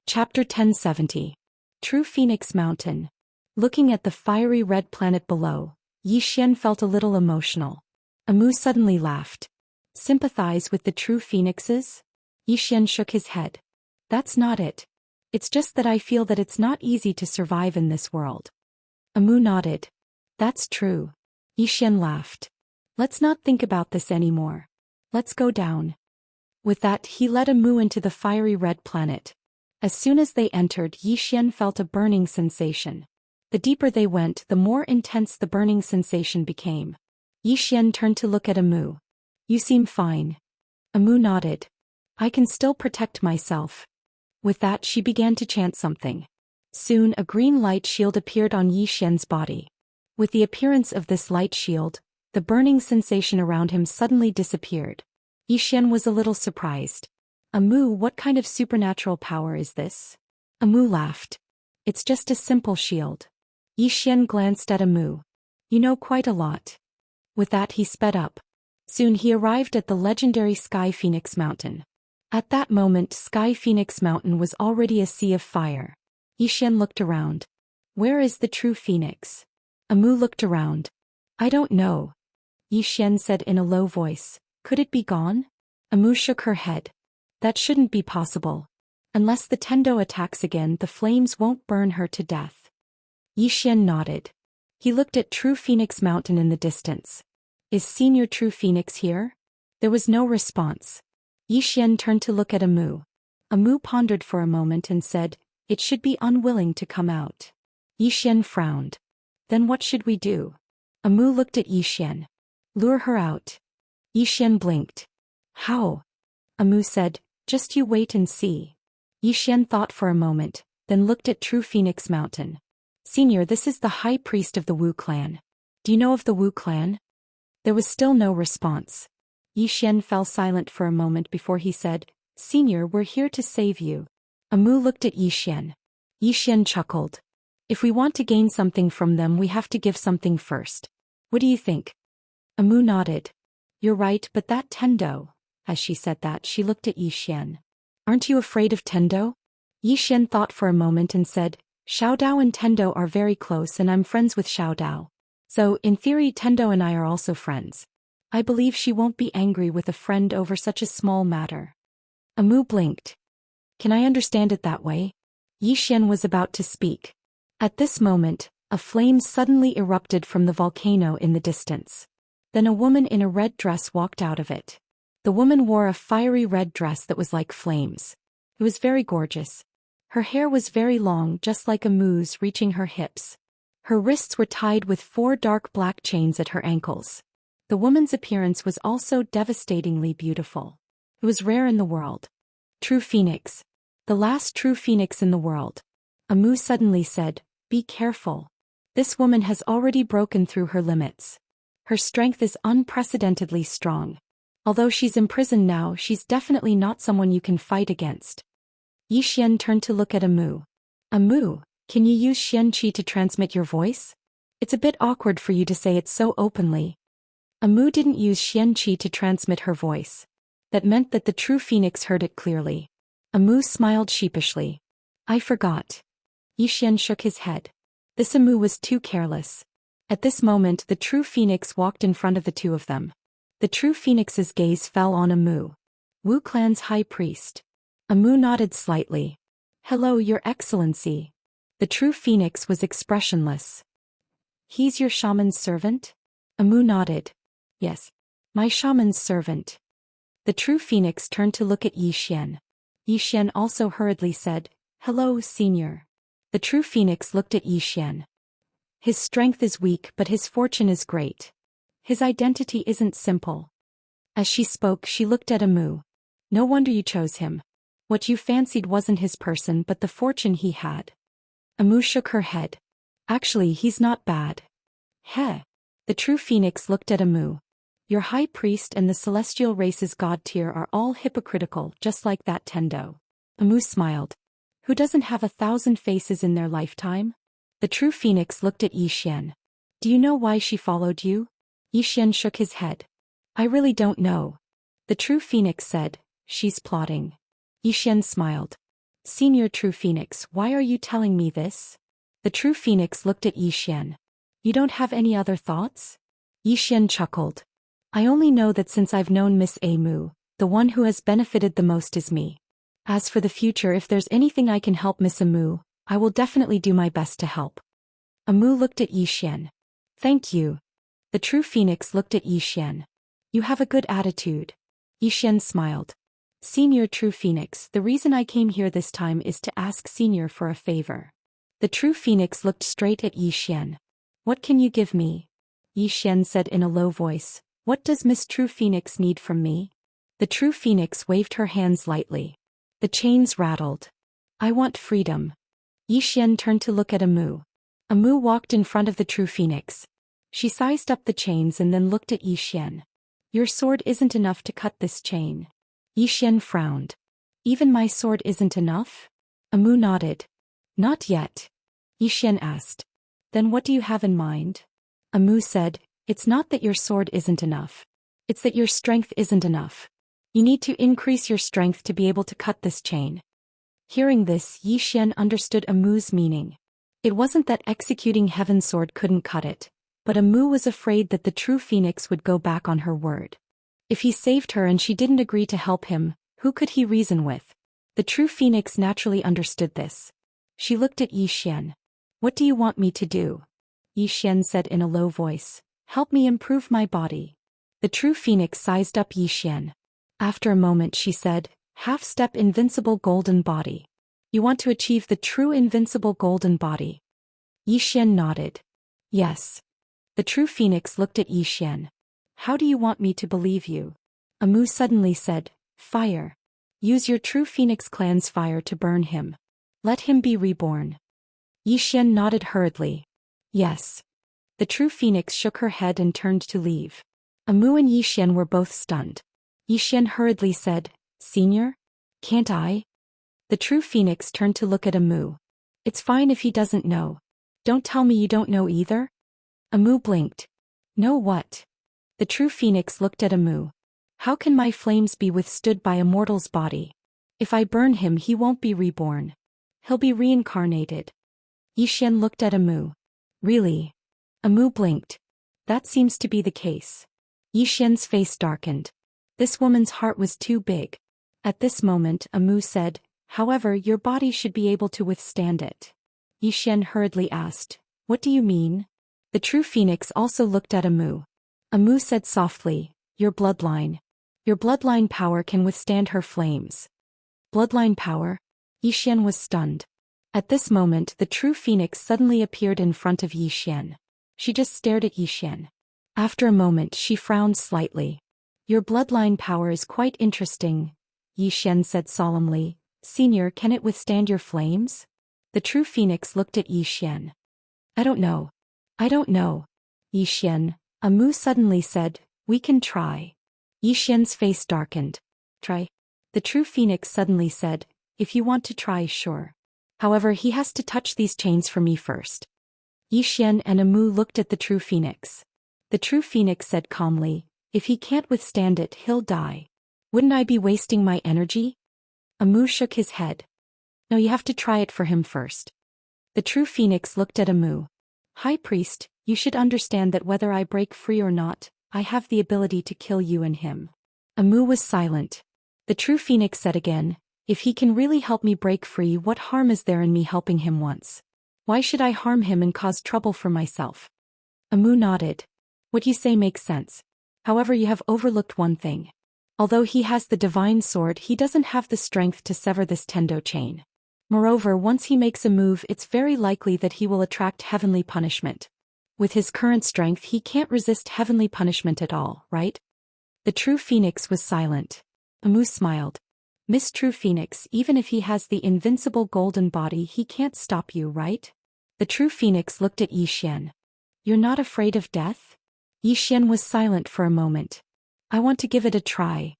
Chapter 1070. True Phoenix Mountain. Looking at the fiery red planet below, Zhou Xian felt a little emotional. Amu suddenly laughed. Sympathize with the true phoenixes? Zhou Xian shook his head. That's not it. It's just that I feel that it's not easy to survive in this world. Amu nodded. That's true. Zhou Xian laughed. Let's not think about this anymore. Let's go down. With that, he led Amu into the fiery red planet. As soon as they entered, Zhou Xian felt a burning sensation. The deeper they went, the more intense the burning sensation became. Zhou Xian turned to look at Amu. You seem fine. Amu nodded. I can still protect myself. With that, she began to chant something. Soon, a green light shield appeared on Zhou Xian's body. With the appearance of this light shield, the burning sensation around him suddenly disappeared. Zhou Xian was a little surprised. Amu, what kind of supernatural power is this? Amu laughed. It's just a simple shield. Zhou Xian glanced at Amu. You know quite a lot. With that, he sped up. Soon he arrived at the legendary Sky Phoenix Mountain. At that moment, Sky Phoenix Mountain was already a sea of fire. Zhou Xian looked around. Where is the true phoenix? Amu looked around. I don't know. Zhou Xian said in a low voice. Could it be gone? Amu shook her head. That shouldn't be possible. Unless the Tendo attacks again, the flames won't burn her to death. Zhou Xian nodded. He looked at True Phoenix Mountain in the distance. Is Senior True Phoenix here? There was no response. Zhou Xian turned to look at Amu. Amu pondered for a moment and said, it should be unwilling to come out. Zhou Xian frowned. Then what should we do? Amu looked at Zhou Xian. Lure her out. Zhou Xian blinked. How? Amu said, just you wait and see. Zhou Xian thought for a moment, then looked at True Phoenix Mountain. Senior, this is the high priest of the Wu clan. Do you know of the Wu clan? There was still no response. Zhou Xian fell silent for a moment before he said, Senior, we're here to save you. Amu looked at Zhou Xian. Zhou Xian chuckled. If we want to gain something from them, we have to give something first. What do you think? Amu nodded. You're right, but that Tendo. As she said that, she looked at Zhou Xian. Aren't you afraid of Tendo? Zhou Xian thought for a moment and said, Xiao Dao and Tendo are very close and I'm friends with Xiao Dao. So, in theory, Tendo and I are also friends. I believe she won't be angry with a friend over such a small matter. Amu blinked. Can I understand it that way? Zhou Xian was about to speak. At this moment, a flame suddenly erupted from the volcano in the distance. Then a woman in a red dress walked out of it. The woman wore a fiery red dress that was like flames. It was very gorgeous. Her hair was very long, just like Amu's, reaching her hips. Her wrists were tied with 4 dark black chains at her ankles. The woman's appearance was also devastatingly beautiful. It was rare in the world. True Phoenix. The last true phoenix in the world. Amu suddenly said, Be careful. This woman has already broken through her limits. Her strength is unprecedentedly strong. Although she's imprisoned now, she's definitely not someone you can fight against. Zhou Xian turned to look at Amu. Amu, can you use Xianqi to transmit your voice? It's a bit awkward for you to say it so openly. Amu didn't use Xianqi to transmit her voice. That meant that the true phoenix heard it clearly. Amu smiled sheepishly. I forgot. Zhou Xian shook his head. This Amu was too careless. At this moment, the true phoenix walked in front of the two of them. The true phoenix's gaze fell on Amu. Wu clan's high priest. Amu nodded slightly. Hello, Your Excellency. The true phoenix was expressionless. He's your shaman's servant? Amu nodded. Yes. My shaman's servant. The true phoenix turned to look at Zhou Xian. Zhou Xian also hurriedly said, Hello, Senior. The true phoenix looked at Zhou Xian. His strength is weak, but his fortune is great. His identity isn't simple. As she spoke, she looked at Amu. No wonder you chose him. What you fancied wasn't his person but the fortune he had. Amu shook her head. Actually, he's not bad. Heh. The true phoenix looked at Amu. Your high priest and the celestial race's god tier are all hypocritical, just like that Tendo. Amu smiled. Who doesn't have 1,000 faces in their lifetime? The true phoenix looked at Zhou Xian. Do you know why she followed you? Zhou Xian shook his head. I really don't know. The true phoenix said, She's plotting. Zhou Xian smiled. Senior True Phoenix, why are you telling me this? The True Phoenix looked at Zhou Xian. You don't have any other thoughts? Zhou Xian chuckled. I only know that since I've known Miss Amu, the one who has benefited the most is me. As for the future, if there's anything I can help Miss Amu, I will definitely do my best to help. Amu looked at Zhou Xian. Thank you. The True Phoenix looked at Zhou Xian. You have a good attitude. Zhou Xian smiled. Senior True Phoenix, the reason I came here this time is to ask Senior for a favor. The True Phoenix looked straight at Zhou Xian. What can you give me? Zhou Xian said in a low voice. What does Miss True Phoenix need from me? The True Phoenix waved her hands lightly. The chains rattled. I want freedom. Zhou Xian turned to look at Amu. Amu walked in front of the True Phoenix. She sized up the chains and then looked at Zhou Xian. Your sword isn't enough to cut this chain. Zhou Xian frowned. Even my sword isn't enough? Amu nodded. Not yet. Zhou Xian asked. Then what do you have in mind? Amu said, it's not that your sword isn't enough. It's that your strength isn't enough. You need to increase your strength to be able to cut this chain. Hearing this, Zhou Xian understood Amu's meaning. It wasn't that executing Heaven's Sword couldn't cut it, but Amu was afraid that the True Phoenix would go back on her word. If he saved her and she didn't agree to help him, who could he reason with? The True Phoenix naturally understood this. She looked at Zhou Xian. What do you want me to do? Zhou Xian said in a low voice. Help me improve my body. The True Phoenix sized up Zhou Xian. After a moment she said, half-step invincible golden body. You want to achieve the true invincible golden body? Zhou Xian nodded. Yes. The True Phoenix looked at Zhou Xian. How do you want me to believe you? Amu suddenly said, fire. Use your True Phoenix clan's fire to burn him. Let him be reborn. Zhou Xian nodded hurriedly. Yes. The True Phoenix shook her head and turned to leave. Amu and Zhou Xian were both stunned. Zhou Xian hurriedly said, Senior? Can't I? The True Phoenix turned to look at Amu. It's fine if he doesn't know. Don't tell me you don't know either? Amu blinked. Know what? The True Phoenix looked at Amu. How can my flames be withstood by Immortal's body? If I burn him, he won't be reborn. He'll be reincarnated. Zhou Xian looked at Amu. Really? Amu blinked. That seems to be the case. Zhou Xian's face darkened. This woman's heart was too big. At this moment, Amu said, however, your body should be able to withstand it. Zhou Xian hurriedly asked, what do you mean? The True Phoenix also looked at Amu. Amu said softly, your bloodline. Your bloodline power can withstand her flames. Bloodline power? Zhou Xian was stunned. At this moment, the True Phoenix suddenly appeared in front of Zhou Xian. She just stared at Zhou Xian. After a moment, she frowned slightly. Your bloodline power is quite interesting, Zhou Xian said solemnly. Senior, can it withstand your flames? The True Phoenix looked at Zhou Xian. I don't know. I don't know. Zhou Xian, Amu suddenly said, we can try. Zhou Xian's face darkened. Try? The True Phoenix suddenly said, if you want to try, sure. However, he has to touch these chains for me first. Zhou Xian and Amu looked at the True Phoenix. The True Phoenix said calmly, if he can't withstand it, he'll die. Wouldn't I be wasting my energy? Amu shook his head. No, you have to try it for him first. The True Phoenix looked at Amu. High Priest, you should understand that whether I break free or not, I have the ability to kill you and him. Amu was silent. The True Phoenix said again, if he can really help me break free, what harm is there in me helping him once? Why should I harm him and cause trouble for myself? Amu nodded. What you say makes sense. However, you have overlooked one thing. Although he has the divine sword, he doesn't have the strength to sever this Tendo chain. Moreover, once he makes a move, it's very likely that he will attract heavenly punishment. With his current strength, he can't resist heavenly punishment at all, right? The True Phoenix was silent. Amu smiled. Miss True Phoenix, even if he has the invincible golden body, he can't stop you, right? The True Phoenix looked at Zhou Xian. You're not afraid of death? Zhou Xian was silent for a moment. I want to give it a try.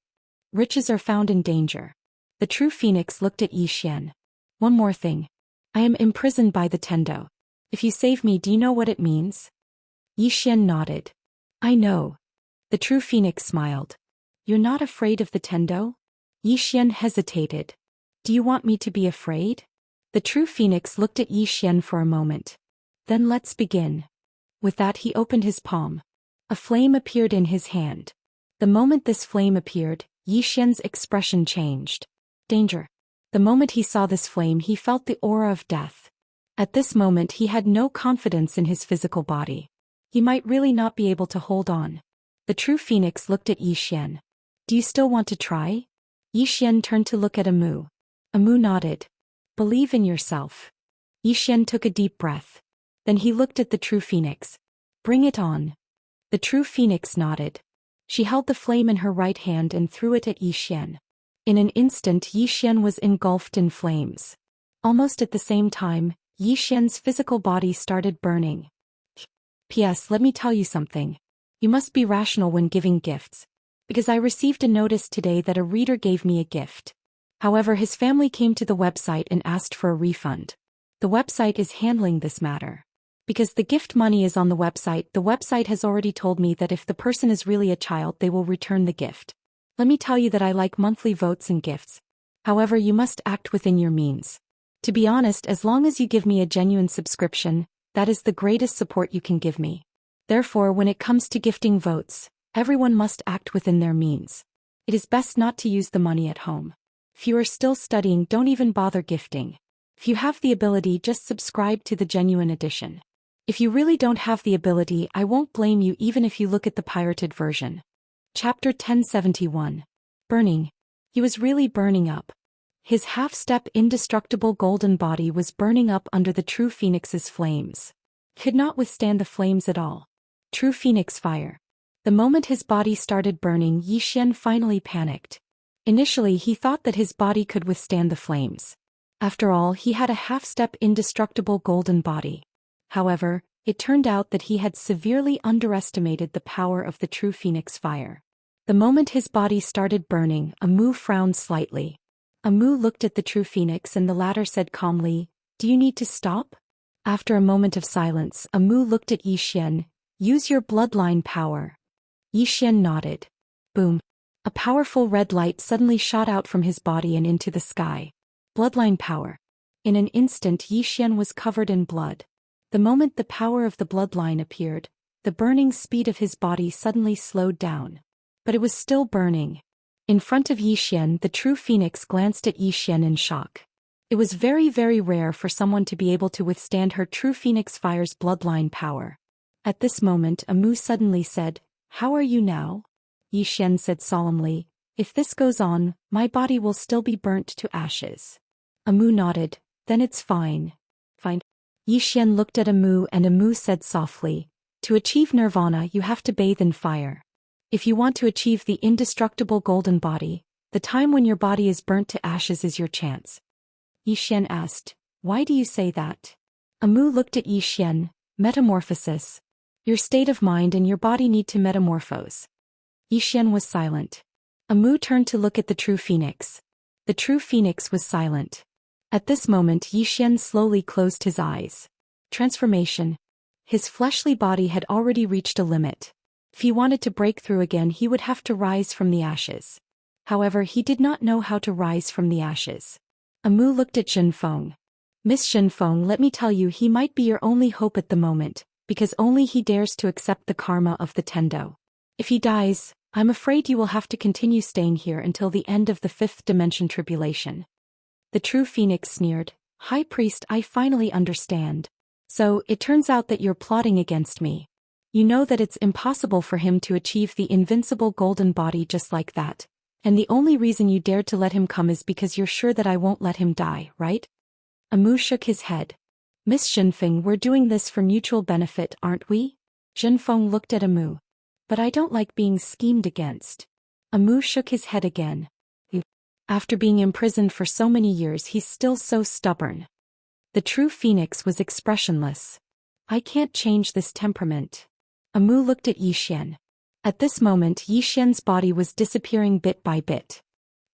Riches are found in danger. The True Phoenix looked at Zhou Xian. One more thing. I am imprisoned by the Tendo. If you save me, do you know what it means? Zhou Xian nodded. I know. The True Phoenix smiled. You're not afraid of the Tendo? Zhou Xian hesitated. Do you want me to be afraid? The true phoenix looked at Yi Xian for a moment. Then let's begin. With that he opened his palm. A flame appeared in his hand. The moment this flame appeared, Yi Xian's expression changed. Danger. The moment he saw this flame he felt the aura of death. At this moment he had no confidence in his physical body. He might really not be able to hold on. The true phoenix looked at Yi Xian. Do you still want to try? Yi Xian turned to look at Amu. Amu nodded. Believe in yourself. Yi Xian took a deep breath. Then he looked at the true phoenix. Bring it on. The true phoenix nodded. She held the flame in her right hand and threw it at Yi Xian. In an instant Yi Xian was engulfed in flames. Almost at the same time, Yi Xian's physical body started burning. P.S. Let me tell you something. You must be rational when giving gifts. Because I received a notice today that a reader gave me a gift. However, his family came to the website and asked for a refund. The website is handling this matter. Because the gift money is on the website has already told me that if the person is really a child they will return the gift. Let me tell you that I like monthly votes and gifts. However, you must act within your means. To be honest, as long as you give me a genuine subscription, that is the greatest support you can give me. Therefore, when it comes to gifting votes, everyone must act within their means. It is best not to use the money at home. If you are still studying, don't even bother gifting. If you have the ability, just subscribe to the genuine edition. If you really don't have the ability, I won't blame you even if you look at the pirated version. Chapter 1071. Burning. He was really burning up. His half-step indestructible golden body was burning up under the true phoenix's flames. Could not withstand the flames at all. True phoenix fire. The moment his body started burning, Yi Xian finally panicked. Initially he thought that his body could withstand the flames. After all, he had a half-step indestructible golden body. However, it turned out that he had severely underestimated the power of the true phoenix fire. The moment his body started burning, Amu frowned slightly. Amu looked at the true phoenix and the latter said calmly, "Do you need to stop?" After a moment of silence, Amu looked at Yi Xian. "Use your bloodline power." Yi Xian nodded. Boom. A powerful red light suddenly shot out from his body and into the sky. Bloodline power. In an instant Yi Xian was covered in blood. The moment the power of the bloodline appeared, the burning speed of his body suddenly slowed down. But it was still burning. In front of Yi Xian, the true phoenix glanced at Yi Xian in shock. It was very, very rare for someone to be able to withstand her true phoenix fire's bloodline power. At this moment, Amu suddenly said, "How are you now?" Yi Xian said solemnly, "If this goes on, my body will still be burnt to ashes." Amu nodded. "Then it's fine." Fine. Yi Xian looked at Amu and Amu said softly, "To achieve nirvana you have to bathe in fire. If you want to achieve the indestructible golden body, the time when your body is burnt to ashes is your chance." Yi Xian asked, "Why do you say that?" Amu looked at Yi Xian. "Metamorphosis. Your state of mind and your body need to metamorphose." Yi Xian was silent. Amu turned to look at the true phoenix. The true phoenix was silent. At this moment Yi Xian slowly closed his eyes. Transformation. His fleshly body had already reached a limit. If he wanted to break through again he would have to rise from the ashes. However, he did not know how to rise from the ashes. Amu looked at Zhenfeng. "Miss Zhenfeng, let me tell you, he might be your only hope at the moment, because only he dares to accept the karma of the Tendo. If he dies, I'm afraid you will have to continue staying here until the end of the fifth dimension tribulation." The true phoenix sneered. "High priest, I finally understand. So, it turns out that you're plotting against me. You know that it's impossible for him to achieve the invincible golden body just like that. And the only reason you dared to let him come is because you're sure that I won't let him die, right?" Amu shook his head. "Miss Zhenfeng, we're doing this for mutual benefit, aren't we?" Zhenfeng looked at Amu. "But I don't like being schemed against." Amu shook his head again. After being imprisoned for so many years he's still so stubborn. The true phoenix was expressionless. "I can't change this temperament." Amu looked at Yi Xian. At this moment Yi Xian's body was disappearing bit by bit.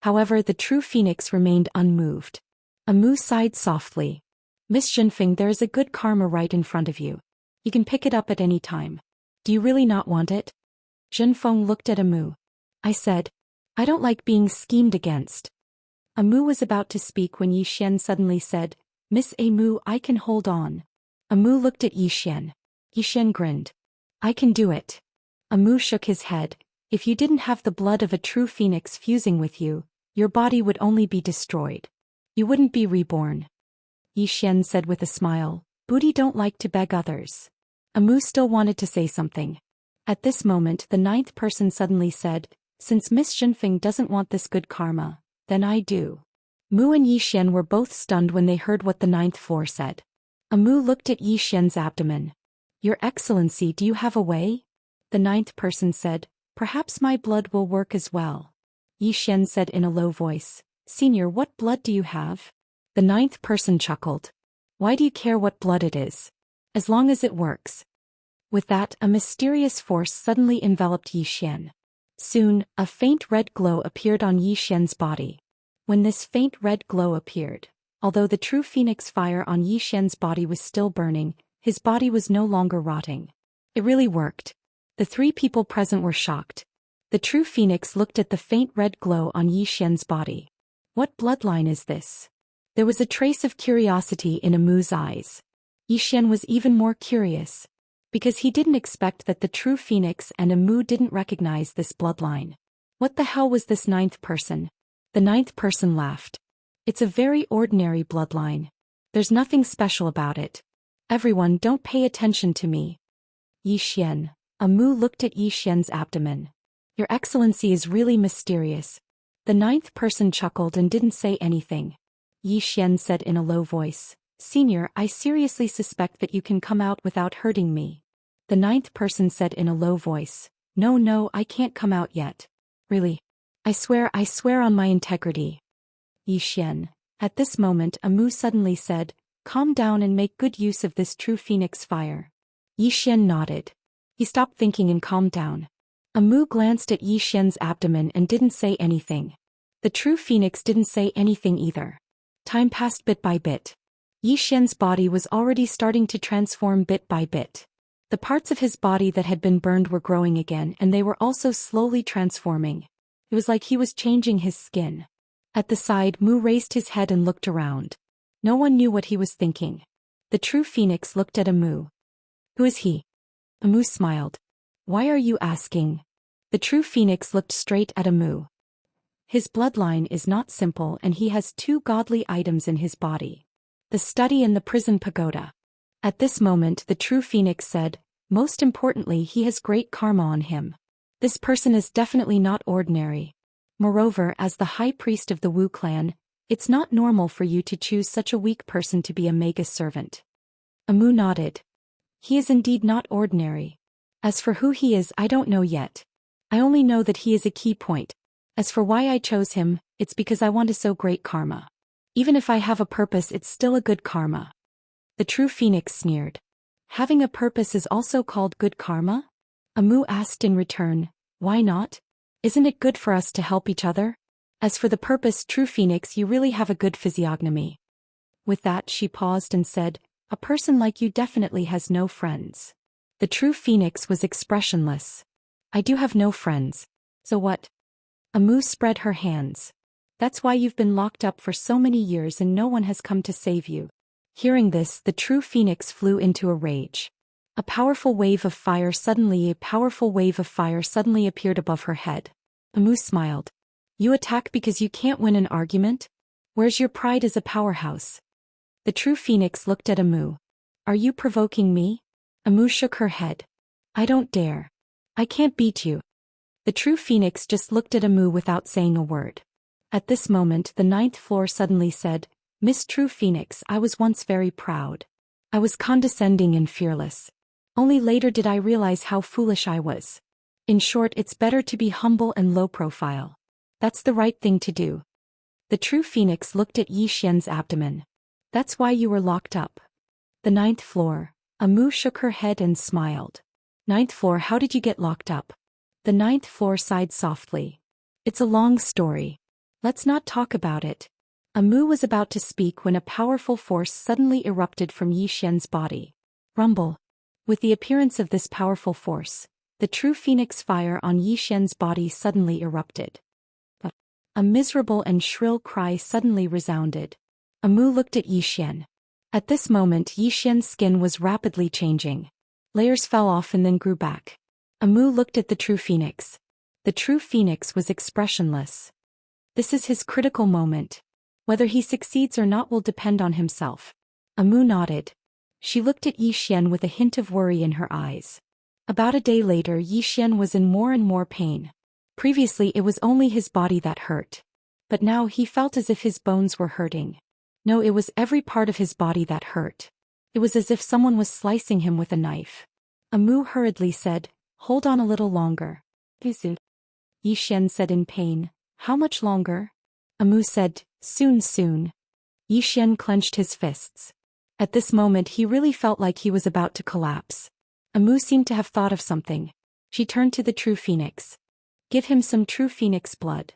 However, the true phoenix remained unmoved. Amu sighed softly. "Miss Zhenfeng, there is a good karma right in front of you. You can pick it up at any time. Do you really not want it?" Zhenfeng looked at Amu. "I said, I don't like being schemed against." Amu was about to speak when Yi Xian suddenly said, Miss Amu, I can hold on. Amu looked at Yi Xian. Yi Xian grinned. I can do it. Amu shook his head. If you didn't have the blood of a true phoenix fusing with you, your body would only be destroyed. You wouldn't be reborn. Yi Xian said with a smile, Booty don't like to beg others. Amu still wanted to say something. At this moment the ninth person suddenly said, Since Miss Xinfeng doesn't want this good karma, then I do. Mu and Yi Xian were both stunned when they heard what the ninth floor said. Amu looked at Yi Xian's abdomen. Your Excellency, do you have a way? The ninth person said, Perhaps my blood will work as well. Yi Xian said in a low voice, Senior, what blood do you have? The ninth person chuckled. Why do you care what blood it is? As long as it works. With that, a mysterious force suddenly enveloped Yi Xian. Soon, a faint red glow appeared on Yi Xian's body. When this faint red glow appeared, although the true phoenix fire on Yi Xian's body was still burning, his body was no longer rotting. It really worked. The three people present were shocked. The true phoenix looked at the faint red glow on Yi Xian's body. What bloodline is this? There was a trace of curiosity in Amu's eyes. Yi Xian was even more curious, because he didn't expect that the true phoenix and Amu didn't recognize this bloodline. What the hell was this ninth person? The ninth person laughed. It's a very ordinary bloodline. There's nothing special about it. Everyone, don't pay attention to me. Yi Xian. Amu looked at Yi Xian's abdomen. Your Excellency is really mysterious. The ninth person chuckled and didn't say anything. Yi Xian said in a low voice, Senior, I seriously suspect that you can come out without hurting me. The ninth person said in a low voice, No, I can't come out yet. Really? I swear on my integrity. Yi Xian. At this moment Amu suddenly said, Calm down and make good use of this true phoenix fire. Yi Xian nodded. He stopped thinking and calmed down. Amu glanced at Yi Xian's abdomen and didn't say anything. The true phoenix didn't say anything either. Time passed bit by bit. Yi Xian's body was already starting to transform bit by bit. The parts of his body that had been burned were growing again and they were also slowly transforming. It was like he was changing his skin. At the side, Mu raised his head and looked around. No one knew what he was thinking. The true phoenix looked at Amu. Who is he? Amu smiled. Why are you asking? The true phoenix looked straight at Amu. His bloodline is not simple and he has two godly items in his body. The study and the prison pagoda. At this moment the true phoenix said, Most importantly he has great karma on him. This person is definitely not ordinary. Moreover, as the high priest of the Wu clan, it's not normal for you to choose such a weak person to be a mega servant. Amu nodded. He is indeed not ordinary. As for who he is, I don't know yet. I only know that he is a key point. As for why I chose him, it's because I want to sow great karma. Even if I have a purpose, it's still a good karma. The true phoenix sneered. Having a purpose is also called good karma? Amu asked in return, Why not? Isn't it good for us to help each other? As for the purpose, true phoenix, you really have a good physiognomy. With that she paused and said, A person like you definitely has no friends. The true phoenix was expressionless. I do have no friends. So what? Amu spread her hands. That's why you've been locked up for so many years and no one has come to save you. Hearing this, the true phoenix flew into a rage. A powerful wave of fire suddenly appeared above her head. Amu smiled. You attack because you can't win an argument? Where's your pride as a powerhouse? The true phoenix looked at Amu. Are you provoking me? Amu shook her head. I don't dare. I can't beat you. The true phoenix just looked at Amu without saying a word. At this moment the ninth floor suddenly said, Miss True Phoenix, I was once very proud. I was condescending and fearless. Only later did I realize how foolish I was. In short, it's better to be humble and low profile. That's the right thing to do. The true phoenix looked at Yi Xian's abdomen. That's why you were locked up. The ninth floor. Amu shook her head and smiled. Ninth floor, how did you get locked up? The ninth floor sighed softly. It's a long story. Let's not talk about it. Amu was about to speak when a powerful force suddenly erupted from Yi Xian's body. Rumble. With the appearance of this powerful force, the true phoenix fire on Yi Xian's body suddenly erupted. A miserable and shrill cry suddenly resounded. Amu looked at Yi Xian. At this moment Yi Xian's skin was rapidly changing. Layers fell off and then grew back. Amu looked at the true phoenix. The true phoenix was expressionless. This is his critical moment. Whether he succeeds or not will depend on himself. Amu nodded. She looked at Yi Xian with a hint of worry in her eyes. About a day later Yi Xian was in more and more pain. Previously it was only his body that hurt. But now he felt as if his bones were hurting. No, it was every part of his body that hurt. It was as if someone was slicing him with a knife. Amu hurriedly said, "Hold on a little longer." Yi Xian said in pain, "How much longer?" Amu said, "Soon, soon." Yi Xian clenched his fists. At this moment he really felt like he was about to collapse. Amu seemed to have thought of something. She turned to the true phoenix. "Give him some true phoenix blood."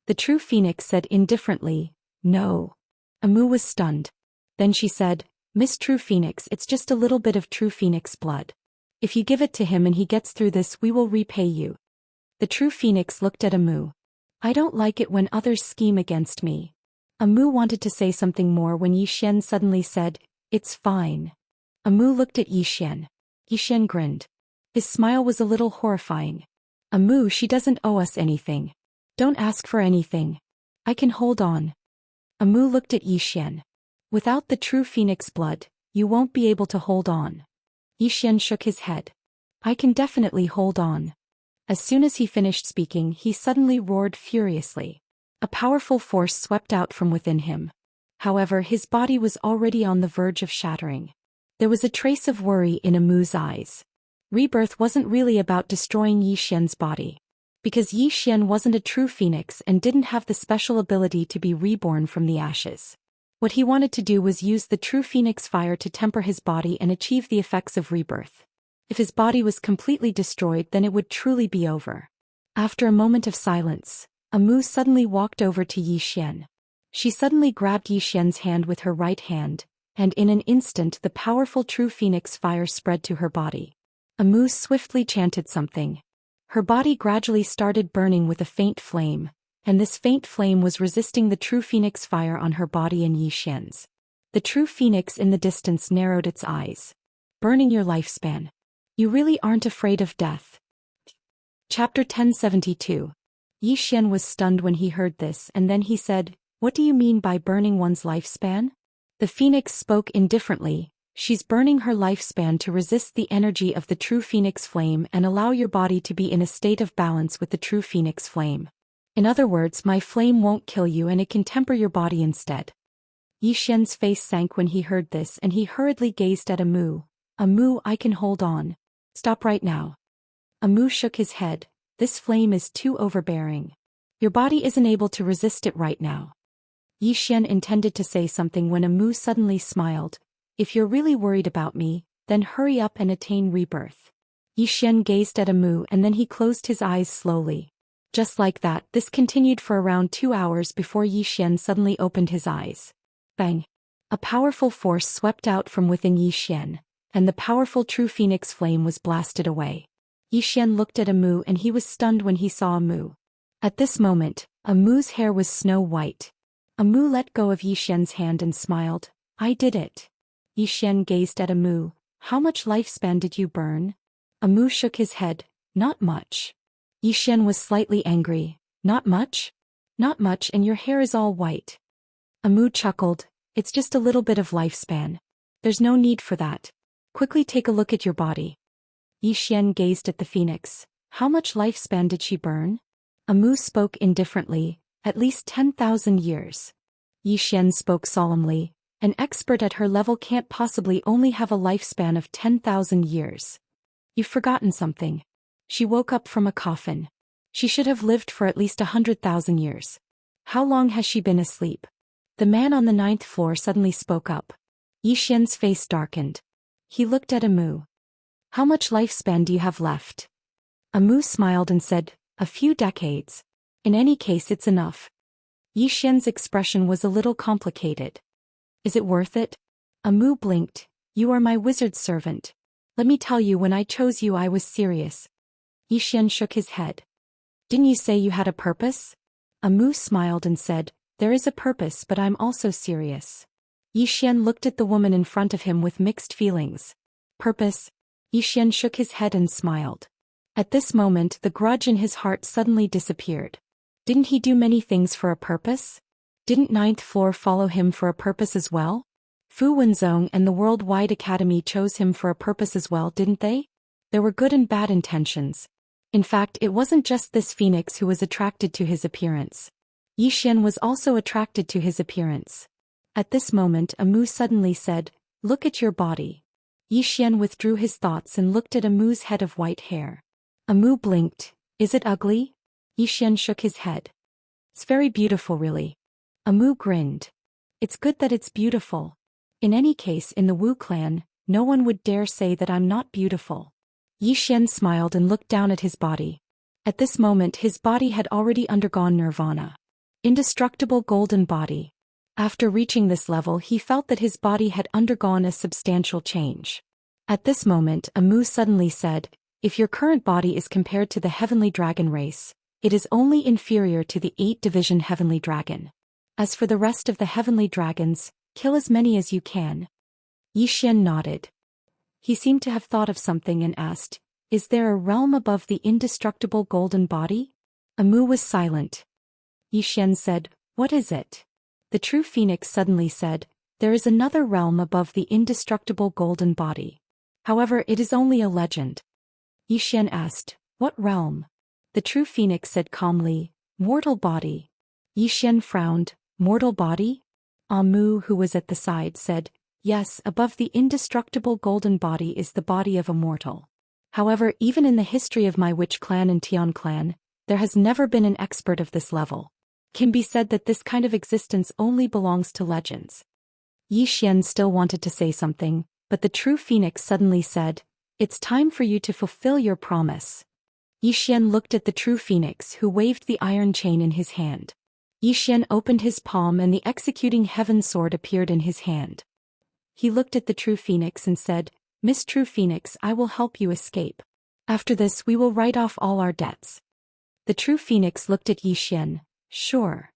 The true phoenix said indifferently, "No." Amu was stunned. Then she said, "Miss True Phoenix, it's just a little bit of true phoenix blood. If you give it to him and he gets through this, we will repay you." The true phoenix looked at Amu. "I don't like it when others scheme against me." Amu wanted to say something more when Yi Xian suddenly said, "It's fine." Amu looked at Yi Xian. Yi Xian grinned. His smile was a little horrifying. "Amu, she doesn't owe us anything. Don't ask for anything. I can hold on." Amu looked at Yi Xian. "Without the true phoenix blood, you won't be able to hold on." Yi Xian shook his head. "I can definitely hold on." As soon as he finished speaking, he suddenly roared furiously. A powerful force swept out from within him. However, his body was already on the verge of shattering. There was a trace of worry in Amu's eyes. Rebirth wasn't really about destroying Yi Xian's body. Because Yi Xian wasn't a true phoenix and didn't have the special ability to be reborn from the ashes. What he wanted to do was use the true phoenix fire to temper his body and achieve the effects of rebirth. If his body was completely destroyed, then it would truly be over. After a moment of silence, Amu suddenly walked over to Yi Xian. She suddenly grabbed Yi Xian's hand with her right hand, and in an instant the powerful true phoenix fire spread to her body. Amu swiftly chanted something. Her body gradually started burning with a faint flame, and this faint flame was resisting the true phoenix fire on her body and Yi Xian's. The true phoenix in the distance narrowed its eyes. "Burning your lifespan. You really aren't afraid of death." Chapter 1072. Yi Xian was stunned when he heard this, and then he said, "What do you mean by burning one's lifespan?" The phoenix spoke indifferently. "She's burning her lifespan to resist the energy of the true phoenix flame and allow your body to be in a state of balance with the true phoenix flame. In other words, my flame won't kill you and it can temper your body instead." Yi Xian's face sank when he heard this and he hurriedly gazed at Amu. "Amu, I can hold on. Stop right now." Amu shook his head. "This flame is too overbearing. Your body isn't able to resist it right now." Yi Xian intended to say something when Amu suddenly smiled. "If you're really worried about me, then hurry up and attain rebirth." Yi Xian gazed at Amu and then he closed his eyes slowly. Just like that, this continued for around 2 hours before Yi Xian suddenly opened his eyes. Bang! A powerful force swept out from within Yi Xian, and the powerful true phoenix flame was blasted away. Yi Xian looked at Amu and he was stunned when he saw Amu. At this moment, Amu's hair was snow white. Amu let go of Yi Xian's hand and smiled. "I did it." Yi Xian gazed at Amu. "How much lifespan did you burn?" Amu shook his head. "Not much." Yi Xian was slightly angry. "Not much? Not much, and your hair is all white." Amu chuckled. "It's just a little bit of lifespan. There's no need for that. Quickly take a look at your body." Yi Xian gazed at the phoenix. "How much lifespan did she burn?" Amu spoke indifferently. "At least 10,000 years." Yi Xian spoke solemnly. "An expert at her level can't possibly only have a lifespan of 10,000 years. You've forgotten something." She woke up from a coffin. She should have lived for at least 100,000 years. "How long has she been asleep?" The man on the 9th floor suddenly spoke up. Yi Xian's face darkened. He looked at Amu. "How much lifespan do you have left?" Amu smiled and said, "A few decades. In any case, it's enough." Yi Xian's expression was a little complicated. "Is it worth it?" Amu blinked. "You are my wizard servant. Let me tell you, when I chose you I was serious." Yi Xian shook his head. "Didn't you say you had a purpose?" Amu smiled and said, "There is a purpose, but I'm also serious." Yi Xian looked at the woman in front of him with mixed feelings. Purpose? Yi Xian shook his head and smiled. At this moment, the grudge in his heart suddenly disappeared. Didn't he do many things for a purpose? Didn't Ninth Floor follow him for a purpose as well? Fu Wenzong and the Worldwide Academy chose him for a purpose as well, didn't they? There were good and bad intentions. In fact, it wasn't just this phoenix who was attracted to his appearance. Yi Xian was also attracted to his appearance. At this moment, Amu suddenly said, "Look at your body." Yi Xian withdrew his thoughts and looked at Amu's head of white hair. Amu blinked. "Is it ugly?" Yi Xian shook his head. "It's very beautiful, really." Amu grinned. "It's good that it's beautiful. In any case, in the Wu clan, no one would dare say that I'm not beautiful." Yi Xian smiled and looked down at his body. At this moment, his body had already undergone nirvana. Indestructible golden body. After reaching this level, he felt that his body had undergone a substantial change. At this moment, Amu suddenly said, "If your current body is compared to the heavenly dragon race, it is only inferior to the 8-division heavenly dragon. As for the rest of the heavenly dragons, kill as many as you can." Yi Xian nodded. He seemed to have thought of something and asked, "Is there a realm above the indestructible golden body?" Amu was silent. Yi Xian said, "What is it?" The true phoenix suddenly said, "There is another realm above the indestructible golden body. However, it is only a legend." Yi Xian asked, "What realm?" The true phoenix said calmly, "Mortal body." Yi Xian frowned, "Mortal body?" Amu, who was at the side, said, "Yes, above the indestructible golden body is the body of a mortal. However, even in the history of my witch clan and Tian clan, there has never been an expert of this level. Can be said that this kind of existence only belongs to legends." Yi Xian still wanted to say something, but the true phoenix suddenly said, "It's time for you to fulfill your promise." Yi Xian looked at the true phoenix, who waved the iron chain in his hand. Yi Xian opened his palm and the executing heaven sword appeared in his hand. He looked at the true phoenix and said, "Miss True Phoenix, I will help you escape. After this we will write off all our debts." The true phoenix looked at Yi Xian. "Sure."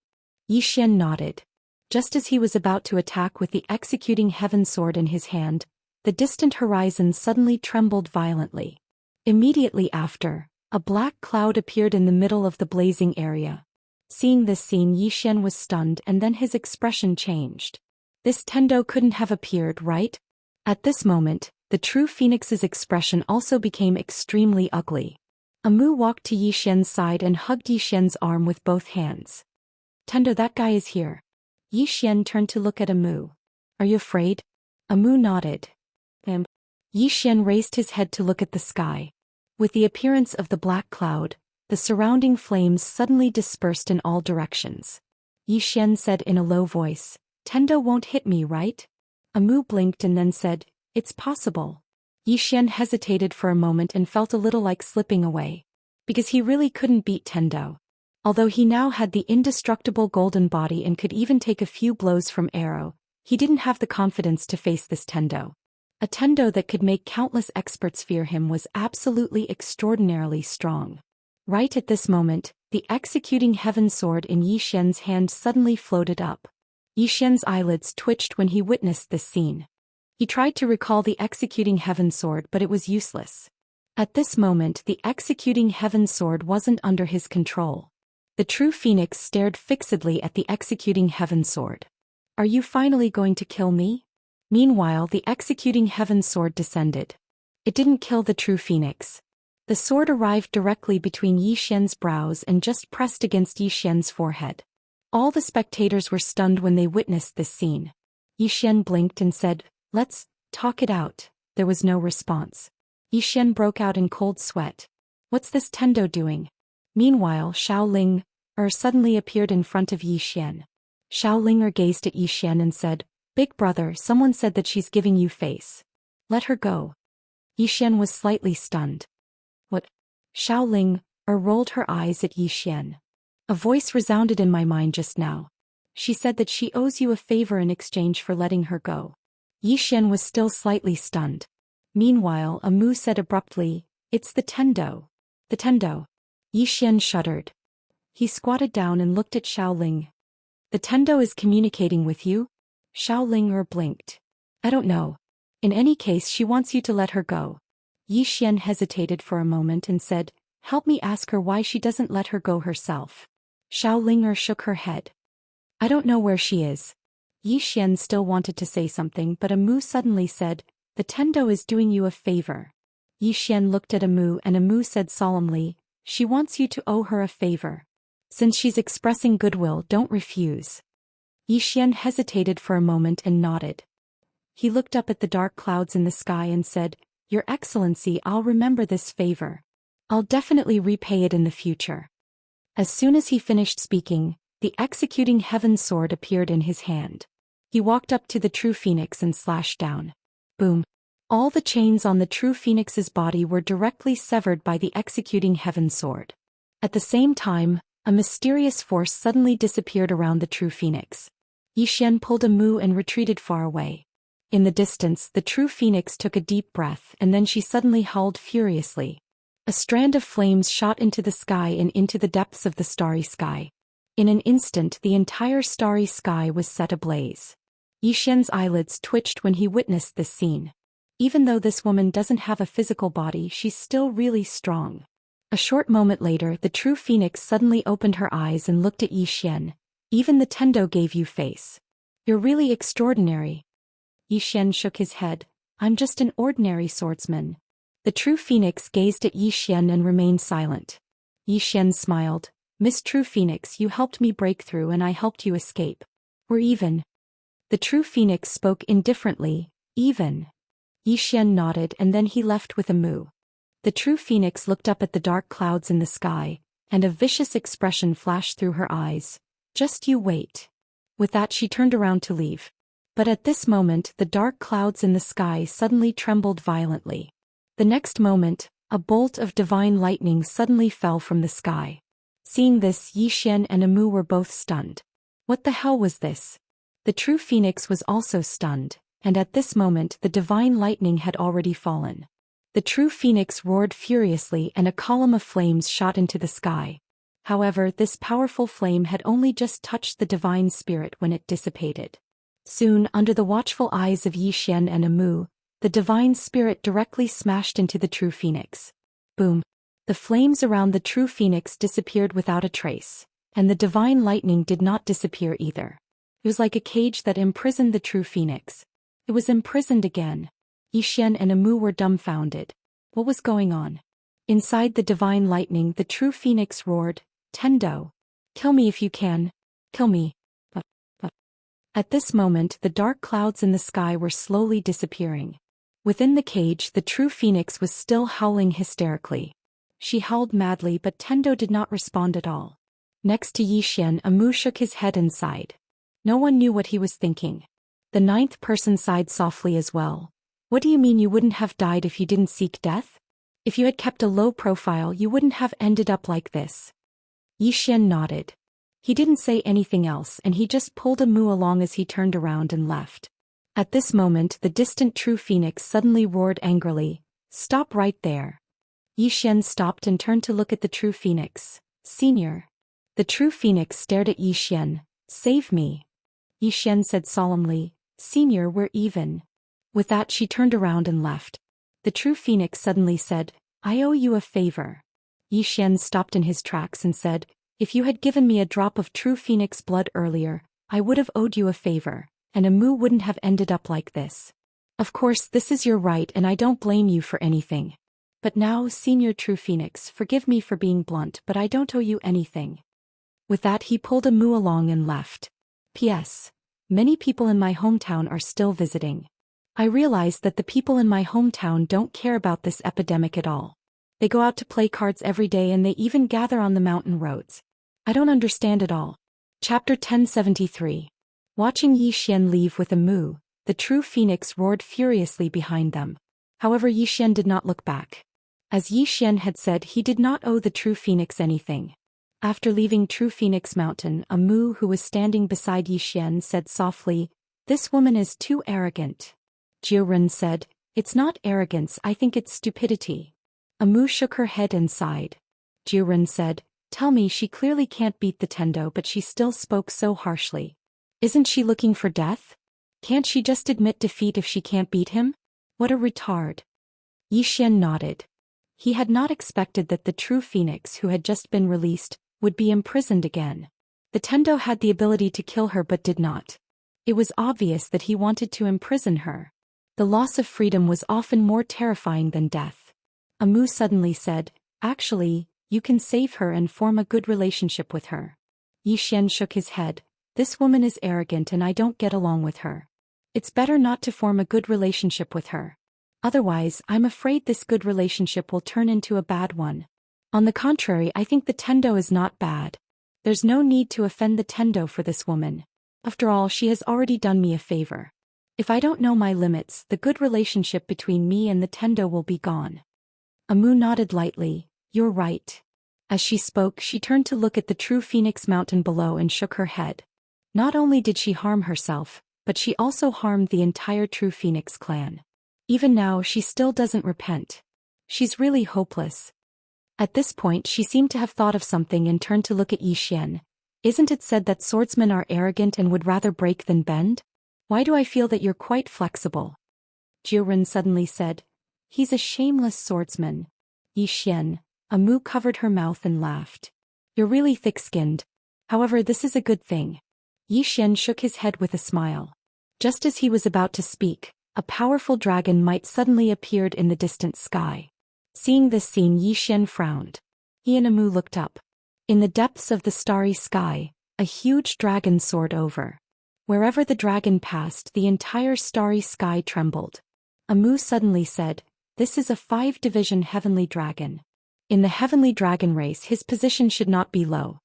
Yi Xian nodded. Just as he was about to attack with the executing heaven sword in his hand, the distant horizon suddenly trembled violently. Immediately after, a black cloud appeared in the middle of the blazing area. Seeing this scene, Yi Xian was stunned and then his expression changed. This Tendo couldn't have appeared, right? At this moment, the true phoenix's expression also became extremely ugly. Amu walked to Yi Xian's side and hugged Yi Xian's arm with both hands. "Tendo, that guy is here." Yi Xian turned to look at Amu. "Are you afraid?" Amu nodded. Yi Xian raised his head to look at the sky. With the appearance of the black cloud, the surrounding flames suddenly dispersed in all directions. Yi Xian said in a low voice, "Tendo won't hit me, right?" Amu blinked and then said, "It's possible." Yi Xian hesitated for a moment and felt a little like slipping away. Because he really couldn't beat Tendo. Although he now had the indestructible golden body and could even take a few blows from arrow, he didn't have the confidence to face this Tendo. A Tendo that could make countless experts fear him was absolutely extraordinarily strong. Right at this moment, the executing heaven sword in Yi Xian's hand suddenly floated up. Yi Xian's eyelids twitched when he witnessed this scene. He tried to recall the executing heaven sword, but it was useless. At this moment, the executing heaven sword wasn't under his control. The true phoenix stared fixedly at the executing heaven sword. "Are you finally going to kill me?" Meanwhile, the executing heaven sword descended. It didn't kill the true phoenix. The sword arrived directly between Yi Xian's brows and just pressed against Yi Xian's forehead. All the spectators were stunned when they witnessed this scene. Yi Xian blinked and said, "Let's talk it out." There was no response. Yi Xian broke out in cold sweat. "What's this Tendo doing?" Meanwhile, Xiao suddenly appeared in front of Yi Xian. Xiao gazed at Yi Xian and said, "Big brother, someone said that she's giving you face. Let her go." Yi Xian was slightly stunned. "What?" Xiao rolled her eyes at Yi Xian. "A voice resounded in my mind just now. She said that she owes you a favor in exchange for letting her go." Yi Xian was still slightly stunned. Meanwhile, Amu said abruptly, "It's the Tendo." "The Tendo." Yi Xian shuddered. He squatted down and looked at Xiaoling. The Tendo is communicating with you? Xiaoling blinked. I don't know. In any case, she wants you to let her go. Yi Xian hesitated for a moment and said, help me ask her why she doesn't let her go herself. Xiaoling shook her head. I don't know where she is. Yi Xian still wanted to say something, but Amu suddenly said, the Tendo is doing you a favor. Yi Xian looked at Amu and Amu said solemnly, she wants you to owe her a favor. Since she's expressing goodwill, don't refuse. Yi Xian hesitated for a moment and nodded. He looked up at the dark clouds in the sky and said, Your Excellency, I'll remember this favor. I'll definitely repay it in the future. As soon as he finished speaking, the executing heaven sword appeared in his hand. He walked up to the true phoenix and slashed down. Boom. All the chains on the true phoenix's body were directly severed by the executing heaven sword. At the same time, a mysterious force suddenly disappeared around the true phoenix. Yi Xian pulled a mu and retreated far away. In the distance, the true phoenix took a deep breath and then she suddenly howled furiously. A strand of flames shot into the sky and into the depths of the starry sky. In an instant, the entire starry sky was set ablaze. Yi Xian's eyelids twitched when he witnessed this scene. Even though this woman doesn't have a physical body, she's still really strong. A short moment later, the true phoenix suddenly opened her eyes and looked at Yi Xian. Even the Tendo gave you face. You're really extraordinary. Yi Xian shook his head. I'm just an ordinary swordsman. The true phoenix gazed at Yi Xian and remained silent. Yi Xian smiled. Miss True Phoenix, you helped me break through and I helped you escape. We're even. The true phoenix spoke indifferently. Even. Yi Xian nodded and then he left with a moo. The true phoenix looked up at the dark clouds in the sky, and a vicious expression flashed through her eyes. Just you wait. With that she turned around to leave. But at this moment the dark clouds in the sky suddenly trembled violently. The next moment, a bolt of divine lightning suddenly fell from the sky. Seeing this, Yi Xian and Amu were both stunned. What the hell was this? The true phoenix was also stunned, and at this moment the divine lightning had already fallen. The true phoenix roared furiously and a column of flames shot into the sky. However, this powerful flame had only just touched the divine spirit when it dissipated. Soon, under the watchful eyes of Yi Xian and Amu, the divine spirit directly smashed into the true phoenix. Boom. The flames around the true phoenix disappeared without a trace, and the divine lightning did not disappear either. It was like a cage that imprisoned the true phoenix. It was imprisoned again. Yi Xian and Amu were dumbfounded. What was going on? Inside the divine lightning, the true phoenix roared, Tendo. Kill me if you can. Kill me. But. At this moment, the dark clouds in the sky were slowly disappearing. Within the cage, the true phoenix was still howling hysterically. She howled madly, but Tendo did not respond at all. Next to Yi Xian, Amu shook his head and sighed. No one knew what he was thinking. The ninth person sighed softly as well. What do you mean you wouldn't have died if you didn't seek death? If you had kept a low profile, you wouldn't have ended up like this. Yi Xian nodded. He didn't say anything else and he just pulled Amu along as he turned around and left. At this moment, the distant true phoenix suddenly roared angrily. Stop right there. Yi Xian stopped and turned to look at the true phoenix. Senior. The true phoenix stared at Yi Xian. Save me. Yi Xian said solemnly. Senior, we're even. With that she turned around and left. The true phoenix suddenly said, I owe you a favor. Yi Xian stopped in his tracks and said, if you had given me a drop of true phoenix blood earlier, I would have owed you a favor, and Amu wouldn't have ended up like this. Of course, this is your right and I don't blame you for anything. But now, Senior True Phoenix, forgive me for being blunt, but I don't owe you anything. With that he pulled Amu along and left. P.S. Many people in my hometown are still visiting. I realize that the people in my hometown don't care about this epidemic at all. They go out to play cards every day and they even gather on the mountain roads. I don't understand at all. Chapter 1073. Watching Yi Xian leave with Amu, the true phoenix roared furiously behind them. However, Yi Xian did not look back. As Yi Xian had said, he did not owe the true phoenix anything. After leaving True Phoenix Mountain, Amu, who was standing beside Yi Xian, said softly, This woman is too arrogant. Jiuren said, It's not arrogance, I think it's stupidity. Amu shook her head and sighed. Jiuren said, Tell me, she clearly can't beat the Tendo, but she still spoke so harshly. Isn't she looking for death? Can't she just admit defeat if she can't beat him? What a retard. Xian nodded. He had not expected that the true phoenix who had just been released would be imprisoned again. The Tendo had the ability to kill her but did not. It was obvious that he wanted to imprison her. The loss of freedom was often more terrifying than death. Amu suddenly said, "Actually, you can save her and form a good relationship with her." Xian shook his head. "This woman is arrogant and I don't get along with her. It's better not to form a good relationship with her. Otherwise, I'm afraid this good relationship will turn into a bad one. On the contrary, I think the Tendo is not bad. There's no need to offend the Tendo for this woman. After all, she has already done me a favor. If I don't know my limits, the good relationship between me and the Tendo will be gone." Amu nodded lightly. "You're right." As she spoke, she turned to look at the true Phoenix Mountain below and shook her head. Not only did she harm herself, but she also harmed the entire true Phoenix clan. Even now, she still doesn't repent. She's really hopeless. At this point, she seemed to have thought of something and turned to look at Xian. "Isn't it said that swordsmen are arrogant and would rather break than bend? Why do I feel that you're quite flexible?" Jiren suddenly said, "He's a shameless swordsman." Xian. Amu covered her mouth and laughed. "You're really thick-skinned. However, this is a good thing." Xian shook his head with a smile. Just as he was about to speak, a powerful dragon might suddenly appeared in the distant sky. Seeing this scene, Xian frowned. He and Amu looked up. In the depths of the starry sky, a huge dragon soared over. Wherever the dragon passed, the entire starry sky trembled. Amu suddenly said, "This is a 5-division heavenly dragon. In the heavenly dragon race, his position should not be low."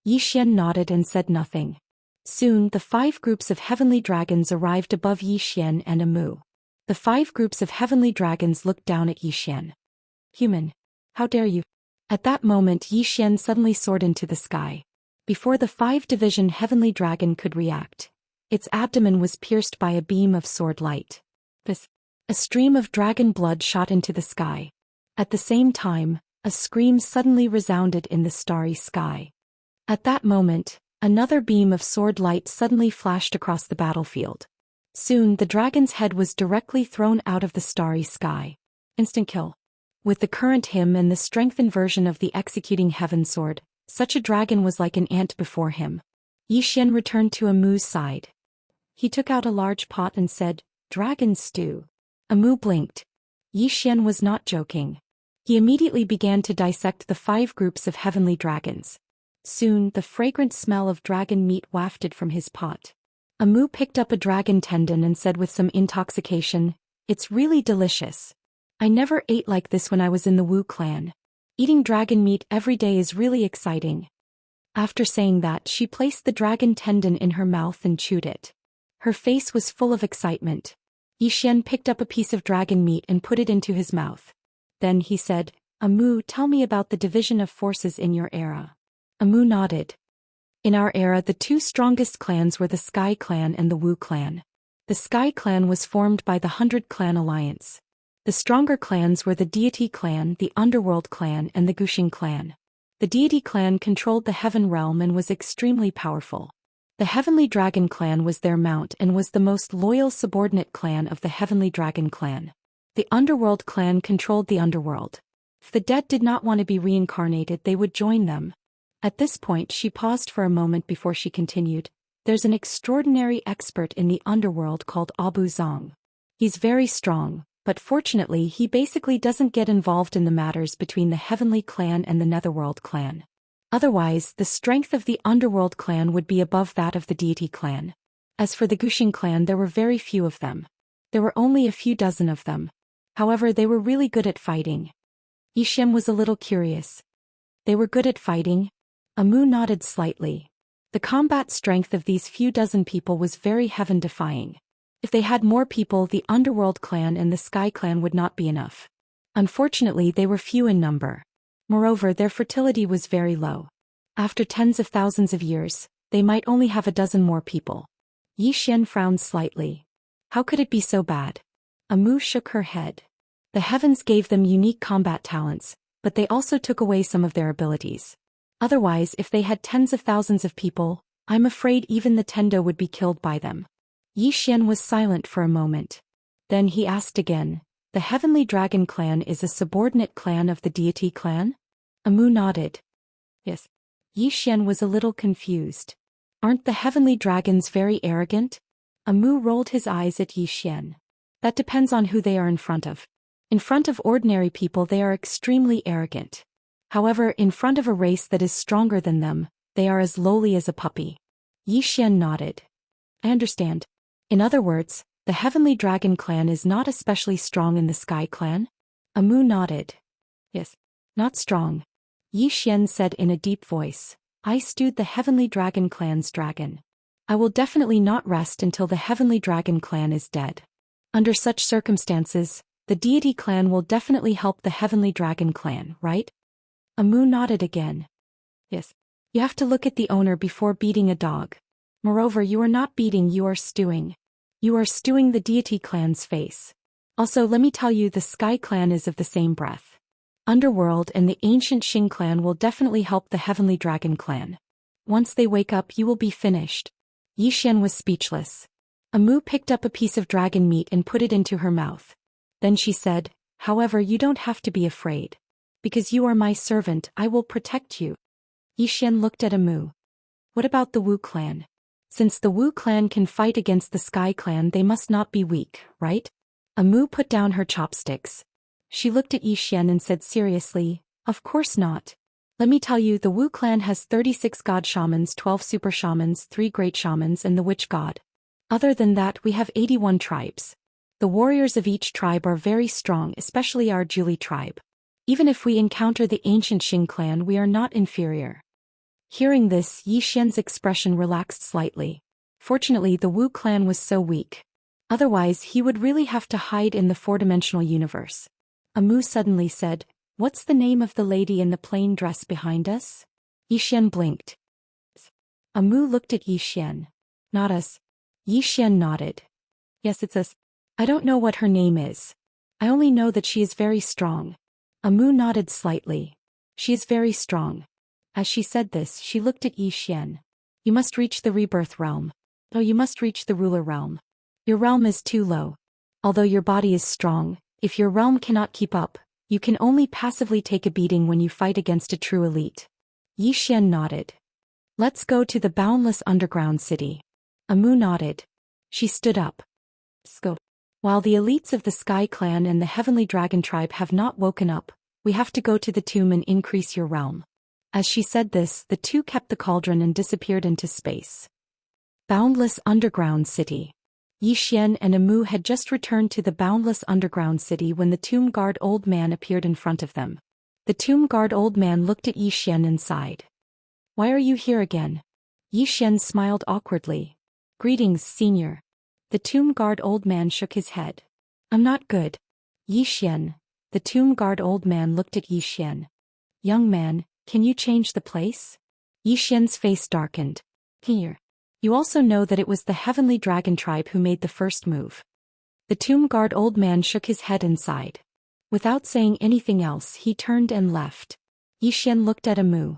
Xian nodded and said nothing. Soon, the 5 groups of heavenly dragons arrived above Xian and Amu. The 5 groups of heavenly dragons looked down at Xian. "Human. How dare you?" At that moment, Xian suddenly soared into the sky. Before the 5-division heavenly dragon could react, its abdomen was pierced by a beam of sword light. A stream of dragon blood shot into the sky. At the same time, a scream suddenly resounded in the starry sky. At that moment, another beam of sword light suddenly flashed across the battlefield. Soon, the dragon's head was directly thrown out of the starry sky. Instant kill. With the current him and the strengthened version of the executing heaven sword, such a dragon was like an ant before him. Xian returned to Amu's side. He took out a large pot and said, "Dragon stew." Amu blinked. Xian was not joking. He immediately began to dissect the 5 groups of heavenly dragons. Soon, the fragrant smell of dragon meat wafted from his pot. Amu picked up a dragon tendon and said with some intoxication, "It's really delicious. I never ate like this when I was in the Wu clan. Eating dragon meat every day is really exciting." After saying that, she placed the dragon tendon in her mouth and chewed it. Her face was full of excitement. Xian picked up a piece of dragon meat and put it into his mouth. Then he said, "Amu, tell me about the division of forces in your era." Amu nodded. In our era, the 2 strongest clans were the Sky Clan and the Wu Clan. The Sky Clan was formed by the 100 Clan Alliance. The stronger clans were the Deity Clan, the Underworld Clan, and the Guxing Clan. The Deity Clan controlled the Heaven Realm and was extremely powerful. The Heavenly Dragon Clan was their mount and was the most loyal subordinate clan of the Heavenly Dragon Clan. The Underworld Clan controlled the Underworld. If the dead did not want to be reincarnated, they would join them. At this point, she paused for a moment before she continued. "There's an extraordinary expert in the Underworld called Abu Zhang. He's very strong, but fortunately he basically doesn't get involved in the matters between the Heavenly Clan and the Netherworld Clan. Otherwise, the strength of the Underworld Clan would be above that of the Deity Clan. As for the Guxing Clan, there were very few of them. There were only a few dozen of them. However, they were really good at fighting." Xian was a little curious. "They were good at fighting?" Amu nodded slightly. The combat strength of these few dozen people was very heaven-defying. If they had more people, the Underworld Clan and the Sky Clan would not be enough. Unfortunately, they were few in number. Moreover, their fertility was very low. After tens of thousands of years, they might only have a dozen more people. Xian frowned slightly. How could it be so bad? Amu shook her head. The heavens gave them unique combat talents, but they also took away some of their abilities. Otherwise, if they had tens of thousands of people, I'm afraid even the Tendo would be killed by them. Yi Xian was silent for a moment. Then he asked again, the Heavenly Dragon clan is a subordinate clan of the deity clan? Amu nodded. Yes. Yi Xian was a little confused. Aren't the Heavenly Dragons very arrogant? Amu rolled his eyes at Yi Xian. That depends on who they are in front of. In front of ordinary people they are extremely arrogant. However, in front of a race that is stronger than them, they are as lowly as a puppy. Yi Xian nodded. I understand. In other words, the Heavenly Dragon clan is not especially strong in the Sky clan? Amu nodded. Yes. Not strong. Yi Xian said in a deep voice. I stewed the Heavenly Dragon clan's dragon. I will definitely not rest until the Heavenly Dragon clan is dead. Under such circumstances, the deity clan will definitely help the Heavenly Dragon clan, right? Amu nodded again. Yes. You have to look at the owner before beating a dog. Moreover, you are not beating, you are stewing. You are stewing the deity clan's face. Also, let me tell you, the Sky clan is of the same breath. Underworld and the ancient Xing clan will definitely help the Heavenly Dragon clan. Once they wake up, you will be finished. Yi Xian was speechless. Amu picked up a piece of dragon meat and put it into her mouth. Then she said, however, you don't have to be afraid. Because you are my servant, I will protect you. Yi Xian looked at Amu. What about the Wu clan? Since the Wu clan can fight against the Sky clan, they must not be weak, right? Amu put down her chopsticks. She looked at Yi Xian and said seriously, of course not. Let me tell you, the Wu clan has 36 god shamans, 12 super shamans, 3 great shamans, and the witch god. Other than that, we have 81 tribes. The warriors of each tribe are very strong, especially our Julie tribe. Even if we encounter the ancient Xing clan, we are not inferior. Hearing this, Yi Xian's expression relaxed slightly. Fortunately, the Wu clan was so weak. Otherwise, he would really have to hide in the four-dimensional universe. Amu suddenly said, what's the name of the lady in the plain dress behind us? Yi Xian blinked. Amu looked at Yi Xian. Not us. Yi Xian nodded. Yes, it's us. I don't know what her name is. I only know that she is very strong. Amu nodded slightly. She is very strong. As she said this, she looked at Yi Xian. You must reach the rebirth realm. Oh, you must reach the ruler realm. Your realm is too low. Although your body is strong, if your realm cannot keep up, you can only passively take a beating when you fight against a true elite. Yi Xian nodded. Let's go to the boundless underground city. Amu nodded. She stood up. Let's go. While the elites of the Sky clan and the Heavenly Dragon tribe have not woken up, we have to go to the tomb and increase your realm. As she said this, the two kept the cauldron and disappeared into space. Boundless underground city. Yi Xian and Amu had just returned to the boundless underground city when the tomb guard old man appeared in front of them. The tomb guard old man looked at Yi Xian and sighed. Why are you here again? Yi Xian smiled awkwardly. Greetings, senior. The tomb guard old man shook his head. I'm not good. Yi Xian. The tomb guard old man looked at Yi Xian. Young man, can you change the place? Yi Xian's face darkened. Here. You also know that it was the Heavenly Dragon tribe who made the first move. The tomb guard old man shook his head and sighed. Without saying anything else, he turned and left. Yi Xian looked at Amu.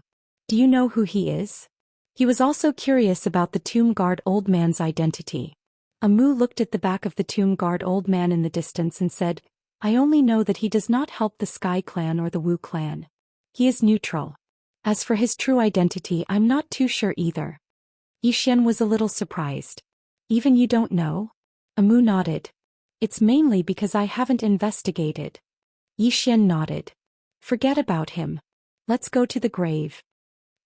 Do you know who he is? He was also curious about the tomb guard old man's identity. Amu looked at the back of the tomb guard old man in the distance and said, I only know that he does not help the Sky clan or the Wu clan. He is neutral. As for his true identity, I'm not too sure either. Yi Xian was a little surprised. Even you don't know? Amu nodded. It's mainly because I haven't investigated. Yi Xian nodded. Forget about him. Let's go to the grave.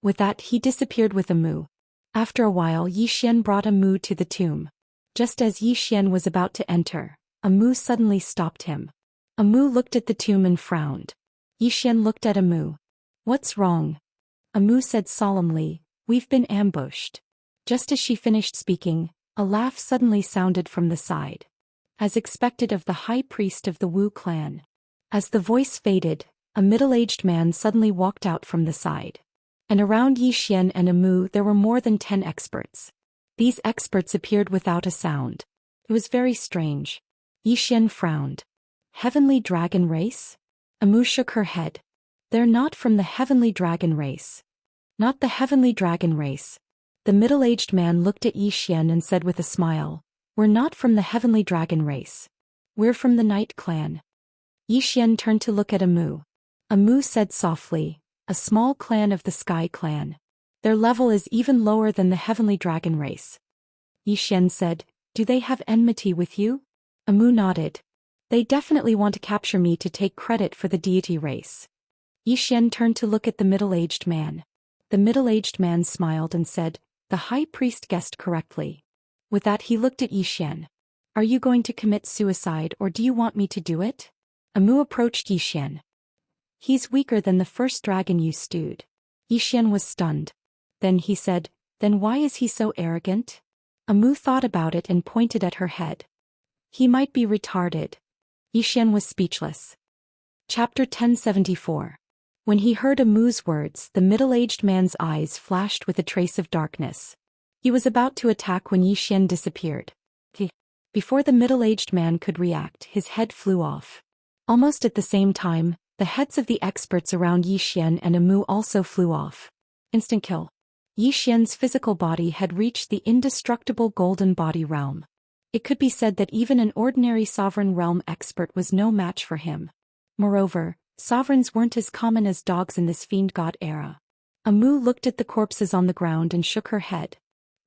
With that, he disappeared with Amu. After a while, Yi Xian brought Amu to the tomb. Just as Yi Xian was about to enter, Amu suddenly stopped him. Amu looked at the tomb and frowned. Yi Xian looked at Amu. What's wrong? Amu said solemnly, We've been ambushed. Just as she finished speaking, a laugh suddenly sounded from the side. As expected of the high priest of the Wu clan. As the voice faded, a middle-aged man suddenly walked out from the side. And around Yi Xian and Amu there were more than 10 experts. These experts appeared without a sound. It was very strange. Yi Xian frowned. Heavenly Dragon race? Amu shook her head. They're not from the Heavenly Dragon race. Not the heavenly dragon race. The middle-aged man looked at Yi Xian and said with a smile, "We're not from the heavenly dragon race. We're from the Night clan." Yi Xian turned to look at Amu. Amu said softly, "A small clan of the Sky clan. Their level is even lower than the heavenly dragon race." Yi Xian said, "Do they have enmity with you?" Amu nodded. "They definitely want to capture me to take credit for the deity race." Yi Xian turned to look at the middle-aged man. The middle-aged man smiled and said, "The high priest guessed correctly." With that he looked at Yi Xian. "Are you going to commit suicide or do you want me to do it?" Amu approached Yi Xian. "He's weaker than the first dragon you stewed." Yi Xian was stunned. Then he said, "Then why is he so arrogant?" Amu thought about it and pointed at her head. "He might be retarded." Yi Xian was speechless. Chapter 1074. When he heard Amu's words, the middle-aged man's eyes flashed with a trace of darkness. He was about to attack when Yi Xian disappeared. Before the middle-aged man could react, his head flew off. Almost at the same time, the heads of the experts around Yi Xian and Amu also flew off. Instant kill. Yi Xian's physical body had reached the indestructible golden body realm. It could be said that even an ordinary sovereign realm expert was no match for him. Moreover, sovereigns weren't as common as dogs in this fiend god era. Amu looked at the corpses on the ground and shook her head.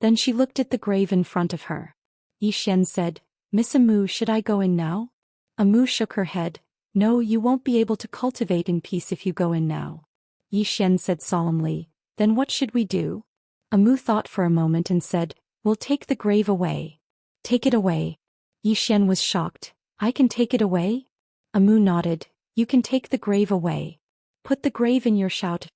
Then she looked at the grave in front of her. Yi Xian said, "Miss Amu, should I go in now?" Amu shook her head. "No, you won't be able to cultivate in peace if you go in now." Yi Xian said solemnly, "Then what should we do?" Amu thought for a moment and said, "We'll take the grave away." "Take it away." Yi Xian was shocked. "I can take it away?" Amu nodded. "You can take the grave away. Put the grave in your shout."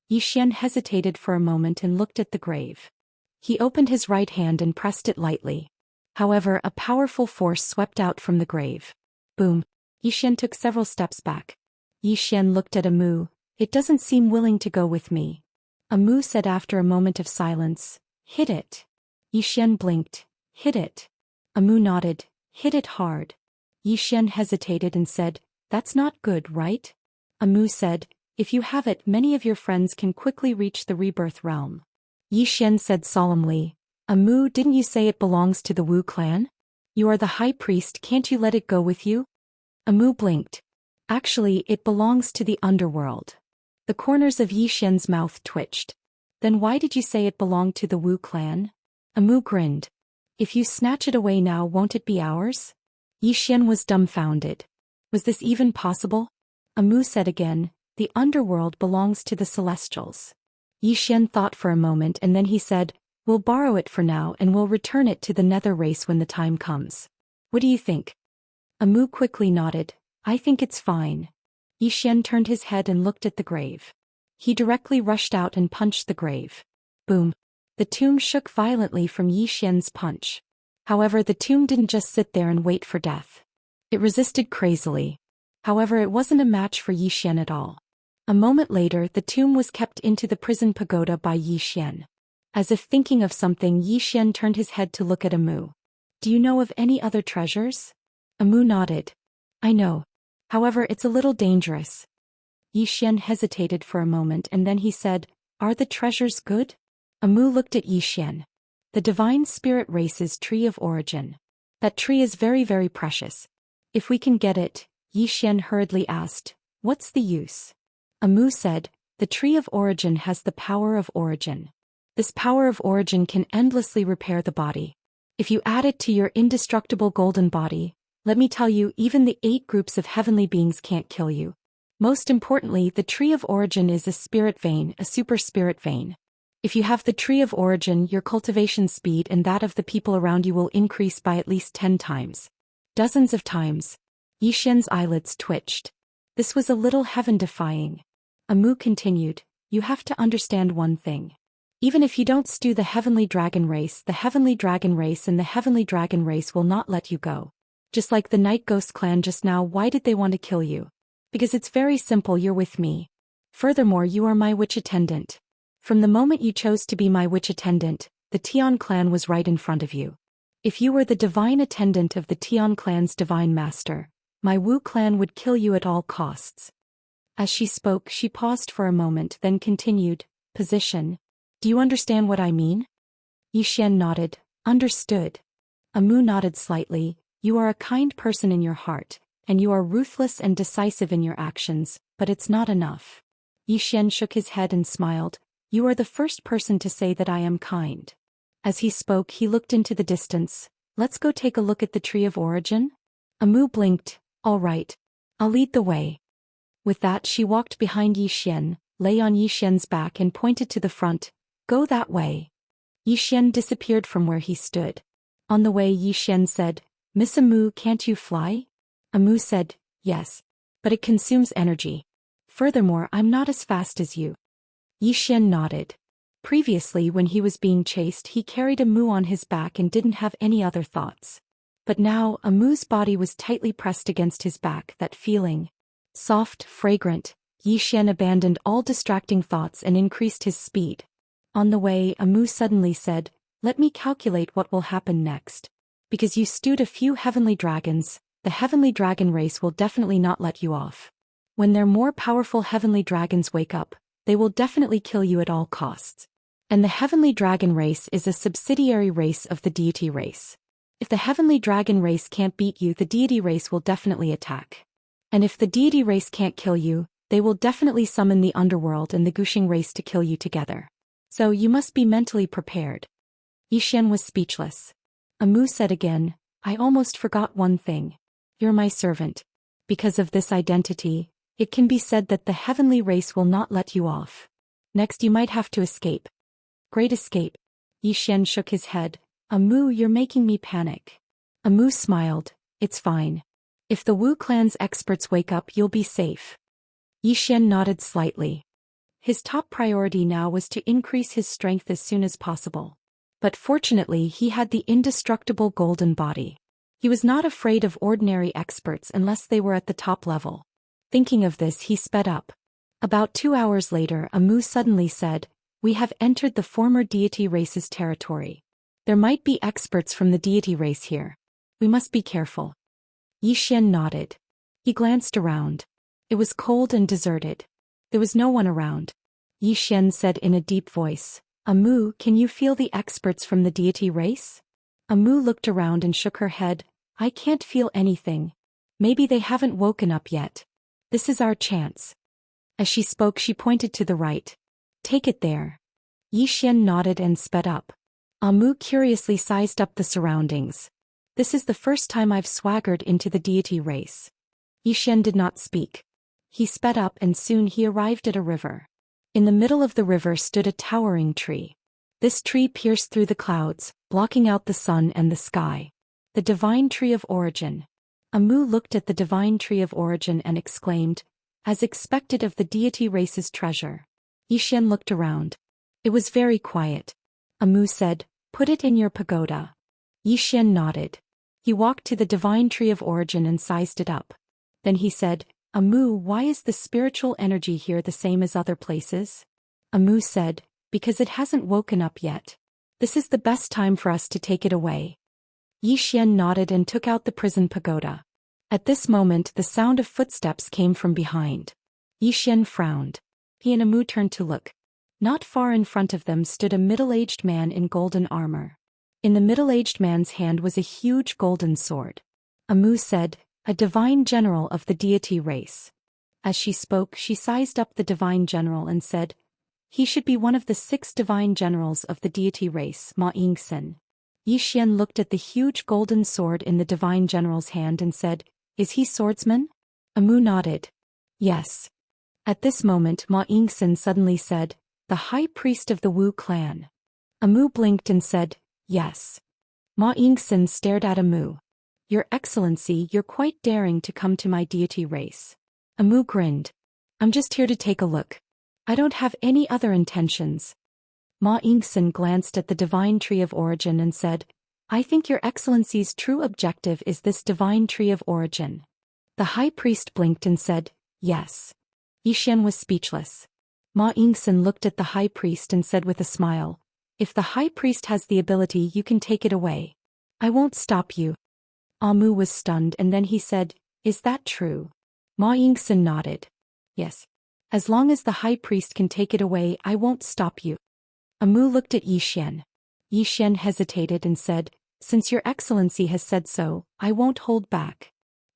Yi Xian hesitated for a moment and looked at the grave. He opened his right hand and pressed it lightly. However, a powerful force swept out from the grave. Boom. Yi Xian took several steps back. Yi Xian looked at Amu. "It doesn't seem willing to go with me." Amu said after a moment of silence, "Hit it." Yi Xian blinked. "Hit it." Amu nodded. "Hit it hard." Yi Xian hesitated and said, "That's not good, right?" Amu said, "If you have it, many of your friends can quickly reach the rebirth realm." Yi Xian said solemnly, "Amu, didn't you say it belongs to the Wu clan? You are the high priest, can't you let it go with you?" Amu blinked. "Actually, it belongs to the underworld." The corners of Yi Xian's mouth twitched. "Then why did you say it belonged to the Wu clan?" Amu grinned. "If you snatch it away now, won't it be ours?" Yi Xian was dumbfounded. Was this even possible? Amu said again, "The underworld belongs to the Celestials." Yi Xian thought for a moment and then he said, "We'll borrow it for now and we'll return it to the Nether race when the time comes. What do you think?" Amu quickly nodded. "I think it's fine." Yi Xian turned his head and looked at the grave. He directly rushed out and punched the grave. Boom. The tomb shook violently from Yi Xian's punch. However, the tomb didn't just sit there and wait for death. It resisted crazily. However, it wasn't a match for Yi Xian at all. A moment later, the tomb was kept into the prison pagoda by Yi Xian. As if thinking of something, Yi Xian turned his head to look at Amu. "Do you know of any other treasures?" Amu nodded. "I know. However, it's a little dangerous." Yi Xian hesitated for a moment and then he said, "Are the treasures good?" Amu looked at Yi Xian. "The divine spirit race's tree of origin. That tree is very, very precious. If we can get it," Yi Xian hurriedly asked, "what's the use?" Amu said, "The tree of origin has the power of origin. This power of origin can endlessly repair the body. If you add it to your indestructible golden body, let me tell you, even the 8 groups of heavenly beings can't kill you. Most importantly, the tree of origin is a spirit vein, a super spirit vein. If you have the tree of origin, your cultivation speed and that of the people around you will increase by at least 10 times. Dozens of times." Yi Xian's eyelids twitched. This was a little heaven-defying. Amu continued, "You have to understand one thing. Even if you don't stew the heavenly dragon race, the heavenly dragon race and the heavenly dragon race will not let you go. Just like the Night Ghost clan just now, why did they want to kill you? Because it's very simple, you're with me. Furthermore, you are my witch attendant. From the moment you chose to be my witch attendant, the Tian clan was right in front of you. If you were the divine attendant of the Tian clan's divine master, my Wu clan would kill you at all costs." As she spoke, she paused for a moment then continued, position. Do you understand what I mean? Xian nodded. Understood. Amu nodded slightly. You are a kind person in your heart, and you are ruthless and decisive in your actions, but it's not enough. Xian shook his head and smiled. You are the first person to say that I am kind. As he spoke, he looked into the distance. Let's go take a look at the tree of origin? Amu blinked. All right. I'll lead the way. With that, she walked behind Xian, lay on Xian's back and pointed to the front. Go that way. Xian disappeared from where he stood. On the way, Xian said, Miss Amu, can't you fly? Amu said, yes. But it consumes energy. Furthermore, I'm not as fast as you. Xian nodded. Previously, when he was being chased, he carried Amu on his back and didn't have any other thoughts. But now, Amu's body was tightly pressed against his back, that feeling. Soft, fragrant. Xian abandoned all distracting thoughts and increased his speed. On the way, Amu suddenly said, let me calculate what will happen next. Because you stewed a few heavenly dragons, the heavenly dragon race will definitely not let you off. When their more powerful heavenly dragons wake up, they will definitely kill you at all costs. And the heavenly dragon race is a subsidiary race of the deity race. If the heavenly dragon race can't beat you, the deity race will definitely attack. And if the deity race can't kill you, they will definitely summon the underworld and the Guxing race to kill you together. So you must be mentally prepared. Xian was speechless. Amu said again, I almost forgot one thing. You're my servant. Because of this identity, it can be said that the heavenly race will not let you off. Next you might have to escape. Great escape. Xian shook his head. Amu, you're making me panic. Amu smiled. It's fine. If the Wu clan's experts wake up, you'll be safe. Xian nodded slightly. His top priority now was to increase his strength as soon as possible. But fortunately, he had the indestructible golden body. He was not afraid of ordinary experts unless they were at the top level. Thinking of this, he sped up. About 2 hours later, Amu suddenly said, We have entered the former deity race's territory. There might be experts from the deity race here. We must be careful. Xian nodded. He glanced around. It was cold and deserted. There was no one around. Xian said in a deep voice, Amu, can you feel the experts from the deity race? Amu looked around and shook her head. I can't feel anything. Maybe they haven't woken up yet. This is our chance. As she spoke, she pointed to the right. Take it there. Xian nodded and sped up. Amu curiously sized up the surroundings. This is the first time I've swaggered into the deity race. Xian did not speak. He sped up and soon he arrived at a river. In the middle of the river stood a towering tree. This tree pierced through the clouds, blocking out the sun and the sky. The divine tree of origin. Amu looked at the divine tree of origin and exclaimed, as expected of the deity race's treasure. Xian looked around. It was very quiet. Amu said, Put it in your pagoda. Xian nodded. He walked to the divine tree of origin and sized it up. Then he said, Amu, why is the spiritual energy here the same as other places? Amu said, Because it hasn't woken up yet. This is the best time for us to take it away. Xian nodded and took out the prison pagoda. At this moment, the sound of footsteps came from behind. Xian frowned. He and Amu turned to look. Not far in front of them stood a middle-aged man in golden armor. In the middle-aged man's hand was a huge golden sword. Amu said, A divine general of the deity race. As she spoke, she sized up the divine general and said, He should be one of the 6 divine generals of the deity race, Ma Yingxin. Xian looked at the huge golden sword in the divine general's hand and said, Is he swordsman? Amu nodded. Yes. At this moment, Ma Yingxin suddenly said, The high priest of the Wu clan. Amu blinked and said, Yes. Ma Yingxin stared at Amu. Your Excellency, you're quite daring to come to my deity race. Amu grinned. I'm just here to take a look. I don't have any other intentions. Ma Yingxin glanced at the divine tree of origin and said, I think your Excellency's true objective is this divine tree of origin. The high priest blinked and said, Yes. Xian was speechless. Ma Yingxin looked at the high priest and said with a smile, If the high priest has the ability, you can take it away. I won't stop you. Amu was stunned and then he said, Is that true? Ma Yingxin nodded. Yes. As long as the high priest can take it away, I won't stop you. Amu looked at Yi Xian. Yi Xian hesitated and said, "Since your excellency has said so, I won't hold back."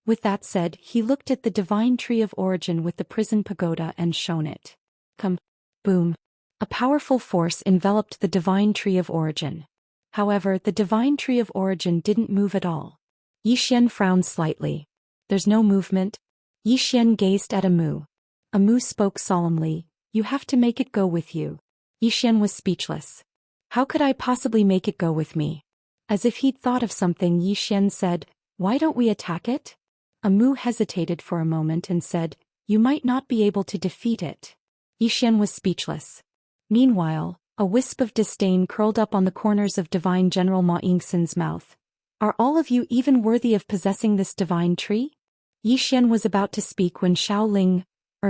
With that said, he looked at the divine tree of origin with the prison pagoda and shown it. Come. Boom. A powerful force enveloped the divine tree of origin. However, the divine tree of origin didn't move at all. Yi Xian frowned slightly. There's no movement? Yi Xian gazed at Amu. Amu spoke solemnly, "You have to make it go with you." Yi Xian was speechless. "How could I possibly make it go with me?" As if he'd thought of something, Yi Xian said, "Why don't we attack it?" Amu hesitated for a moment and said, "You might not be able to defeat it." Yi Xian was speechless. Meanwhile, a wisp of disdain curled up on the corners of Divine General Ma Yingxin's mouth. "Are all of you even worthy of possessing this divine tree?" Yi Xian was about to speak when Xiaoling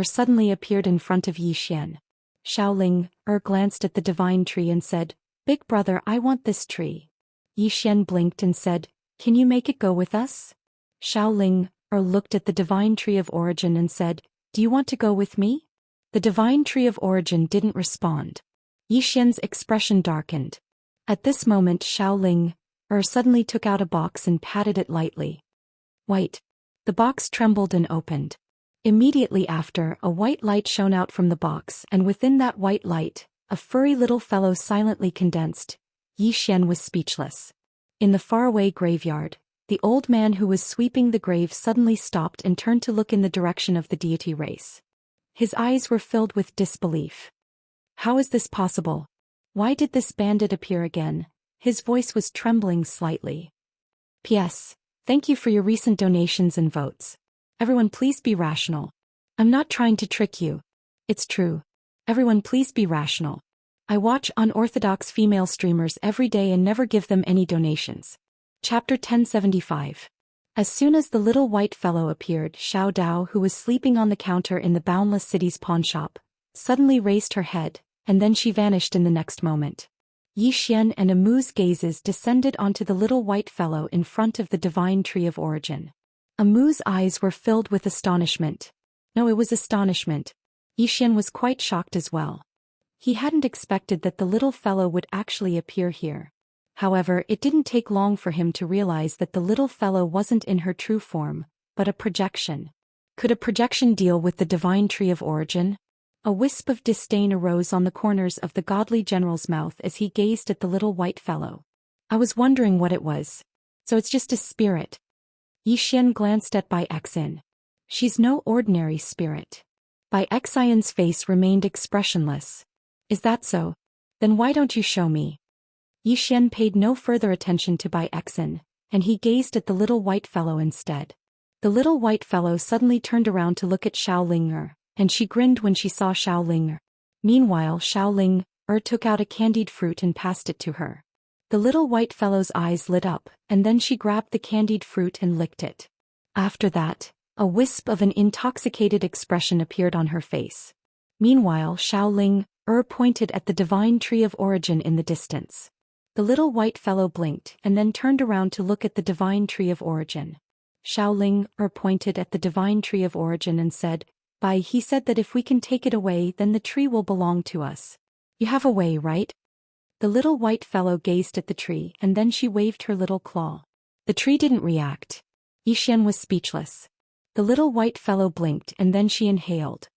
suddenly appeared in front of Yi Xian. Xiaoling glanced at the divine tree and said, "Big brother, I want this tree." Yi Xian blinked and said, "Can you make it go with us?" Xiaoling looked at the divine tree of origin and said, "Do you want to go with me?" The divine tree of origin didn't respond. Yi Xian's expression darkened. At this moment Xiaoling suddenly took out a box and patted it lightly. Wait. The box trembled and opened. Immediately after, a white light shone out from the box, and within that white light, a furry little fellow silently condensed. Yi Xian was speechless. In the faraway graveyard, the old man who was sweeping the grave suddenly stopped and turned to look in the direction of the deity race. His eyes were filled with disbelief. How is this possible? Why did this bandit appear again? His voice was trembling slightly. P.S. Thank you for your recent donations and votes. Everyone please be rational. I'm not trying to trick you. It's true. Everyone please be rational. I watch unorthodox female streamers every day and never give them any donations. Chapter 1075. As soon as the little white fellow appeared, Xiao Dao, who was sleeping on the counter in the Boundless City's pawnshop, suddenly raised her head, and then she vanished in the next moment. Yi Xian and Amu's gazes descended onto the little white fellow in front of the divine tree of origin. Amu's eyes were filled with astonishment. No, it was astonishment. Yi Xian was quite shocked as well. He hadn't expected that the little fellow would actually appear here. However, it didn't take long for him to realize that the little fellow wasn't in her true form, but a projection. Could a projection deal with the divine tree of origin? A wisp of disdain arose on the corners of the godly general's mouth as he gazed at the little white fellow. I was wondering what it was. So it's just a spirit. Yi Xian glanced at Bai Xin. She's no ordinary spirit. Bai Xin's face remained expressionless. Is that so? Then why don't you show me? Yi Xian paid no further attention to Bai Xin, and he gazed at the little white fellow instead. The little white fellow suddenly turned around to look at Xiaoling, and she grinned when she saw Xiaoling. Meanwhile, Xiaoling took out a candied fruit and passed it to her. The little white fellow's eyes lit up, and then she grabbed the candied fruit and licked it. After that, a wisp of an intoxicated expression appeared on her face. Meanwhile, Xiaoling pointed at the divine tree of origin in the distance. The little white fellow blinked and then turned around to look at the divine tree of origin. Xiaoling pointed at the divine tree of origin and said, he said that if we can take it away, then the tree will belong to us. You have a way, right? The little white fellow gazed at the tree and then she waved her little claw. The tree didn't react. Yi Xian was speechless. The little white fellow blinked and then she inhaled.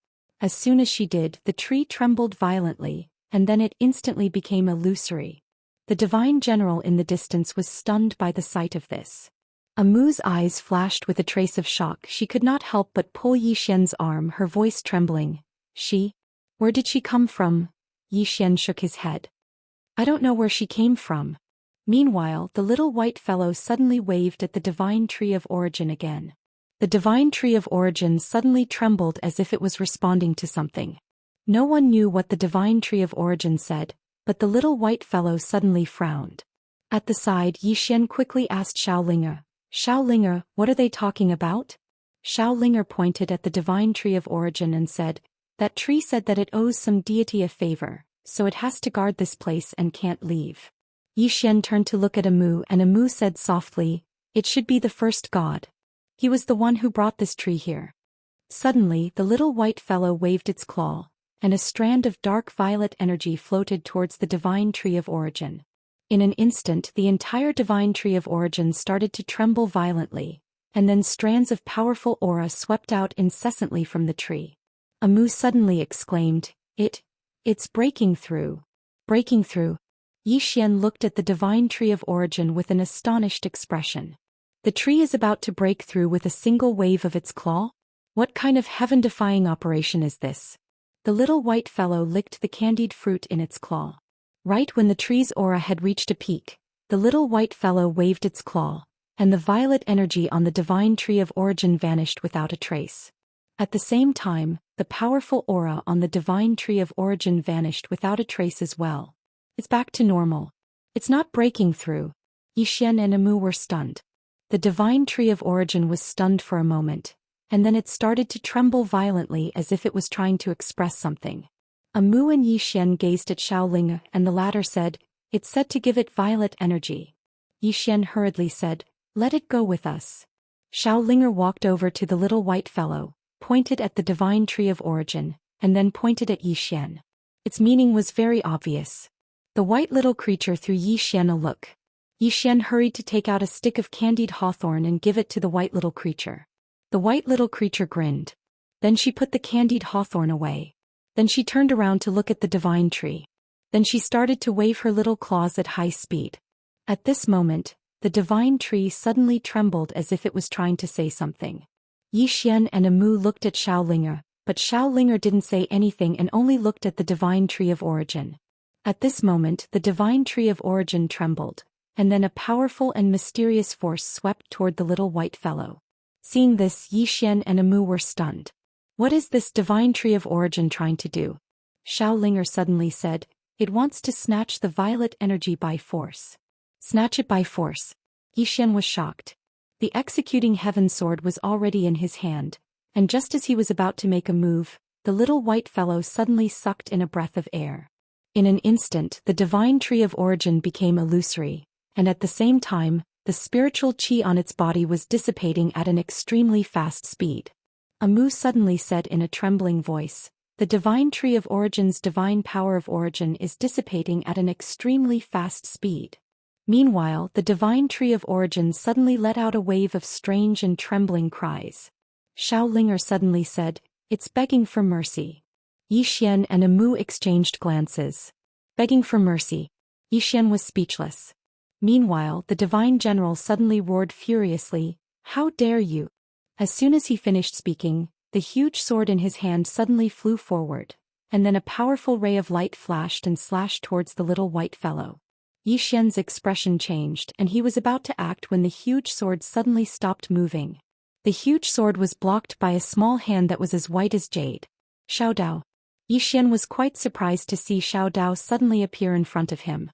As soon as she did, the tree trembled violently, and then it instantly became illusory. The divine general in the distance was stunned by the sight of this. Amu's eyes flashed with a trace of shock. She could not help but pull Yi Xian's arm, her voice trembling. Where did she come from? Yi Xian shook his head. I don't know where she came from. Meanwhile, the little white fellow suddenly waved at the divine tree of origin again. The divine tree of origin suddenly trembled as if it was responding to something. No one knew what the divine tree of origin said, but the little white fellow suddenly frowned. At the side, Yi Xian quickly asked Xiaoling, what are they talking about? Xiaoling pointed at the divine tree of origin and said, that tree said that it owes some deity a favor, so it has to guard this place and can't leave. Yi Xian turned to look at Amu, and Amu said softly, it should be the first god. He was the one who brought this tree here. Suddenly, the little white fellow waved its claw, and a strand of dark violet energy floated towards the divine tree of origin. In an instant, the entire divine tree of origin started to tremble violently, and then strands of powerful aura swept out incessantly from the tree. Amu suddenly exclaimed, It's breaking through. Breaking through. Xian looked at the divine tree of origin with an astonished expression. The tree is about to break through with a single wave of its claw? What kind of heaven-defying operation is this? The little white fellow licked the candied fruit in its claw. Right when the tree's aura had reached a peak, the little white fellow waved its claw, and the violet energy on the divine tree of origin vanished without a trace. At the same time, the powerful aura on the divine tree of origin vanished without a trace as well. It's back to normal. It's not breaking through. Xian and Amu were stunned. The divine tree of origin was stunned for a moment, and then it started to tremble violently as if it was trying to express something. Amu and Xian gazed at Xiaoling, and the latter said, It's said to give it violet energy. Xian hurriedly said, Let it go with us. Xiaolinger walked over to the little white fellow, pointed at the divine tree of origin, and then pointed at Xian. Its meaning was very obvious. The white little creature threw Xian a look. Xian hurried to take out a stick of candied hawthorn and give it to the white little creature. The white little creature grinned. Then she put the candied hawthorn away. Then she turned around to look at the divine tree. Then she started to wave her little claws at high speed. At this moment, the divine tree suddenly trembled as if it was trying to say something. Xian and Amu looked at Xiaolinger, but Xiaolinger didn't say anything and only looked at the divine tree of origin. At this moment, the divine tree of origin trembled, and then a powerful and mysterious force swept toward the little white fellow. Seeing this, Xian and Amu were stunned. What is this divine tree of origin trying to do? Xiaolinger suddenly said, It wants to snatch the violet energy by force. Snatch it by force. Xian was shocked. The executing heaven sword was already in his hand, and just as he was about to make a move, the little white fellow suddenly sucked in a breath of air. In an instant, the divine tree of origin became illusory, and at the same time, the spiritual qi on its body was dissipating at an extremely fast speed. Amu suddenly said in a trembling voice, The divine tree of origin's divine power of origin is dissipating at an extremely fast speed. Meanwhile, the divine tree of origin suddenly let out a wave of strange and trembling cries. Xiaolinger suddenly said, It's begging for mercy. Xian and Amu exchanged glances. Begging for mercy. Xian was speechless. Meanwhile, the divine general suddenly roared furiously, How dare you! As soon as he finished speaking, the huge sword in his hand suddenly flew forward, and then a powerful ray of light flashed and slashed towards the little white fellow. Xian's expression changed and he was about to act when the huge sword suddenly stopped moving. The huge sword was blocked by a small hand that was as white as jade. Xiao Dao. Xian was quite surprised to see Xiao Dao suddenly appear in front of him.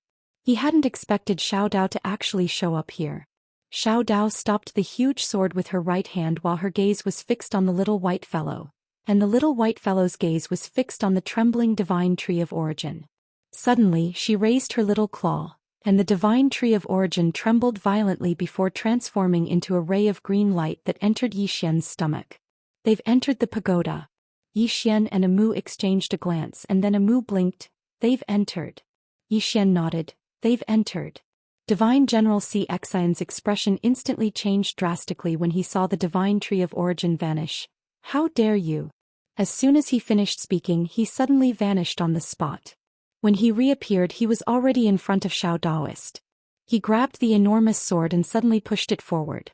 He hadn't expected Xiao Dao to actually show up here. Xiao Dao stopped the huge sword with her right hand while her gaze was fixed on the little white fellow, and the little white fellow's gaze was fixed on the trembling divine tree of origin. Suddenly, she raised her little claw, and the divine tree of origin trembled violently before transforming into a ray of green light that entered Xian's stomach. They've entered the pagoda. Xian and Amu exchanged a glance and then Amu blinked. They've entered. Xian nodded. They've entered. Divine General Xianxia's expression instantly changed drastically when he saw the divine tree of origin vanish. How dare you! As soon as he finished speaking, he suddenly vanished on the spot. When he reappeared, he was already in front of Xiao Daoist. He grabbed the enormous sword and suddenly pushed it forward.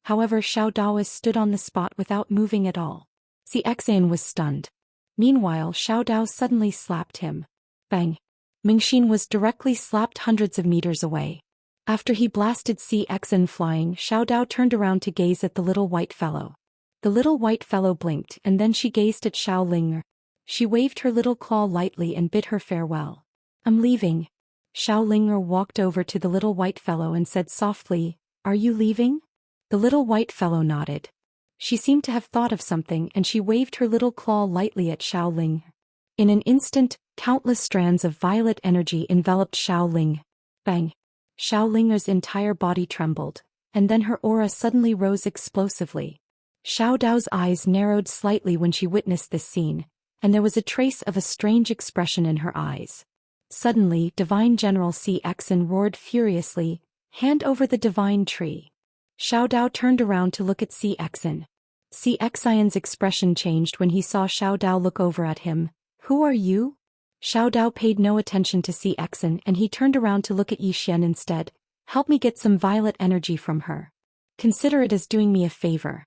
However, Xiao Daoist stood on the spot without moving at all. Xianxian was stunned. Meanwhile, Xiao Dao suddenly slapped him. Bang! Mingxin was directly slapped hundreds of meters away. After he blasted Xianxian flying, Xiao Dao turned around to gaze at the little white fellow. The little white fellow blinked and then she gazed at Xiaolinger. She waved her little claw lightly and bid her farewell. I'm leaving. Xiaolinger walked over to the little white fellow and said softly, Are you leaving? The little white fellow nodded. She seemed to have thought of something and she waved her little claw lightly at Xiaoling. In an instant, countless strands of violet energy enveloped Xiaoling. Bang! Xiaolinger's entire body trembled, and then her aura suddenly rose explosively. Xiao Dao's eyes narrowed slightly when she witnessed this scene, and there was a trace of a strange expression in her eyes. Suddenly, Divine General Xianxia roared furiously, "Hand over the divine tree." Xiao Dao turned around to look at Xianxia. Xianxian's expression changed when he saw Xiao Dao look over at him. "Who are you?" Xiao Dao paid no attention to Xianxia and he turned around to look at Yixian instead. "Help me get some violet energy from her. Consider it as doing me a favor."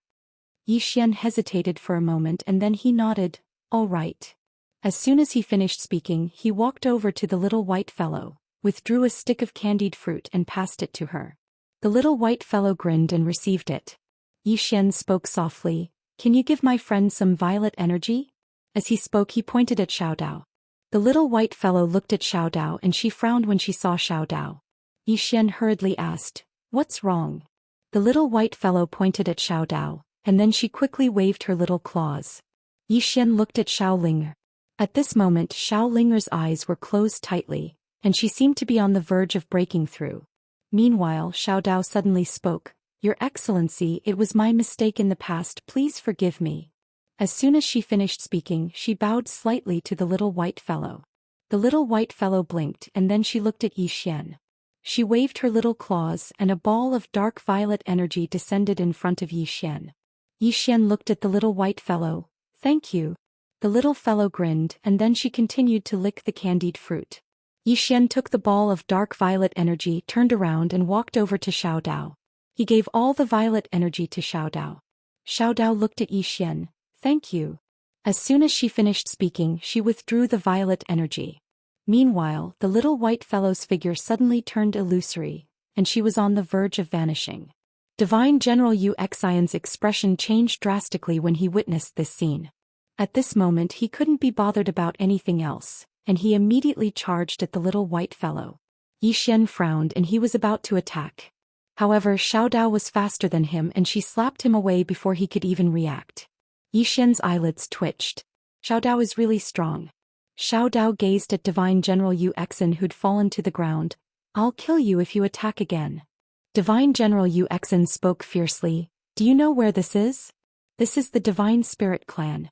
Yixian hesitated for a moment and then he nodded, "All right." As soon as he finished speaking, he walked over to the little white fellow, withdrew a stick of candied fruit and passed it to her. The little white fellow grinned and received it. Yixian spoke softly, "Can you give my friend some violet energy?" As he spoke he pointed at Xiao Dao. The little white fellow looked at Xiao Dao and she frowned when she saw Xiao Dao. Yixian hurriedly asked, "What's wrong?" The little white fellow pointed at Xiao Dao, and then she quickly waved her little claws. Yixian looked at Xiao Ling. At this moment Xiao Linger's eyes were closed tightly, and she seemed to be on the verge of breaking through. Meanwhile Xiao Dao suddenly spoke, "Your Excellency, it was my mistake in the past, please forgive me." As soon as she finished speaking she bowed slightly to the little white fellow. The little white fellow blinked and then she looked at Yixian. She waved her little claws and a ball of dark violet energy descended in front of Yixian. Yixian looked at the little white fellow. "Thank you." The little fellow grinned and then she continued to lick the candied fruit. Yixian took the ball of dark violet energy, turned around and walked over to Xiao Dao. He gave all the violet energy to Xiao Dao. Xiao Dao looked at Yixian. "Thank you." As soon as she finished speaking she withdrew the violet energy. Meanwhile, the little white fellow's figure suddenly turned illusory, and she was on the verge of vanishing. Divine General Xian's expression changed drastically when he witnessed this scene. At this moment he couldn't be bothered about anything else, and he immediately charged at the little white fellow. Yixian frowned and he was about to attack. However, Xiao Dao was faster than him and she slapped him away before he could even react. Yixian's eyelids twitched. Xiao Dao is really strong. Xiao Dao gazed at Divine General Xian who'd fallen to the ground. "I'll kill you if you attack again." Divine General Xian spoke fiercely, "Do you know where this is? This is the Divine Spirit Clan."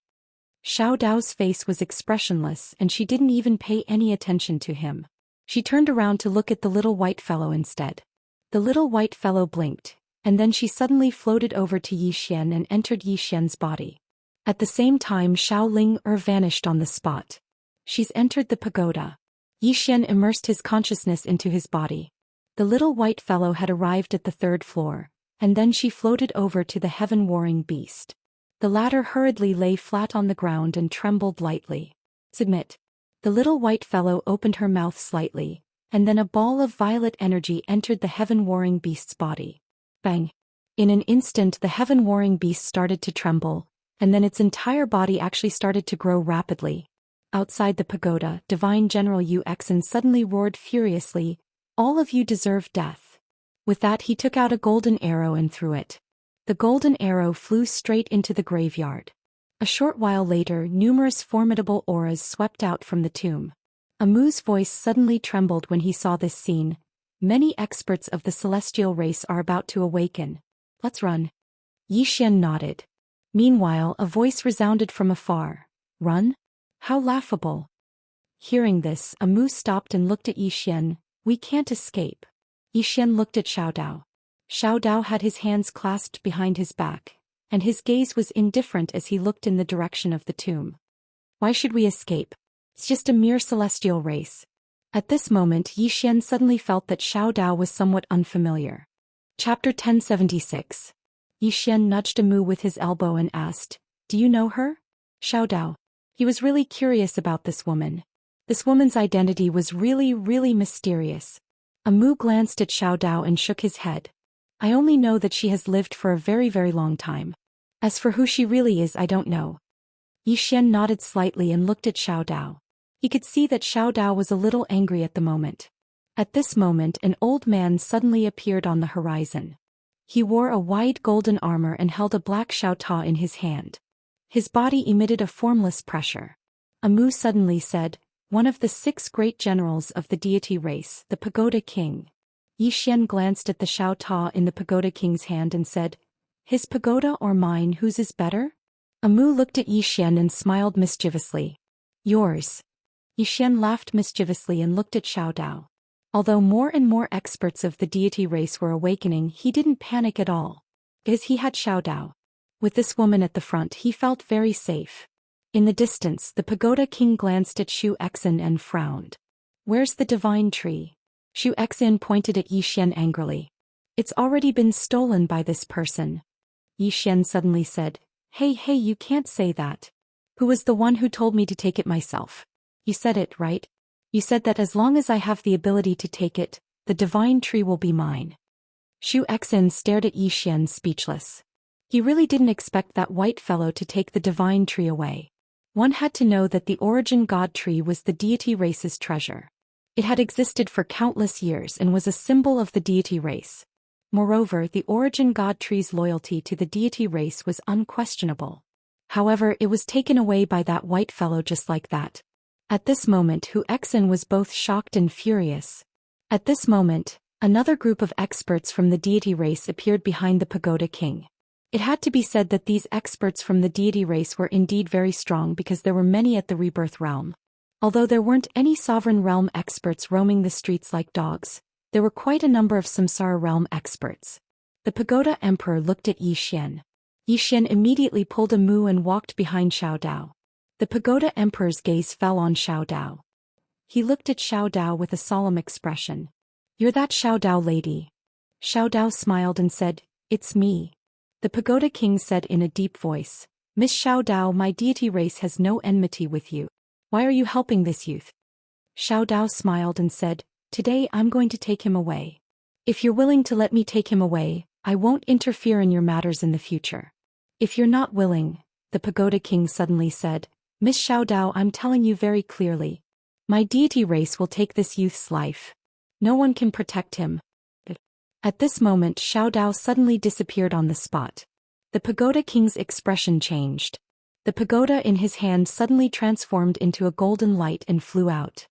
Xiao Dao's face was expressionless and she didn't even pay any attention to him. She turned around to look at the little white fellow instead. The little white fellow blinked, and then she suddenly floated over to Yixian and entered Yixian's body. At the same time Xiao Ling vanished on the spot. "She's entered the pagoda." Yixian immersed his consciousness into his body. The little white fellow had arrived at the 3rd floor, and then she floated over to the heaven-warring beast. The latter hurriedly lay flat on the ground and trembled lightly. "Submit." The little white fellow opened her mouth slightly, and then a ball of violet energy entered the heaven-warring beast's body. Bang! In an instant the heaven-warring beast started to tremble, and then its entire body actually started to grow rapidly. Outside the pagoda, Divine General Xian suddenly roared furiously, "All of you deserve death." With that he took out a golden arrow and threw it. The golden arrow flew straight into the graveyard. A short while later numerous formidable auras swept out from the tomb. Amu's voice suddenly trembled when he saw this scene. "Many experts of the celestial race are about to awaken. Let's run." Yixian nodded. Meanwhile a voice resounded from afar. "Run? How laughable." Hearing this, Amu stopped and looked at Yixian. "We can't escape." Yixian looked at Xiao Dao. Xiao Dao had his hands clasped behind his back, and his gaze was indifferent as he looked in the direction of the tomb. "Why should we escape? It's just a mere celestial race." At this moment Yixian suddenly felt that Xiao Dao was somewhat unfamiliar. Chapter 1076. Yixian nudged Amu with his elbow and asked, "Do you know her?" Xiao Dao. He was really curious about this woman. This woman's identity was really mysterious. Amu glanced at Xiao Dao and shook his head. "I only know that she has lived for a very long time. As for who she really is, I don't know." Yixian nodded slightly and looked at Xiao Dao. He could see that Xiao Dao was a little angry at the moment. At this moment an old man suddenly appeared on the horizon. He wore a wide golden armor and held a black xiaota in his hand. His body emitted a formless pressure. Amu suddenly said, "One of the 6 great generals of the deity race, the Pagoda King." Yixian glanced at the xiaota in the Pagoda King's hand and said, His pagoda or mine, whose is better? Amu looked at Yi Xian and smiled mischievously. Yours. Yi Xian laughed mischievously and looked at Xiao Dao. Although more and more experts of the deity race were awakening, he didn't panic at all. Because he had Xiao Dao. With this woman at the front, he felt very safe. In the distance, the pagoda king glanced at Zhou Xian and frowned. Where's the divine tree? Zhou Xian pointed at Yi Xian angrily. It's already been stolen by this person. Yi Xian suddenly said, Hey, you can't say that. Who was the one who told me to take it myself? You said it, right? You said that as long as I have the ability to take it, the divine tree will be mine. Zhou Xian stared at Yi Xian speechless. He really didn't expect that white fellow to take the divine tree away. One had to know that the origin god tree was the deity race's treasure. It had existed for countless years and was a symbol of the deity race. Moreover, the origin god tree's loyalty to the deity race was unquestionable. However, it was taken away by that white fellow just like that. At this moment, Zhou Xian was both shocked and furious. At this moment, another group of experts from the deity race appeared behind the pagoda king. It had to be said that these experts from the deity race were indeed very strong because there were many at the rebirth realm. Although there weren't any sovereign realm experts roaming the streets like dogs, there were quite a number of samsara realm experts. The pagoda emperor looked at Yi Xian. Yi Xian immediately pulled a mu and walked behind Xiao Dao. The pagoda emperor's gaze fell on Xiao Dao. He looked at Xiao Dao with a solemn expression. You're that Xiao Dao lady. Xiao Dao smiled and said, It's me. The pagoda king said in a deep voice, Miss Xiao Dao, my deity race has no enmity with you. Why are you helping this youth? Xiao Dao smiled and said, Today I'm going to take him away. If you're willing to let me take him away, I won't interfere in your matters in the future. If you're not willing, the pagoda king suddenly said, Miss Xiao Dao, I'm telling you very clearly. My deity race will take this youth's life. No one can protect him. At this moment, Xiao Dao suddenly disappeared on the spot. The pagoda king's expression changed. The pagoda in his hand suddenly transformed into a golden light and flew out.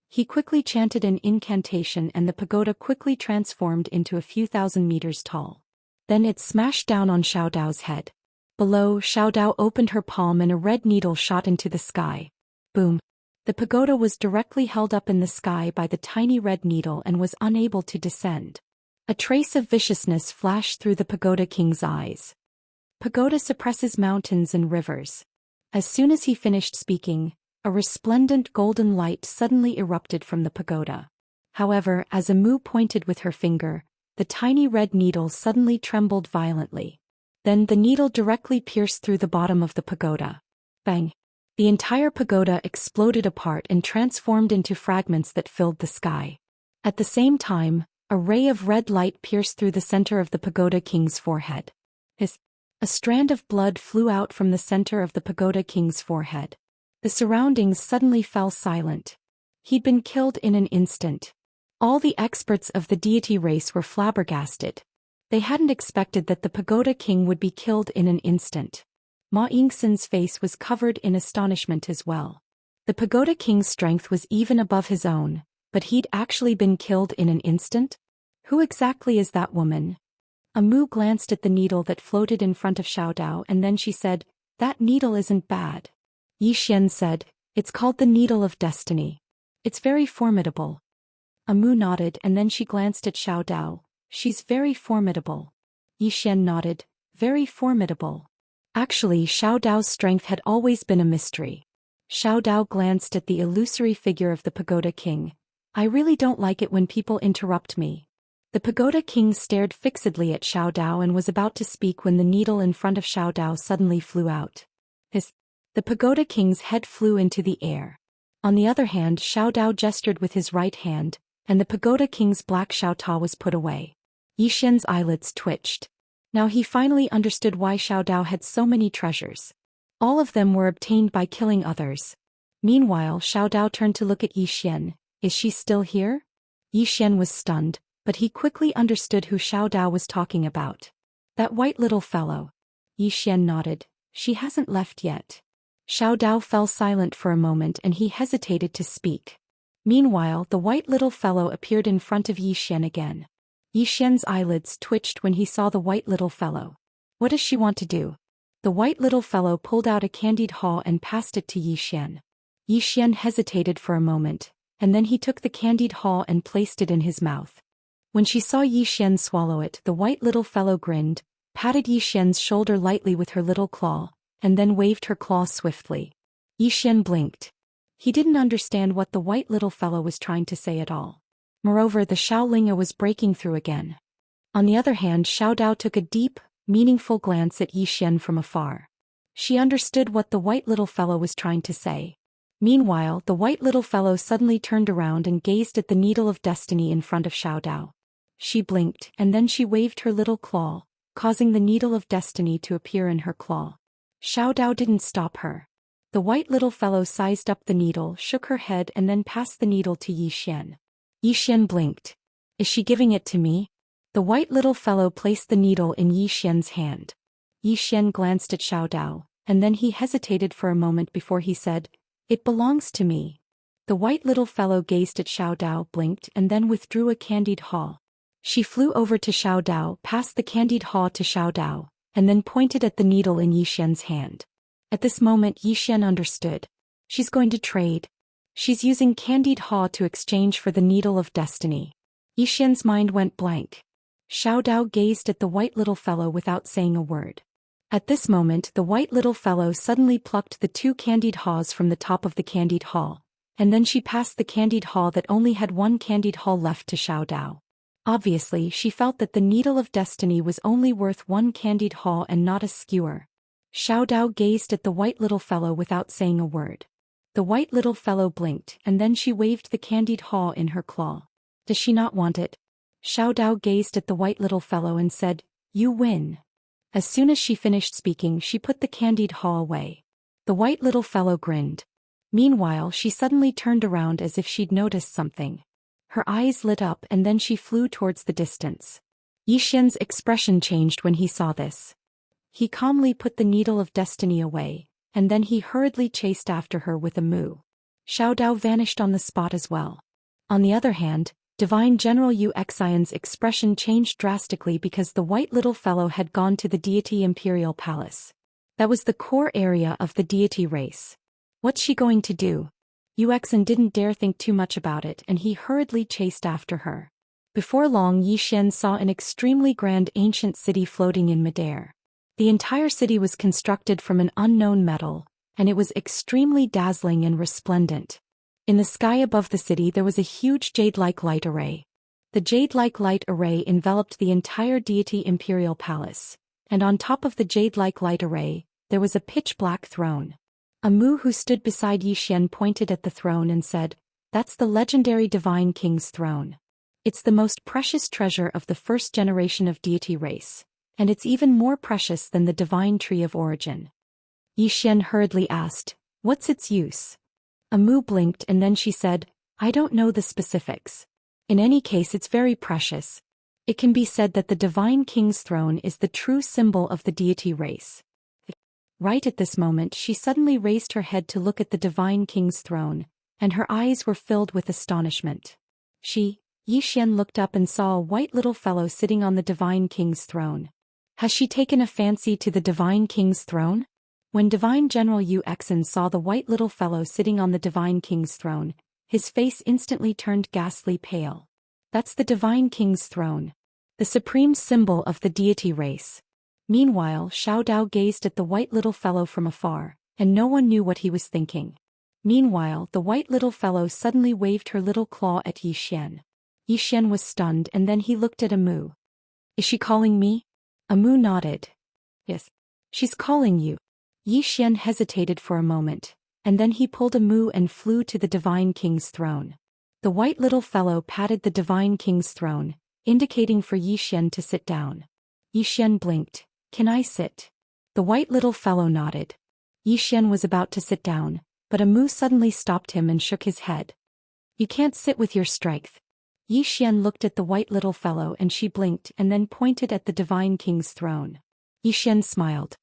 He quickly chanted an incantation and the pagoda quickly transformed into a few thousand meters tall. Then it smashed down on Xiao Dao's head. Below, Xiao Dao opened her palm and a red needle shot into the sky. Boom! The pagoda was directly held up in the sky by the tiny red needle and was unable to descend. A trace of viciousness flashed through the pagoda king's eyes. Pagoda suppresses mountains and rivers. As soon as he finished speaking, a resplendent golden light suddenly erupted from the pagoda. However, as Amu pointed with her finger, the tiny red needle suddenly trembled violently. Then the needle directly pierced through the bottom of the pagoda. Bang! The entire pagoda exploded apart and transformed into fragments that filled the sky. At the same time, a ray of red light pierced through the center of the pagoda king's forehead. A strand of blood flew out from the center of the pagoda king's forehead. The surroundings suddenly fell silent. He'd been killed in an instant. All the experts of the deity race were flabbergasted. They hadn't expected that the pagoda king would be killed in an instant. Ma Yingxin's face was covered in astonishment as well. The pagoda king's strength was even above his own, but he'd actually been killed in an instant? Who exactly is that woman? Amu glanced at the needle that floated in front of Xiao Dao and then she said, That needle isn't bad. Yi Xian said, It's called the Needle of Destiny. It's very formidable. Amu nodded and then she glanced at Xiao Dao. She's very formidable. Yi Xian nodded, Very formidable. Actually, Xiao Dao's strength had always been a mystery. Xiao Dao glanced at the illusory figure of the pagoda king. I really don't like it when people interrupt me. The pagoda king stared fixedly at Xiao Dao and was about to speak when the needle in front of Xiao Dao suddenly flew out. The pagoda king's head flew into the air. On the other hand, Xiao Dao gestured with his right hand, and the pagoda king's black Xiaota was put away. Yi Xian's eyelids twitched. Now he finally understood why Xiao Dao had so many treasures. All of them were obtained by killing others. Meanwhile, Xiao Dao turned to look at Yi Xian. Is she still here? Yi Xian was stunned, but he quickly understood who Xiao Dao was talking about. That white little fellow. Yi Xian nodded. She hasn't left yet. Xiao Dao fell silent for a moment and he hesitated to speak. Meanwhile, the white little fellow appeared in front of Yi Xian again. Yi Xian's eyelids twitched when he saw the white little fellow. What does she want to do? The white little fellow pulled out a candied haw and passed it to Yi Xian. Yi Xian hesitated for a moment, and then he took the candied haw and placed it in his mouth. When she saw Yi Xian swallow it, the white little fellow grinned, patted Yi Xian's shoulder lightly with her little claw, and then waved her claw swiftly. Yi Xian blinked. He didn't understand what the white little fellow was trying to say at all. Moreover, the Shaolinga was breaking through again. On the other hand, Xiao Dao took a deep, meaningful glance at Yi Xian from afar. She understood what the white little fellow was trying to say. Meanwhile, the white little fellow suddenly turned around and gazed at the needle of destiny in front of Xiao Dao. She blinked, and then she waved her little claw, causing the needle of destiny to appear in her claw. Xiao Dao didn't stop her. The white little fellow sized up the needle, shook her head and then passed the needle to Yi Xian. Yi Xian blinked. Is she giving it to me? The white little fellow placed the needle in Yi Xian's hand. Yi Xian glanced at Xiao Dao, and then he hesitated for a moment before he said, "It belongs to me." The white little fellow gazed at Xiao Dao, blinked and then withdrew a candied haw. She flew over to Xiao Dao, passed the candied haw to Xiao Dao, and then pointed at the needle in Yi Xian's hand. At this moment Yi Xian understood. She's going to trade. She's using candied haw to exchange for the needle of destiny. Yi Xian's mind went blank. Xiao Dao gazed at the white little fellow without saying a word. At this moment the white little fellow suddenly plucked the 2 candied haws from the top of the candied haw, and then she passed the candied haw that only had 1 candied haw left to Xiao Dao. Obviously she felt that the needle of destiny was only worth 1 candied haw and not a skewer. Xiao Dao gazed at the white little fellow without saying a word. The white little fellow blinked and then she waved the candied haw in her claw. Does she not want it? Xiao Dao gazed at the white little fellow and said, "You win." As soon as she finished speaking, she put the candied haw away. The white little fellow grinned. Meanwhile, she suddenly turned around as if she'd noticed something. Her eyes lit up and then she flew towards the distance. Yi Xian's expression changed when he saw this. He calmly put the needle of destiny away, and then he hurriedly chased after her with a moo. Xiao Dao vanished on the spot as well. On the other hand, Divine General Xian's expression changed drastically because the white little fellow had gone to the deity Imperial Palace. That was the core area of the deity race. What's she going to do? Xian didn't dare think too much about it and he hurriedly chased after her. Before long Yi Xian saw an extremely grand ancient city floating in midair. The entire city was constructed from an unknown metal, and it was extremely dazzling and resplendent. In the sky above the city there was a huge jade-like light array. The jade-like light array enveloped the entire deity Imperial Palace, and on top of the jade-like light array, there was a pitch-black throne. A Mu who stood beside Yi Xian pointed at the throne and said, "That's the legendary Divine King's throne. It's the most precious treasure of the first generation of deity race, and it's even more precious than the Divine Tree of Origin." Yi Xian hurriedly asked, "What's its use?" Amu blinked and then she said, "I don't know the specifics. In any case it's very precious. It can be said that the Divine King's throne is the true symbol of the deity race." Right at this moment she suddenly raised her head to look at the Divine King's throne, and her eyes were filled with astonishment. Yi Xian looked up and saw a white little fellow sitting on the Divine King's throne. Has she taken a fancy to the Divine King's throne? When Divine General Xian saw the white little fellow sitting on the Divine King's throne, his face instantly turned ghastly pale. That's the Divine King's throne, the supreme symbol of the deity race. Meanwhile, Xiao Dao gazed at the white little fellow from afar, and no one knew what he was thinking. Meanwhile, the white little fellow suddenly waved her little claw at Yi Xian. Yi Xian was stunned and then he looked at Amu. "Is she calling me?" Amu nodded. "Yes. She's calling you." Yi Xian hesitated for a moment, and then he pulled a moo and flew to the Divine King's throne. The white little fellow patted the Divine King's throne, indicating for Yi Xian to sit down. Yi Xian blinked. "Can I sit?" The white little fellow nodded. Yi Xian was about to sit down, but a moo suddenly stopped him and shook his head. "You can't sit with your strength." Yi Xian looked at the white little fellow and she blinked and then pointed at the Divine King's throne. Yi Xian smiled.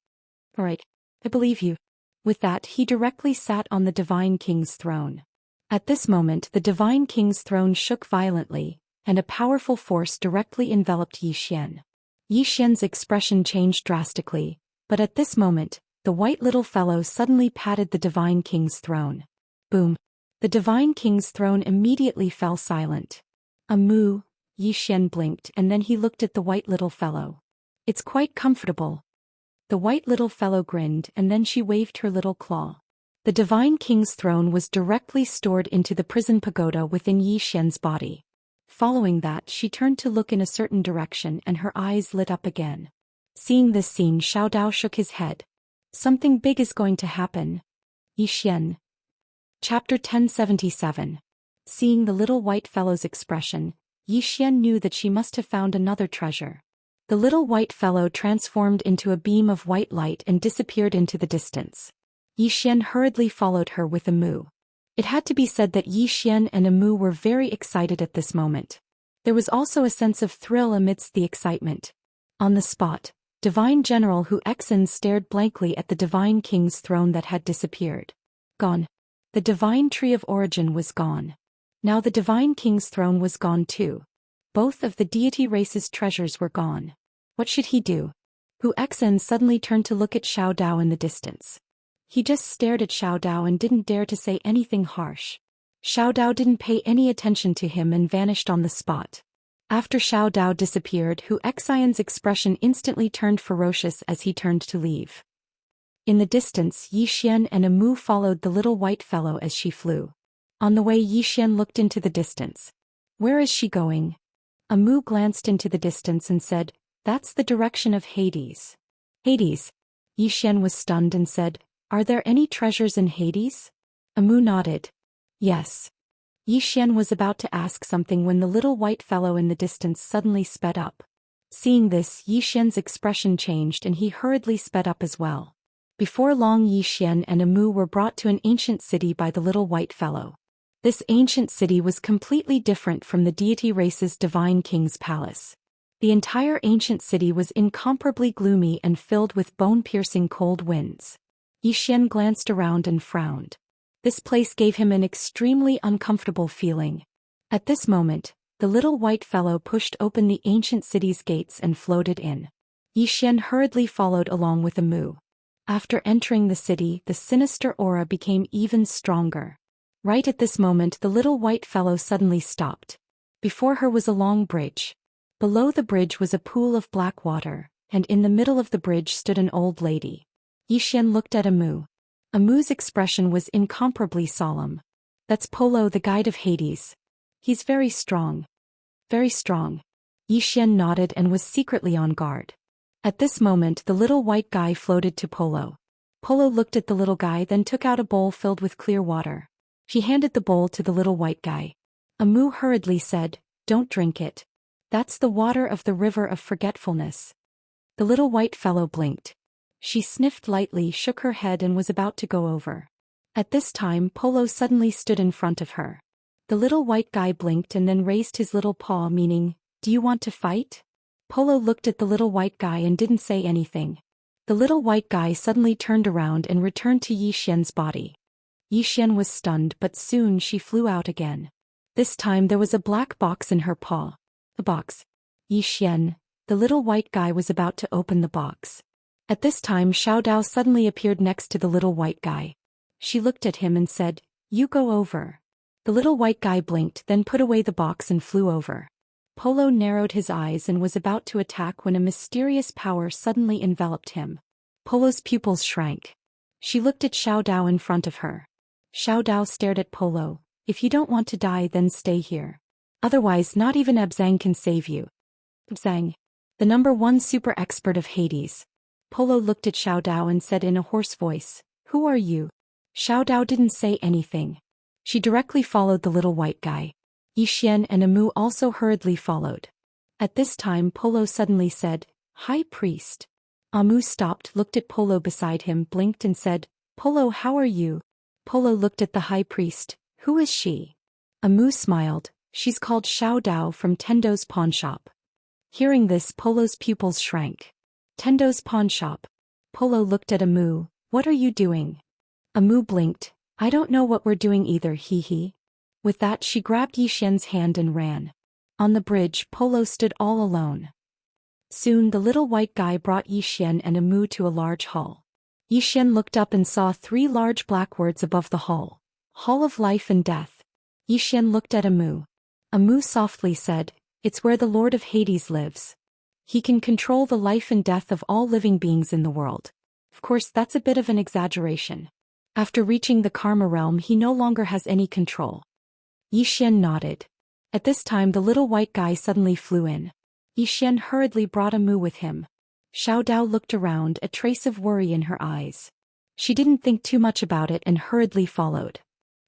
"All right. I believe you." With that, he directly sat on the Divine King's throne. At this moment, the Divine King's throne shook violently, and a powerful force directly enveloped Yi Xian. Xian's expression changed drastically, but at this moment, the white little fellow suddenly patted the Divine King's throne. Boom! The Divine King's throne immediately fell silent. A moo, Xian blinked and then he looked at the white little fellow. It's quite comfortable. The white little fellow grinned and then she waved her little claw. The Divine King's throne was directly stored into the prison pagoda within Xian's body. Following that, she turned to look in a certain direction and her eyes lit up again. Seeing this scene, Xiao Dao shook his head. Something big is going to happen. Xian. Chapter 1077. Seeing the little white fellow's expression, Xian knew that she must have found another treasure. The little white fellow transformed into a beam of white light and disappeared into the distance. Xian hurriedly followed her with a moo. It had to be said that Xian and Amu were very excited at this moment. There was also a sense of thrill amidst the excitement. On the spot, Divine General Hu Exin stared blankly at the Divine King's throne that had disappeared. Gone. The Divine Tree of Origin was gone. Now the Divine King's throne was gone too. Both of the deity race's treasures were gone. What should he do? Hu Exin suddenly turned to look at Xiao Dao in the distance. He just stared at Xiao Dao and didn't dare to say anything harsh. Xiao Dao didn't pay any attention to him and vanished on the spot. After Xiao Dao disappeared, Hu Xian's expression instantly turned ferocious as he turned to leave. In the distance, Xian and Amu followed the little white fellow as she flew. On the way, Xian looked into the distance. Where is she going? Amu glanced into the distance and said, "That's the direction of Hades." Hades? Xian was stunned and said, "Are there any treasures in Hades?" Amu nodded. Yes. Xian was about to ask something when the little white fellow in the distance suddenly sped up. Seeing this, Xian's expression changed and he hurriedly sped up as well. Before long, Xian and Amu were brought to an ancient city by the little white fellow. This ancient city was completely different from the deity race's Divine King's palace. The entire ancient city was incomparably gloomy and filled with bone-piercing cold winds. Xian glanced around and frowned. This place gave him an extremely uncomfortable feeling. At this moment, the little white fellow pushed open the ancient city's gates and floated in. Xian hurriedly followed along with Amu. After entering the city, the sinister aura became even stronger. Right at this moment, the little white fellow suddenly stopped. Before her was a long bridge. Below the bridge was a pool of black water, and in the middle of the bridge stood an old lady. Xian looked at Amu. Amu's expression was incomparably solemn. That's Polo, the guide of Hades. He's very strong. Very strong. Xian nodded and was secretly on guard. At this moment, the little white guy floated to Polo. Polo looked at the little guy, then took out a bowl filled with clear water. She handed the bowl to the little white guy. Amu hurriedly said, "Don't drink it. That's the water of the river of forgetfulness." The little white fellow blinked. She sniffed lightly, shook her head and was about to go over. At this time, Polo suddenly stood in front of her. The little white guy blinked and then raised his little paw, meaning, "Do you want to fight?" Polo looked at the little white guy and didn't say anything. The little white guy suddenly turned around and returned to Xian's body. Xian was stunned, but soon she flew out again. This time there was a black box in her paw. The box. Xian. The little white guy was about to open the box. At this time, Xiao Dao suddenly appeared next to the little white guy. She looked at him and said, "You go over." The little white guy blinked, then put away the box and flew over. Polo narrowed his eyes and was about to attack when a mysterious power suddenly enveloped him. Polo's pupils shrank. She looked at Xiao Dao in front of her. Xiao Dao stared at Polo. "If you don't want to die, then stay here. Otherwise, not even Abzang can save you." Abzang. The #1 super expert of Hades. Polo looked at Xiao Dao and said in a hoarse voice, "Who are you?" Xiao Dao didn't say anything. She directly followed the little white guy. Xian and Amu also hurriedly followed. At this time, Polo suddenly said, "High Priest." Amu stopped, looked at Polo beside him, blinked and said, "Polo, how are you?" Polo looked at the High Priest. "Who is she?" Amu smiled. "She's called Xiao Dao from Tendo's pawn shop." Hearing this, Polo's pupils shrank. Tendo's pawn shop. Polo looked at Amu. "What are you doing?" Amu blinked. "I don't know what we're doing either, hee hee." With that, she grabbed Xian's hand and ran. On the bridge, Polo stood all alone. Soon the little white guy brought Yi Xian and Amu to a large hall. Yi Xian looked up and saw 3 large black words above the hall. Hall of Life and Death. Yi Xian looked at Amu. Amu softly said, "It's where the Lord of Hades lives. He can control the life and death of all living beings in the world." Of course, that's a bit of an exaggeration. After reaching the Karma realm, he no longer has any control. Yi Xian nodded. At this time, the little white guy suddenly flew in. Yi Xian hurriedly brought Amu with him. Xiao Dao looked around, a trace of worry in her eyes. She didn't think too much about it and hurriedly followed.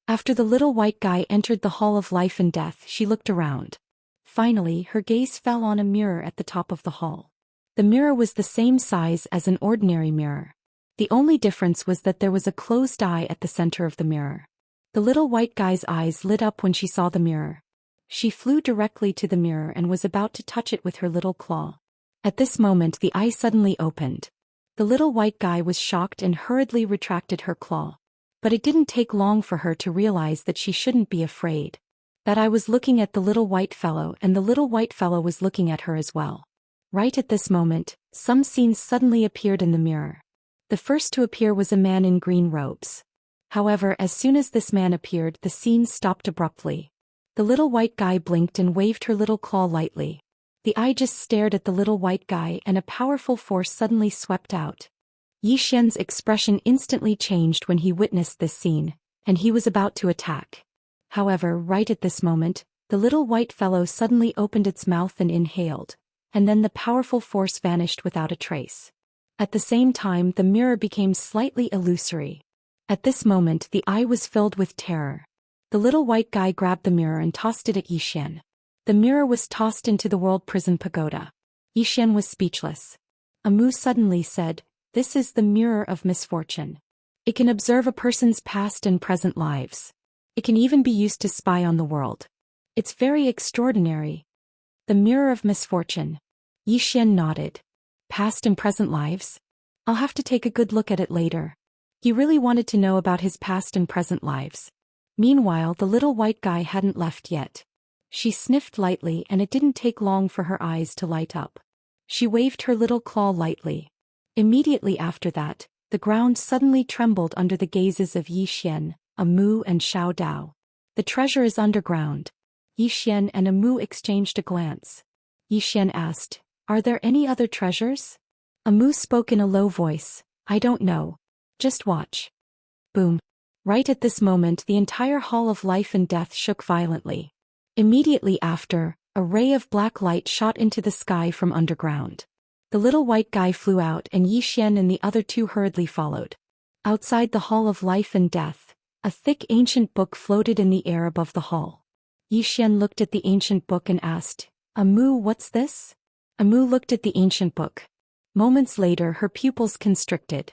After the little white guy entered the Hall of Life and Death, she looked around. Finally, her gaze fell on a mirror at the top of the hall. The mirror was the same size as an ordinary mirror. The only difference was that there was a closed eye at the center of the mirror. The little white guy's eyes lit up when she saw the mirror. She flew directly to the mirror and was about to touch it with her little claw. At this moment, the eye suddenly opened. The little white guy was shocked and hurriedly retracted her claw. But it didn't take long for her to realize that she shouldn't be afraid. That eye was looking at the little white fellow, and the little white fellow was looking at her as well. Right at this moment, some scenes suddenly appeared in the mirror. The first to appear was a man in green robes. However, as soon as this man appeared, the scene stopped abruptly. The little white guy blinked and waved her little claw lightly. The eye just stared at the little white guy, and a powerful force suddenly swept out. Yi Xian's expression instantly changed when he witnessed this scene, and he was about to attack. However, right at this moment, the little white fellow suddenly opened its mouth and inhaled, and then the powerful force vanished without a trace. At the same time, the mirror became slightly illusory. At this moment, the eye was filled with terror. The little white guy grabbed the mirror and tossed it at Yi Xian. The mirror was tossed into the world prison pagoda. Yi Xian was speechless. Amu suddenly said, "This is the mirror of misfortune. It can observe a person's past and present lives. It can even be used to spy on the world. It's very extraordinary." The mirror of misfortune. Yi Xian nodded. Past and present lives? I'll have to take a good look at it later. He really wanted to know about his past and present lives. Meanwhile, the little white guy hadn't left yet. She sniffed lightly, and it didn't take long for her eyes to light up. She waved her little claw lightly. Immediately after that, the ground suddenly trembled under the gazes of Yi Xian, Amu and Xiao Dao. "The treasure is underground." Yi Xian and Amu exchanged a glance. Yi Xian asked, "Are there any other treasures?" Amu spoke in a low voice, "I don't know. Just watch." Boom. Right at this moment, the entire Hall of Life and Death shook violently. Immediately after, a ray of black light shot into the sky from underground. The little white guy flew out, and Yi Xian and the other 2 hurriedly followed. Outside the Hall of Life and Death, a thick ancient book floated in the air above the hall. Yi Xian looked at the ancient book and asked, "Amu, what's this?" Amu looked at the ancient book. Moments later, her pupils constricted.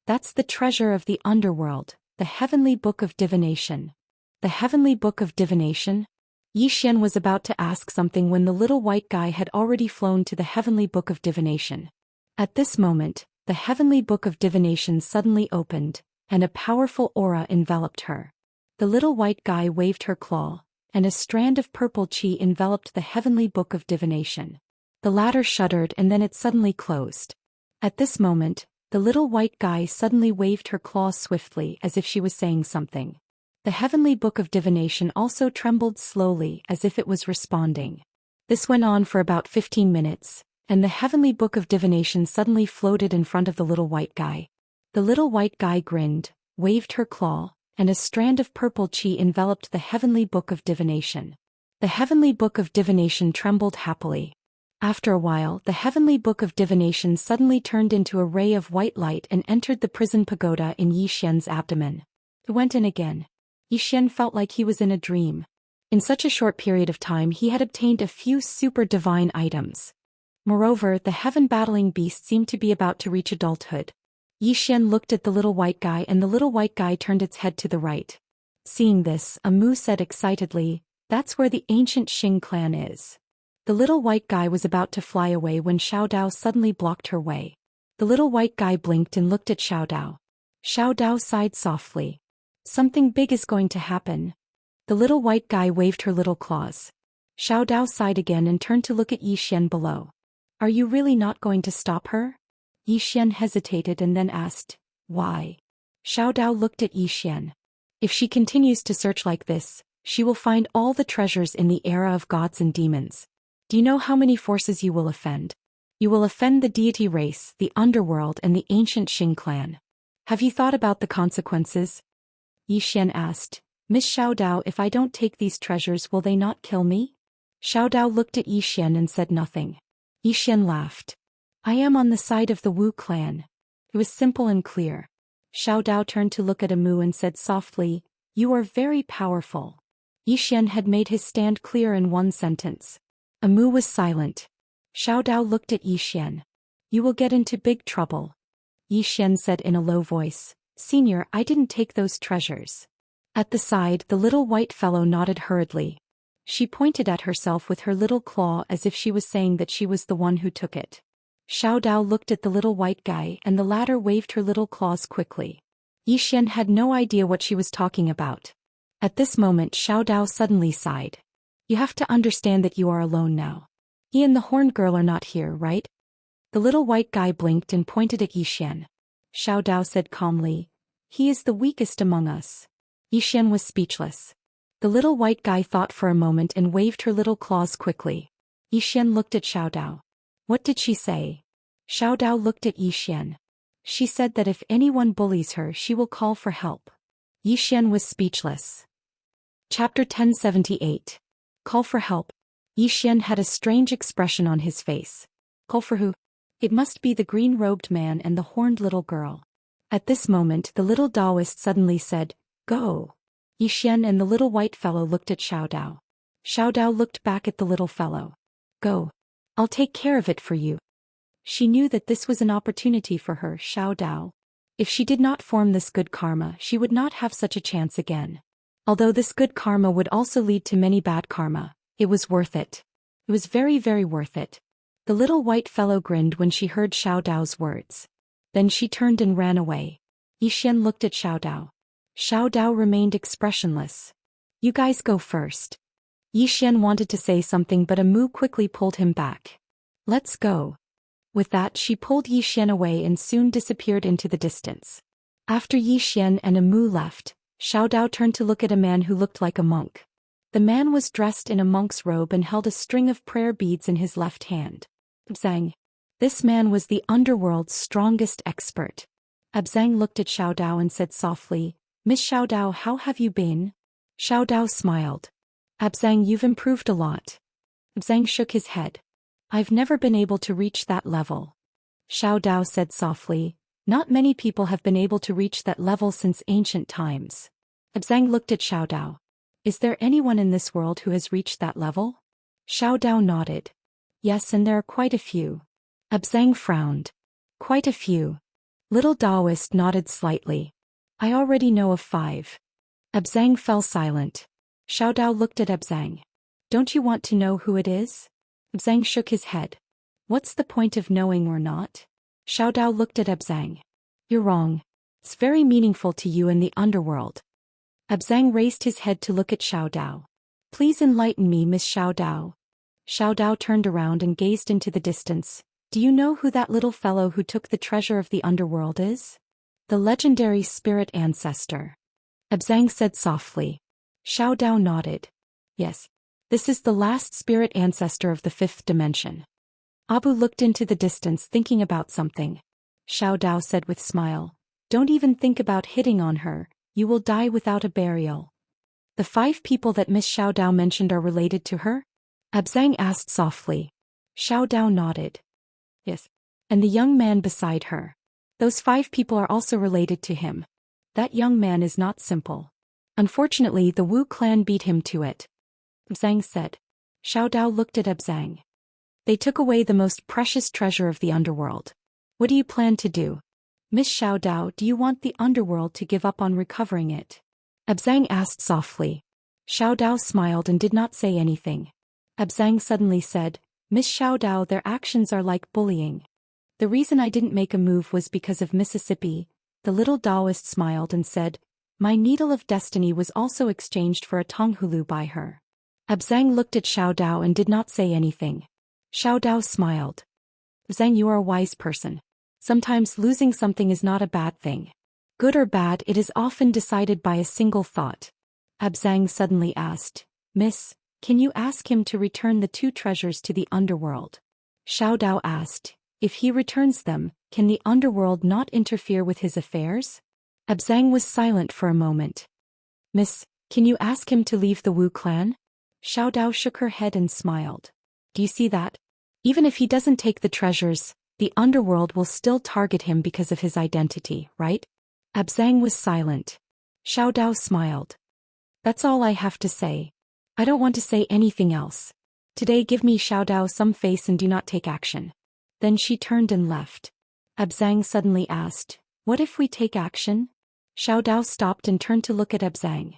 "That's the treasure of the underworld, the Heavenly Book of Divination." The Heavenly Book of Divination? Yi Xian was about to ask something when the little white guy had already flown to the Heavenly Book of Divination. At this moment, the Heavenly Book of Divination suddenly opened, and a powerful aura enveloped her. The little white guy waved her claw, and a strand of purple chi enveloped the Heavenly Book of Divination. The latter shuddered, and then it suddenly closed. At this moment, the little white guy suddenly waved her claw swiftly as if she was saying something. The Heavenly Book of Divination also trembled slowly as if it was responding. This went on for about 15 minutes, and the Heavenly Book of Divination suddenly floated in front of the little white guy. The little white guy grinned, waved her claw, and a strand of purple chi enveloped the Heavenly Book of Divination. The Heavenly Book of Divination trembled happily. After a while, the Heavenly Book of Divination suddenly turned into a ray of white light and entered the prison pagoda in Yi Xian's abdomen. It went in again. Yi Xian felt like he was in a dream. In such a short period of time, he had obtained a few super divine items. Moreover, the heaven-battling beast seemed to be about to reach adulthood. Yi Xian looked at the little white guy, and the little white guy turned its head to the right. Seeing this, Amu said excitedly, "That's where the ancient Xing clan is." The little white guy was about to fly away when Xiao Dao suddenly blocked her way. The little white guy blinked and looked at Xiao Dao. Xiao Dao sighed softly. "Something big is going to happen." The little white guy waved her little claws. Xiao Dao sighed again and turned to look at Yi Xian below. Are you really not going to stop her? Yi Xian hesitated and then asked, why? Xiao Dao looked at Yi Xian. If she continues to search like this, she will find all the treasures in the era of gods and demons. Do you know how many forces you will offend? You will offend the deity race, the underworld and the ancient Xing clan. Have you thought about the consequences? Yi Xian asked, Miss Xiao Dao, if I don't take these treasures, will they not kill me? Xiao Dao looked at Yi Xian and said nothing. Yi Xian laughed. I am on the side of the Wu clan. It was simple and clear. Xiao Dao turned to look at Amu and said softly, you are very powerful. Yi Xian had made his stand clear in one sentence. Amu was silent. Xiao Dao looked at Yi Xian. You will get into big trouble. Yi Xian said in a low voice, Senior, I didn't take those treasures. At the side, the little white fellow nodded hurriedly. She pointed at herself with her little claw as if she was saying that she was the one who took it. Xiao Dao looked at the little white guy and the latter waved her little claws quickly. Yi Xian had no idea what she was talking about. At this moment Xiao Dao suddenly sighed. You have to understand that you are alone now. He and the horned girl are not here, right? The little white guy blinked and pointed at Yi Xian. Xiao Dao said calmly, he is the weakest among us. Yi Xian was speechless. The little white guy thought for a moment and waved her little claws quickly. Yi Xian looked at Xiao Dao. What did she say? Xiao Dao looked at Yi Xian. She said that if anyone bullies her, she will call for help. Yi Xian was speechless. Chapter 1078. Call for help. Yi Xian had a strange expression on his face. Call for who? It must be the green-robed man and the horned little girl. At this moment the little Daoist suddenly said, Go. Yi Xian and the little white fellow looked at Xiao Dao. Xiao Dao looked back at the little fellow. Go. I'll take care of it for you. She knew that this was an opportunity for her, Xiao Dao. If she did not form this good karma, she would not have such a chance again. Although this good karma would also lead to many bad karma, it was worth it. It was very, very worth it. The little white fellow grinned when she heard Xiao Dao's words. Then she turned and ran away. Yi Xian looked at Xiao Dao. Xiao Dao remained expressionless. You guys go first. Yi Xian wanted to say something but Amu quickly pulled him back. Let's go. With that she pulled Yi Xian away and soon disappeared into the distance. After Yi Xian and Amu left, Xiao Dao turned to look at a man who looked like a monk. The man was dressed in a monk's robe and held a string of prayer beads in his left hand. Abzang. This man was the underworld's strongest expert. Abzang looked at Xiao Dao and said softly, Miss Xiao Dao, how have you been? Xiao Dao smiled. Abzang, you've improved a lot. Abzang shook his head. I've never been able to reach that level. Xiao Dao said softly, not many people have been able to reach that level since ancient times. Abzang looked at Xiao Dao. Is there anyone in this world who has reached that level? Xiao Dao nodded. Yes, and there are quite a few. Abzang frowned. Quite a few. Little Daoist nodded slightly. I already know of 5. Abzang fell silent. Xiao Dao looked at Abzang. Don't you want to know who it is? Abzang shook his head. What's the point of knowing or not? Xiao Dao looked at Abzang. You're wrong. It's very meaningful to you in the underworld. Abzang raised his head to look at Xiao Dao. Please enlighten me, Miss Xiao Dao. Xiao Dao turned around and gazed into the distance. Do you know who that little fellow who took the treasure of the underworld is? The legendary spirit ancestor. Abzang said softly. Xiao Dao nodded. Yes. This is the last spirit ancestor of the 5th dimension. Abu looked into the distance thinking about something. Xiao Dao said with smile. Don't even think about hitting on her, you will die without a burial. The 5 people that Miss Xiao Dao mentioned are related to her? Abzang asked softly. Xiao Dao nodded. Yes. And the young man beside her. Those 5 people are also related to him. That young man is not simple. Unfortunately, the Wu clan beat him to it. Abzang said. Xiao Dao looked at Abzang. They took away the most precious treasure of the underworld. What do you plan to do? Miss Xiao Dao, do you want the underworld to give up on recovering it? Abzang asked softly. Xiao Dao smiled and did not say anything. Abzang suddenly said, Miss Xiao Dao, their actions are like bullying. The reason I didn't make a move was because of Mississippi. The little Daoist smiled and said, my needle of destiny was also exchanged for a Tonghulu by her. Abzang looked at Xiao Dao and did not say anything. Xiao Dao smiled. Zhang, you are a wise person. Sometimes losing something is not a bad thing. Good or bad, it is often decided by a single thought. Zhang suddenly asked, Miss, can you ask him to return the 2 treasures to the underworld? Xiao Dao asked, if he returns them, can the underworld not interfere with his affairs? Zhang was silent for a moment. Miss, can you ask him to leave the Wu clan? Xiao Dao shook her head and smiled. Do you see that? Even if he doesn't take the treasures, the underworld will still target him because of his identity, right? Zhang was silent. Xiao Dao smiled. That's all I have to say. I don't want to say anything else. Today give me Xiao Dao some face and do not take action. Then she turned and left. Zhang suddenly asked, what if we take action? Xiao Dao stopped and turned to look at Zhang.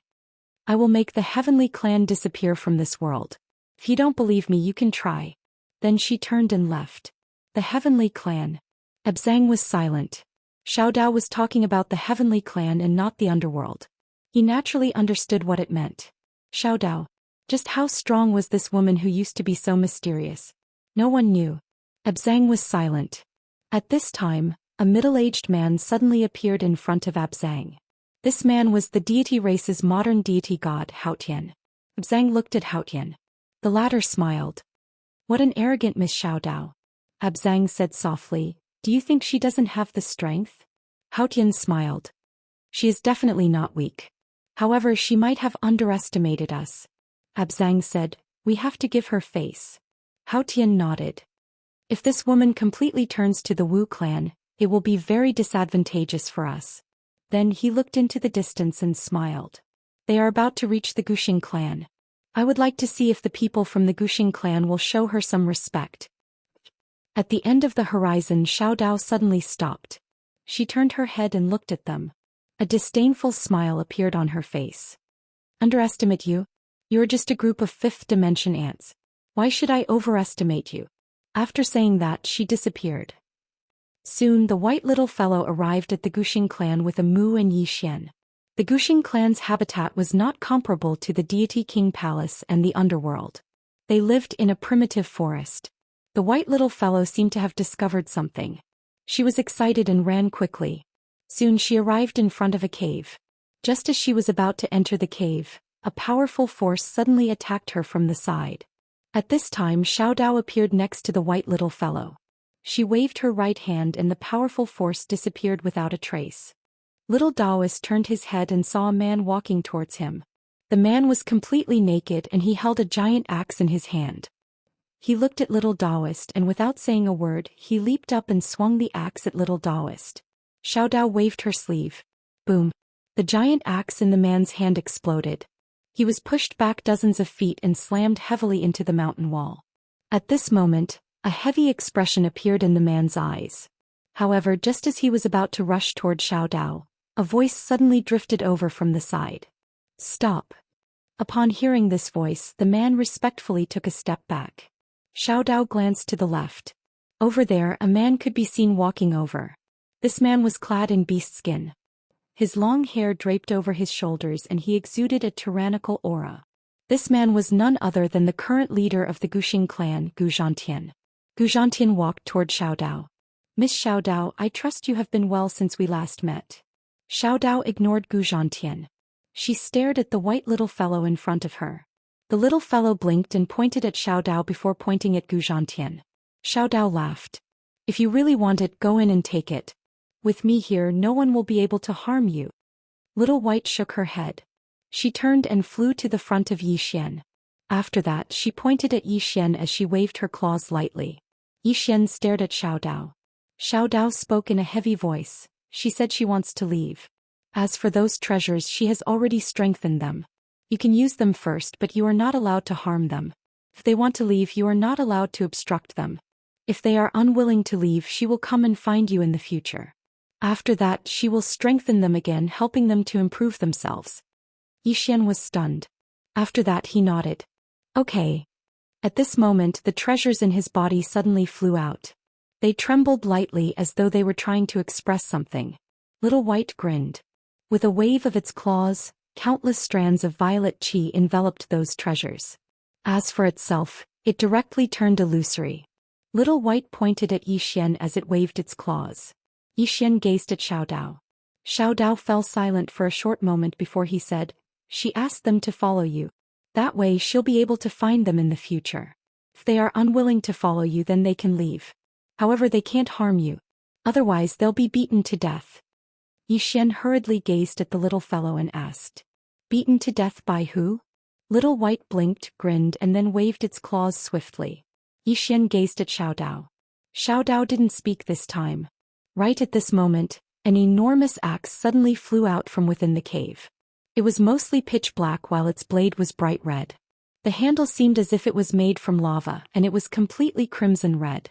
I will make the heavenly clan disappear from this world. If you don't believe me, you can try. Then she turned and left. The heavenly clan. Zhang was silent. Xiao Dao was talking about the heavenly clan and not the underworld. He naturally understood what it meant. Xiao Dao. Just how strong was this woman who used to be so mysterious? No one knew. Zhang was silent. At this time, a middle-aged man suddenly appeared in front of Zhang. This man was the deity race's modern deity god, Haotian. Zhang looked at Haotian. The latter smiled. What an arrogant Miss Xiao Dao. Zhang said softly, do you think she doesn't have the strength? Haotian smiled. She is definitely not weak. However, she might have underestimated us. Zhang said, we have to give her face. Haotian nodded. If this woman completely turns to the Wu clan, it will be very disadvantageous for us. Then he looked into the distance and smiled. They are about to reach the Guxing clan. I would like to see if the people from the Guxing clan will show her some respect. At the end of the horizon, Xiao Dao suddenly stopped. She turned her head and looked at them. A disdainful smile appeared on her face. Underestimate you? You're just a group of 5th dimension ants. Why should I overestimate you? After saying that, she disappeared. Soon the white little fellow arrived at the Guxing clan with a Mu and Yi Xian. The Guxing clan's habitat was not comparable to the deity king palace and the underworld. They lived in a primitive forest. The white little fellow seemed to have discovered something. She was excited and ran quickly. Soon she arrived in front of a cave. Just as she was about to enter the cave, a powerful force suddenly attacked her from the side. At this time, Xiao Dao appeared next to the white little fellow. She waved her right hand and the powerful force disappeared without a trace. Little Daoist turned his head and saw a man walking towards him. The man was completely naked and he held a giant axe in his hand. He looked at little Daoist and without saying a word, he leaped up and swung the axe at little Daoist. Xiao Dao waved her sleeve. Boom. The giant axe in the man's hand exploded. He was pushed back dozens of feet and slammed heavily into the mountain wall. At this moment, a heavy expression appeared in the man's eyes. However, just as he was about to rush toward Xiao Dao, a voice suddenly drifted over from the side. Stop. Upon hearing this voice, the man respectfully took a step back. Xiao Dao glanced to the left. Over there, a man could be seen walking over. This man was clad in beast skin. His long hair draped over his shoulders and he exuded a tyrannical aura. This man was none other than the current leader of the Guxing clan, Gu Zhantian. Gu Zhantian walked toward Xiao Dao. Miss Xiao Dao, I trust you have been well since we last met. Xiao Dao ignored Gu Zhantian. She stared at the white little fellow in front of her. The little fellow blinked and pointed at Xiao Dao before pointing at Gu Zhantian. Xiao Dao laughed. If you really want it, go in and take it. With me here, no one will be able to harm you. Little White shook her head. She turned and flew to the front of Yi Xian. After that, she pointed at Yi Xian as she waved her claws lightly. Yi Xian stared at Xiao Dao. Xiao Dao spoke in a heavy voice. She said she wants to leave. As for those treasures, she has already strengthened them. You can use them first, but you are not allowed to harm them. If they want to leave, you are not allowed to obstruct them. If they are unwilling to leave, she will come and find you in the future. After that, she will strengthen them again, helping them to improve themselves. Yi Xian was stunned. After that, he nodded. Okay. At this moment, the treasures in his body suddenly flew out. They trembled lightly as though they were trying to express something. Little White grinned. With a wave of its claws, countless strands of violet qi enveloped those treasures. As for itself, it directly turned illusory. Little White pointed at Yi Xian as it waved its claws. Yi Xian gazed at Xiao Dao. Xiao Dao fell silent for a short moment before he said, "She asked them to follow you. That way she'll be able to find them in the future. If they are unwilling to follow you, then they can leave. However, they can't harm you. Otherwise they'll be beaten to death." Yi Xian hurriedly gazed at the little fellow and asked, "Beaten to death by who?" Little White blinked, grinned, and then waved its claws swiftly. Yi Xian gazed at Xiao Dao. Xiao Dao didn't speak this time. Right at this moment, an enormous axe suddenly flew out from within the cave. It was mostly pitch black while its blade was bright red. The handle seemed as if it was made from lava, and it was completely crimson red.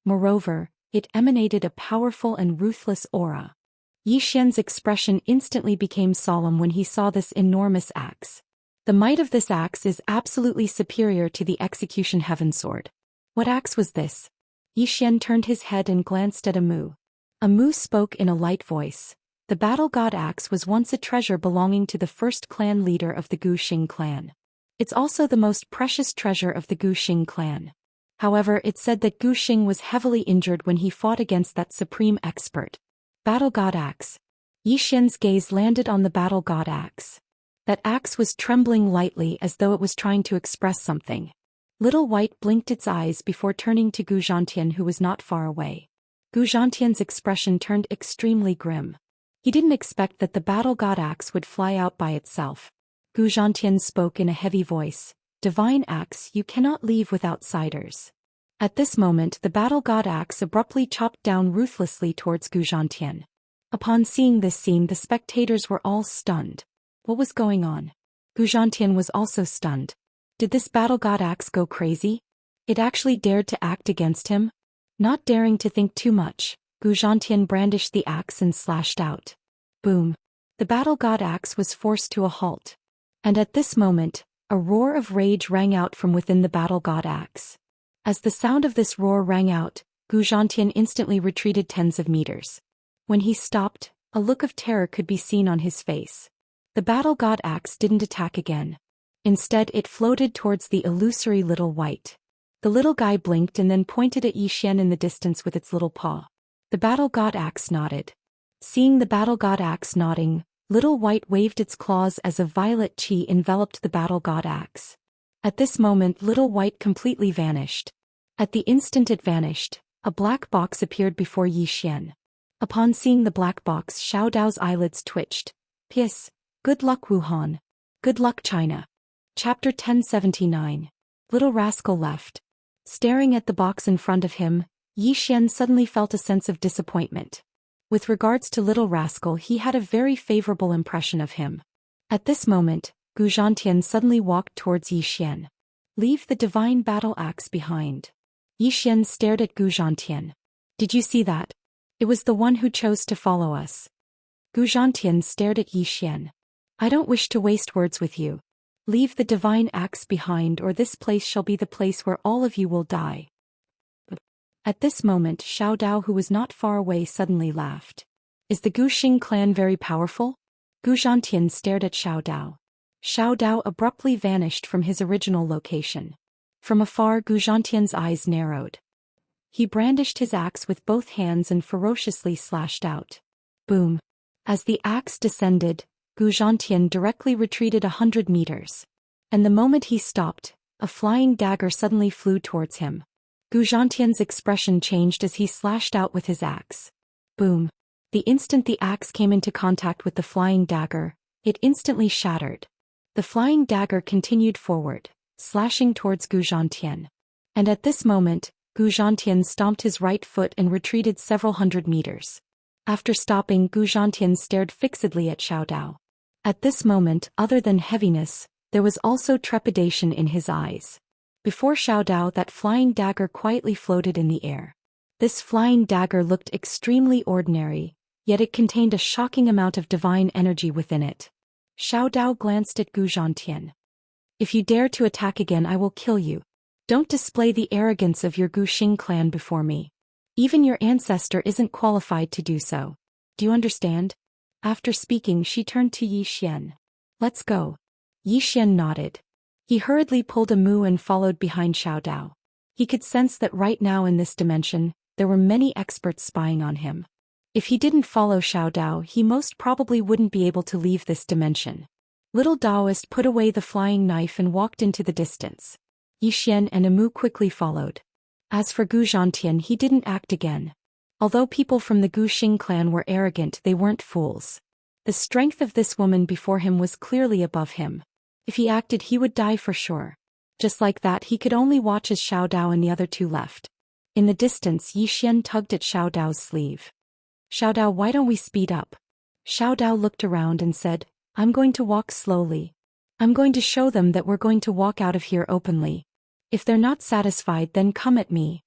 Moreover, it emanated a powerful and ruthless aura. Yi Xian's expression instantly became solemn when he saw this enormous axe. The might of this axe is absolutely superior to the Execution Heaven Sword. What axe was this? Yi Xian turned his head and glanced at Amu. Amu spoke in a light voice. The Battle God Axe was once a treasure belonging to the first clan leader of the Guxing clan. It's also the most precious treasure of the Guxing clan. However, it said that Guxing was heavily injured when he fought against that supreme expert. Battle God Axe. Yi Xian's gaze landed on the Battle God Axe. That axe was trembling lightly as though it was trying to express something. Little White blinked its eyes before turning to Gu Zhantian, who was not far away. Gu Zhantian's expression turned extremely grim. He didn't expect that the Battle God Axe would fly out by itself. Gu Zhantian spoke in a heavy voice, "Divine Axe, you cannot leave with outsiders." At this moment the Battle God Axe abruptly chopped down ruthlessly towards Gu Zhantian. Upon seeing this scene, the spectators were all stunned. What was going on? Gu Zhantian was also stunned. Did this Battle God Axe go crazy? It actually dared to act against him? Not daring to think too much, Gu Zhantian brandished the axe and slashed out. Boom! The Battle God Axe was forced to a halt. And at this moment, a roar of rage rang out from within the Battle God Axe. As the sound of this roar rang out, Gu Zhantian instantly retreated tens of meters. When he stopped, a look of terror could be seen on his face. The Battle God Axe didn't attack again. Instead, it floated towards the illusory Little White. The little guy blinked and then pointed at Yi Xian in the distance with its little paw. The Battle God Axe nodded. Seeing the Battle God Axe nodding, Little White waved its claws as a violet chi enveloped the Battle God Axe. At this moment, Little White completely vanished. At the instant it vanished, a black box appeared before Yi Xian. Upon seeing the black box, Xiao Dao's eyelids twitched. "Piss. Good luck, Wuhan. Good luck, China." Chapter 1079. Little Rascal left. Staring at the box in front of him, Yi Xian suddenly felt a sense of disappointment. With regards to Little Rascal, he had a very favorable impression of him. At this moment, Gu Zhantian suddenly walked towards Yi Xian. "Leave the divine battle axe behind." Yi Xian stared at Gu Zhantian. "Did you see that? It was the one who chose to follow us." Gu Zhantian stared at Yi Xian. "I don't wish to waste words with you. Leave the divine axe behind, or this place shall be the place where all of you will die." At this moment, Xiao Dao, who was not far away, suddenly laughed. "Is the Guxing clan very powerful?" Gu Zhantian stared at Xiao Dao. Xiao Dao abruptly vanished from his original location. From afar, Gu Zhantian's eyes narrowed. He brandished his axe with both hands and ferociously slashed out. Boom! As the axe descended, Gu Zhantian directly retreated 100 meters. And the moment he stopped, a flying dagger suddenly flew towards him. Gu Zhantian's expression changed as he slashed out with his axe. Boom! The instant the axe came into contact with the flying dagger, it instantly shattered. The flying dagger continued forward, slashing towards Gu Zhantian. And at this moment, Gu Zhantian stomped his right foot and retreated several hundred meters. After stopping, Gu Zhantian stared fixedly at Xiao Dao. At this moment, other than heaviness, there was also trepidation in his eyes. Before Xiao Dao, that flying dagger quietly floated in the air. This flying dagger looked extremely ordinary, yet it contained a shocking amount of divine energy within it. Xiao Dao glanced at Gu Zhantian. "If you dare to attack again, I will kill you. Don't display the arrogance of your Guxing clan before me. Even your ancestor isn't qualified to do so. Do you understand?" After speaking, she turned to Yi Xian. "Let's go." Yi Xian nodded. He hurriedly pulled a mu and followed behind Xiao Dao. He could sense that right now in this dimension, there were many experts spying on him. If he didn't follow Xiao Dao, he most probably wouldn't be able to leave this dimension. Little Daoist put away the flying knife and walked into the distance. Xian and Amu quickly followed. As for Gu Zhantian, he didn't act again. Although people from the Gu Xing clan were arrogant, they weren't fools. The strength of this woman before him was clearly above him. If he acted, he would die for sure. Just like that, he could only watch as Xiao Dao and the other two left. In the distance, Xian tugged at Xiao Dao's sleeve. Xiao Dao, why don't we speed up? Xiao Dao looked around and said, I'm going to walk slowly. I'm going to show them that we're going to walk out of here openly. If they're not satisfied, then come at me.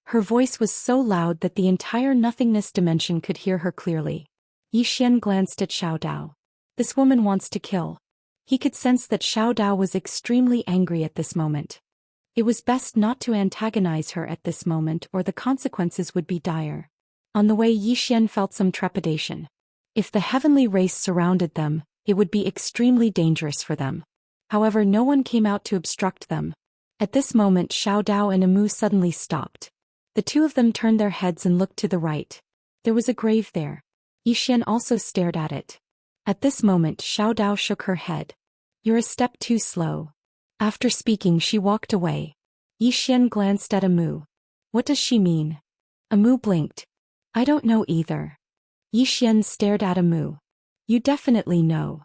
Her voice was so loud that the entire nothingness dimension could hear her clearly. Xian glanced at Xiao Dao. This woman wants to kill. He could sense that Xiao Dao was extremely angry at this moment. It was best not to antagonize her at this moment, or the consequences would be dire. On the way, Xian felt some trepidation. If the heavenly race surrounded them, it would be extremely dangerous for them. However, no one came out to obstruct them. At this moment, Xiao Dao and Amu suddenly stopped. The two of them turned their heads and looked to the right. There was a grave there. Xian also stared at it. At this moment, Xiao Dao shook her head. You're a step too slow. After speaking, she walked away. Xian glanced at Amu. What does she mean? Amu blinked. I don't know either. Xian stared at Amu. You definitely know.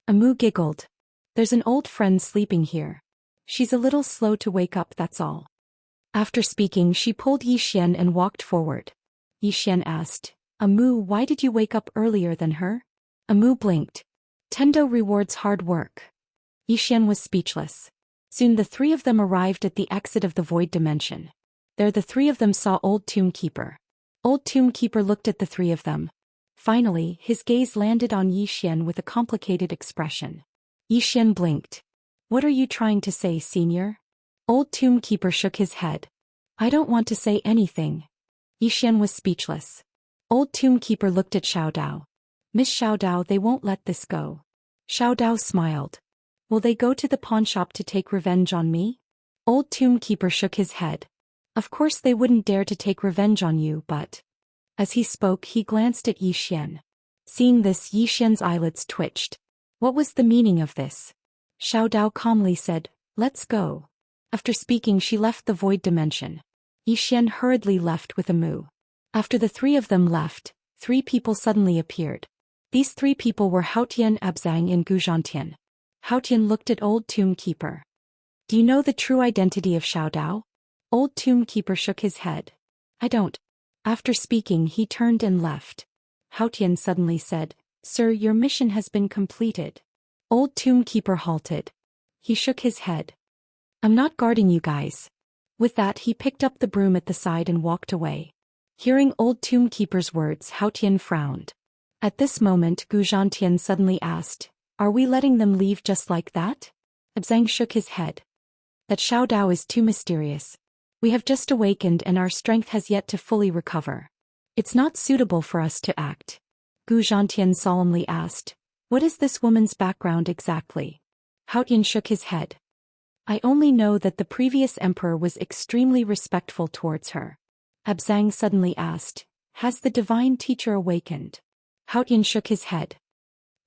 Amu giggled. There's an old friend sleeping here. She's a little slow to wake up, that's all. After speaking, she pulled Xian and walked forward. Xian asked, Amu, why did you wake up earlier than her? Amu blinked. Tendo rewards hard work. Xian was speechless. Soon the three of them arrived at the exit of the void dimension. There the three of them saw Old Tomb Keeper. Old Tomb Keeper looked at the three of them. Finally, his gaze landed on Xian with a complicated expression. Xian blinked. What are you trying to say, senior? Old Tomb Keeper shook his head. I don't want to say anything. Xian was speechless. Old Tomb Keeper looked at Xiao Dao. Miss Xiao Dao, they won't let this go. Xiao Dao smiled. Will they go to the pawnshop to take revenge on me? Old Tomb Keeper shook his head. Of course they wouldn't dare to take revenge on you, but... As he spoke, he glanced at Xian. Seeing this, Xian's eyelids twitched. What was the meaning of this? Xiao Dao calmly said, let's go. After speaking, she left the void dimension. Xian hurriedly left with Amu. After the three of them left, three people suddenly appeared. These three people were Haotian, Abzang and Gu Zhantian. Haotian looked at Old Tomb Keeper. Do you know the true identity of Xiao Dao? Old Tomb Keeper shook his head. I don't. After speaking, he turned and left. Haotian suddenly said, Sir, your mission has been completed. Old Tomb Keeper halted. He shook his head. I'm not guarding you guys. With that, he picked up the broom at the side and walked away. Hearing Old Tomb Keeper's words, Haotian frowned. At this moment, Gu Zhantian suddenly asked, Are we letting them leave just like that? Abzang shook his head. That Xiao Dao is too mysterious. We have just awakened and our strength has yet to fully recover. It's not suitable for us to act. Gu Zhantian solemnly asked, What is this woman's background exactly? Haotian shook his head. I only know that the previous emperor was extremely respectful towards her. Abzang suddenly asked, Has the divine teacher awakened? Haotian shook his head.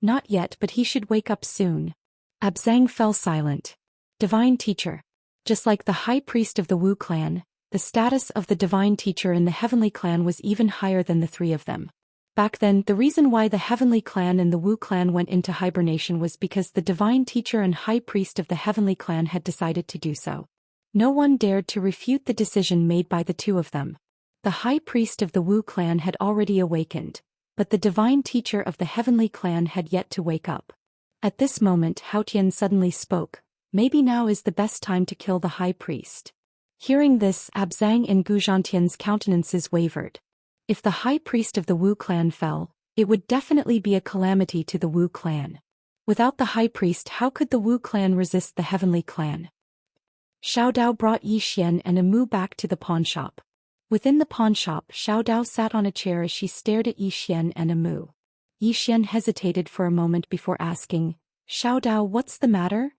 Not yet, but he should wake up soon. Abzang fell silent. Divine teacher. Just like the high priest of the Wu clan, the status of the divine teacher in the heavenly clan was even higher than the three of them. Back then, the reason why the heavenly clan and the Wu clan went into hibernation was because the divine teacher and high priest of the heavenly clan had decided to do so. No one dared to refute the decision made by the two of them. The high priest of the Wu clan had already awakened, but the divine teacher of the heavenly clan had yet to wake up. At this moment, Haotian suddenly spoke. Maybe now is the best time to kill the high priest. Hearing this, Abzang and Gu Zhantian's countenances wavered. If the high priest of the Wu clan fell, it would definitely be a calamity to the Wu clan. Without the high priest, how could the Wu clan resist the heavenly clan? Xiao Dao brought Xian and Amu back to the pawnshop. Within the pawnshop, Xiao Dao sat on a chair as she stared at Xian and Amu. Xian hesitated for a moment before asking, Xiao Dao, what's the matter?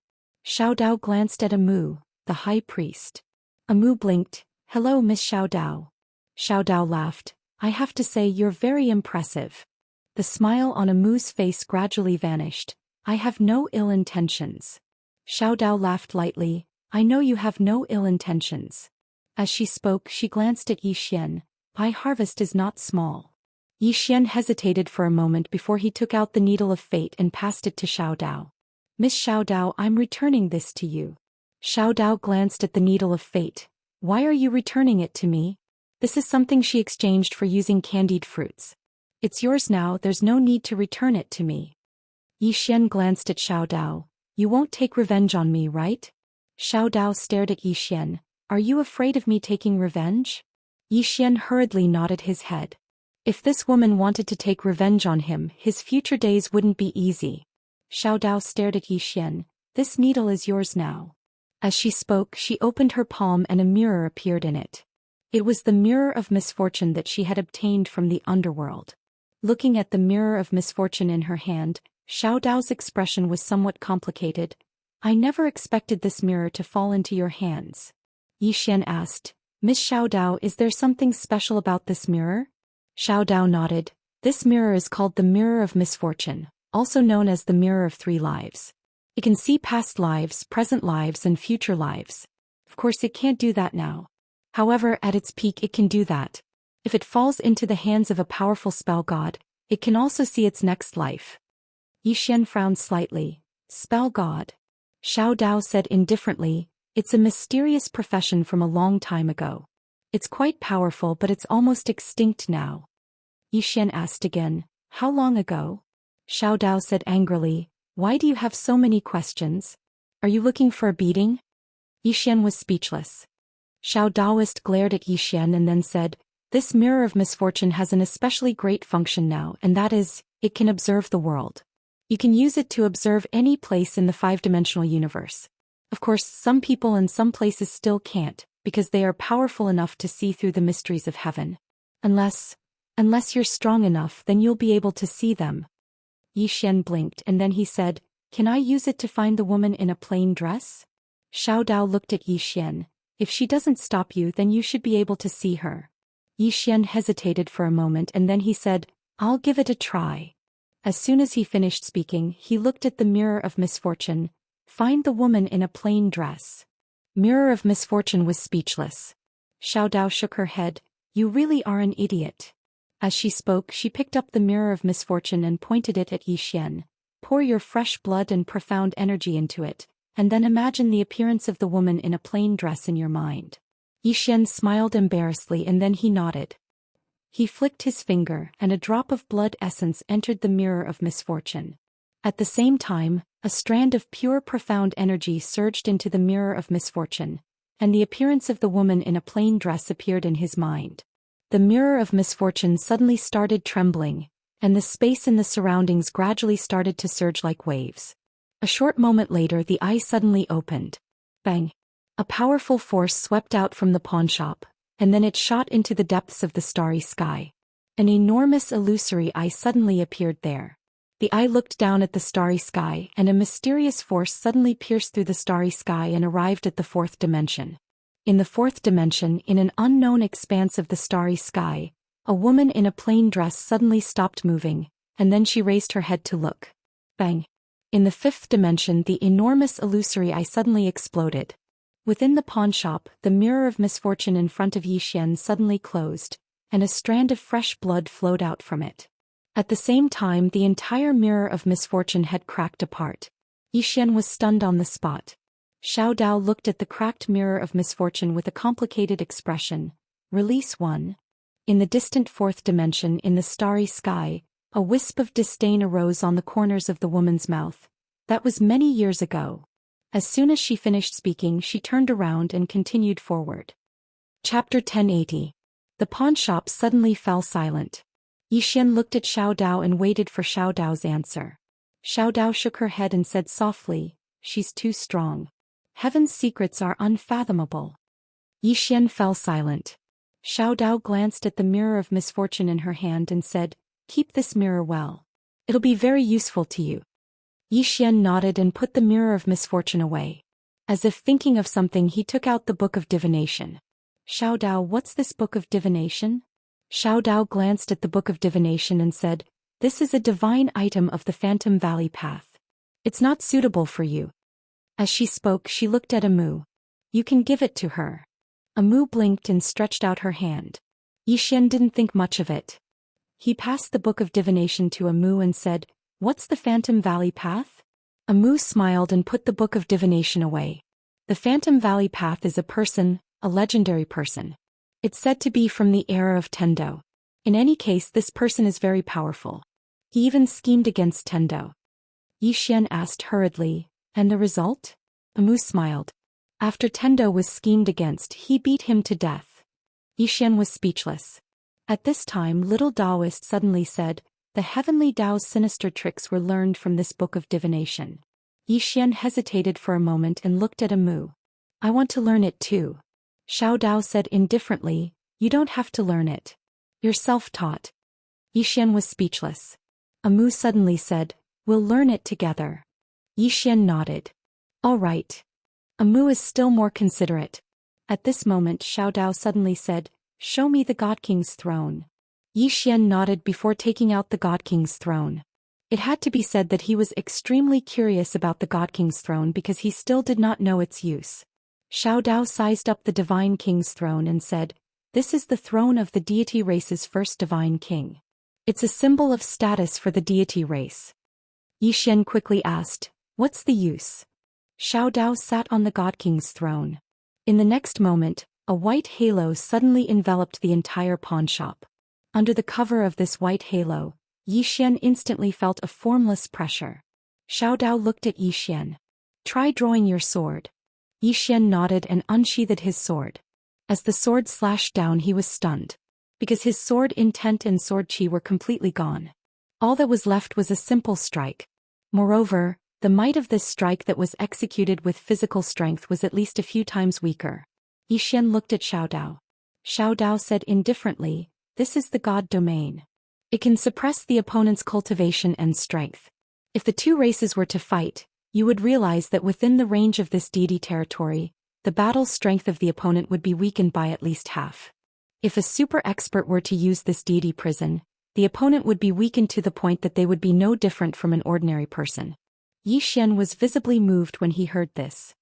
Xiao Dao glanced at Amu, the high priest. Amu blinked. Hello, Miss Xiao Dao. Xiao Dao laughed. I have to say you're very impressive. The smile on Amu's face gradually vanished. I have no ill intentions. Xiao Dao laughed lightly. I know you have no ill intentions. As she spoke, she glanced at Yi Xian. My harvest is not small. Yi Xian hesitated for a moment before he took out the needle of fate and passed it to Xiao Dao. Miss Xiao Dao, I'm returning this to you. Xiao Dao glanced at the needle of fate. Why are you returning it to me? This is something she exchanged for using candied fruits. It's yours now, there's no need to return it to me. Yi Xian glanced at Xiao Dao. You won't take revenge on me, right? Xiao Dao stared at Yi Xian. Are you afraid of me taking revenge? Yi Xian hurriedly nodded his head. If this woman wanted to take revenge on him, his future days wouldn't be easy. Xiao Dao stared at Yi Xian. This needle is yours now. As she spoke, she opened her palm and a mirror appeared in it. It was the mirror of misfortune that she had obtained from the underworld. Looking at the mirror of misfortune in her hand, Xiao Dao's expression was somewhat complicated. I never expected this mirror to fall into your hands. Yi Xian asked, Miss Xiao Dao, is there something special about this mirror? Xiao Dao nodded. This mirror is called the Mirror of Misfortune, also known as the Mirror of Three Lives. It can see past lives, present lives, and future lives. Of course, it can't do that now. However, at its peak it can do that. If it falls into the hands of a powerful spell god, it can also see its next life. Yi Xian frowned slightly. Spell god. Xiao Dao said indifferently, it's a mysterious profession from a long time ago. It's quite powerful, but it's almost extinct now. Yi Xian asked again, how long ago? Xiao Dao said angrily, why do you have so many questions? Are you looking for a beating? Yi Xian was speechless. Xiao Daoist glared at Yi Xian and then said, this mirror of misfortune has an especially great function now, and that is, it can observe the world. You can use it to observe any place in the five-dimensional universe. Of course, some people and some places still can't, because they are powerful enough to see through the mysteries of heaven. Unless you're strong enough, then you'll be able to see them. Yi Xian blinked and then he said, can I use it to find the woman in a plain dress? Xiao Dao looked at Yi Xian. If she doesn't stop you, then you should be able to see her. Yi Xian hesitated for a moment and then he said, I'll give it a try. As soon as he finished speaking, he looked at the mirror of misfortune. Find the woman in a plain dress. Mirror of misfortune was speechless. Xiao Dao shook her head. You really are an idiot. As she spoke, she picked up the mirror of misfortune and pointed it at Yi Xian. Pour your fresh blood and profound energy into it, and then imagine the appearance of the woman in a plain dress in your mind. Yi Xian smiled embarrassedly and then he nodded. He flicked his finger and a drop of blood essence entered the mirror of misfortune. At the same time, a strand of pure profound energy surged into the mirror of misfortune, and the appearance of the woman in a plain dress appeared in his mind. The mirror of misfortune suddenly started trembling, and the space in the surroundings gradually started to surge like waves. A short moment later the eye suddenly opened. Bang! A powerful force swept out from the pawnshop, and then it shot into the depths of the starry sky. An enormous illusory eye suddenly appeared there. The eye looked down at the starry sky and a mysterious force suddenly pierced through the starry sky and arrived at the fourth dimension. In the fourth dimension, in an unknown expanse of the starry sky, a woman in a plain dress suddenly stopped moving, and then she raised her head to look. Bang! In the fifth dimension, the enormous illusory eye suddenly exploded. Within the pawnshop, the mirror of misfortune in front of Yi Xian suddenly closed, and a strand of fresh blood flowed out from it. At the same time, the entire mirror of misfortune had cracked apart. Yi Xian was stunned on the spot. Xiao Dao looked at the cracked mirror of misfortune with a complicated expression. Release one. In the distant fourth dimension, in the starry sky, a wisp of disdain arose on the corners of the woman's mouth. That was many years ago. As soon as she finished speaking, she turned around and continued forward. Chapter 1080. The pawnshop suddenly fell silent. Yi Xian looked at Xiao Dao and waited for Xiao Dao's answer. Xiao Dao shook her head and said softly, she's too strong. Heaven's secrets are unfathomable. Yi Xian fell silent. Xiao Dao glanced at the mirror of misfortune in her hand and said, keep this mirror well. It'll be very useful to you. Yi Xian nodded and put the mirror of misfortune away. As if thinking of something, he took out the Book of Divination. Xiao Dao, what's this Book of Divination? Xiao Dao glanced at the Book of Divination and said, this is a divine item of the Phantom Valley path. It's not suitable for you. As she spoke, she looked at Amu. You can give it to her. Amu blinked and stretched out her hand. Xian didn't think much of it. He passed the Book of Divination to Amu and said, what's the Phantom Valley path? Amu smiled and put the Book of Divination away. The Phantom Valley path is a person, a legendary person. It's said to be from the era of Tendo. In any case, this person is very powerful. He even schemed against Tendo. Xian asked hurriedly, and the result? Amu smiled. After Tendo was schemed against, he beat him to death. Xian was speechless. At this time, little Daoist suddenly said, the heavenly Dao's sinister tricks were learned from this Book of Divination. Xian hesitated for a moment and looked at Amu. I want to learn it too. Xiao Dao said indifferently, you don't have to learn it. You're self-taught. Xian was speechless. Amu suddenly said, we'll learn it together. Xian nodded. All right. Amu is still more considerate. At this moment, Xiao Dao suddenly said, show me the God King's throne. Xian nodded before taking out the God King's throne. It had to be said that he was extremely curious about the God King's throne because he still did not know its use. Xiao Dao sized up the Divine King's throne and said, this is the throne of the deity race's first Divine King. It's a symbol of status for the deity race. Xian quickly asked, what's the use? Xiao Dao sat on the God King's throne. In the next moment, a white halo suddenly enveloped the entire pawnshop. Under the cover of this white halo, Xian instantly felt a formless pressure. Xiao Dao looked at Xian. Try drawing your sword. Xian nodded and unsheathed his sword. As the sword slashed down, he was stunned. Because his sword intent and sword chi were completely gone. All that was left was a simple strike. Moreover, the might of this strike that was executed with physical strength was at least a few times weaker. Xian looked at Xiao Dao. Xiao Dao said indifferently, this is the God domain. It can suppress the opponent's cultivation and strength. If the two races were to fight, you would realize that within the range of this deity territory, the battle strength of the opponent would be weakened by at least half. If a super expert were to use this deity prison, the opponent would be weakened to the point that they would be no different from an ordinary person. Xian was visibly moved when he heard this.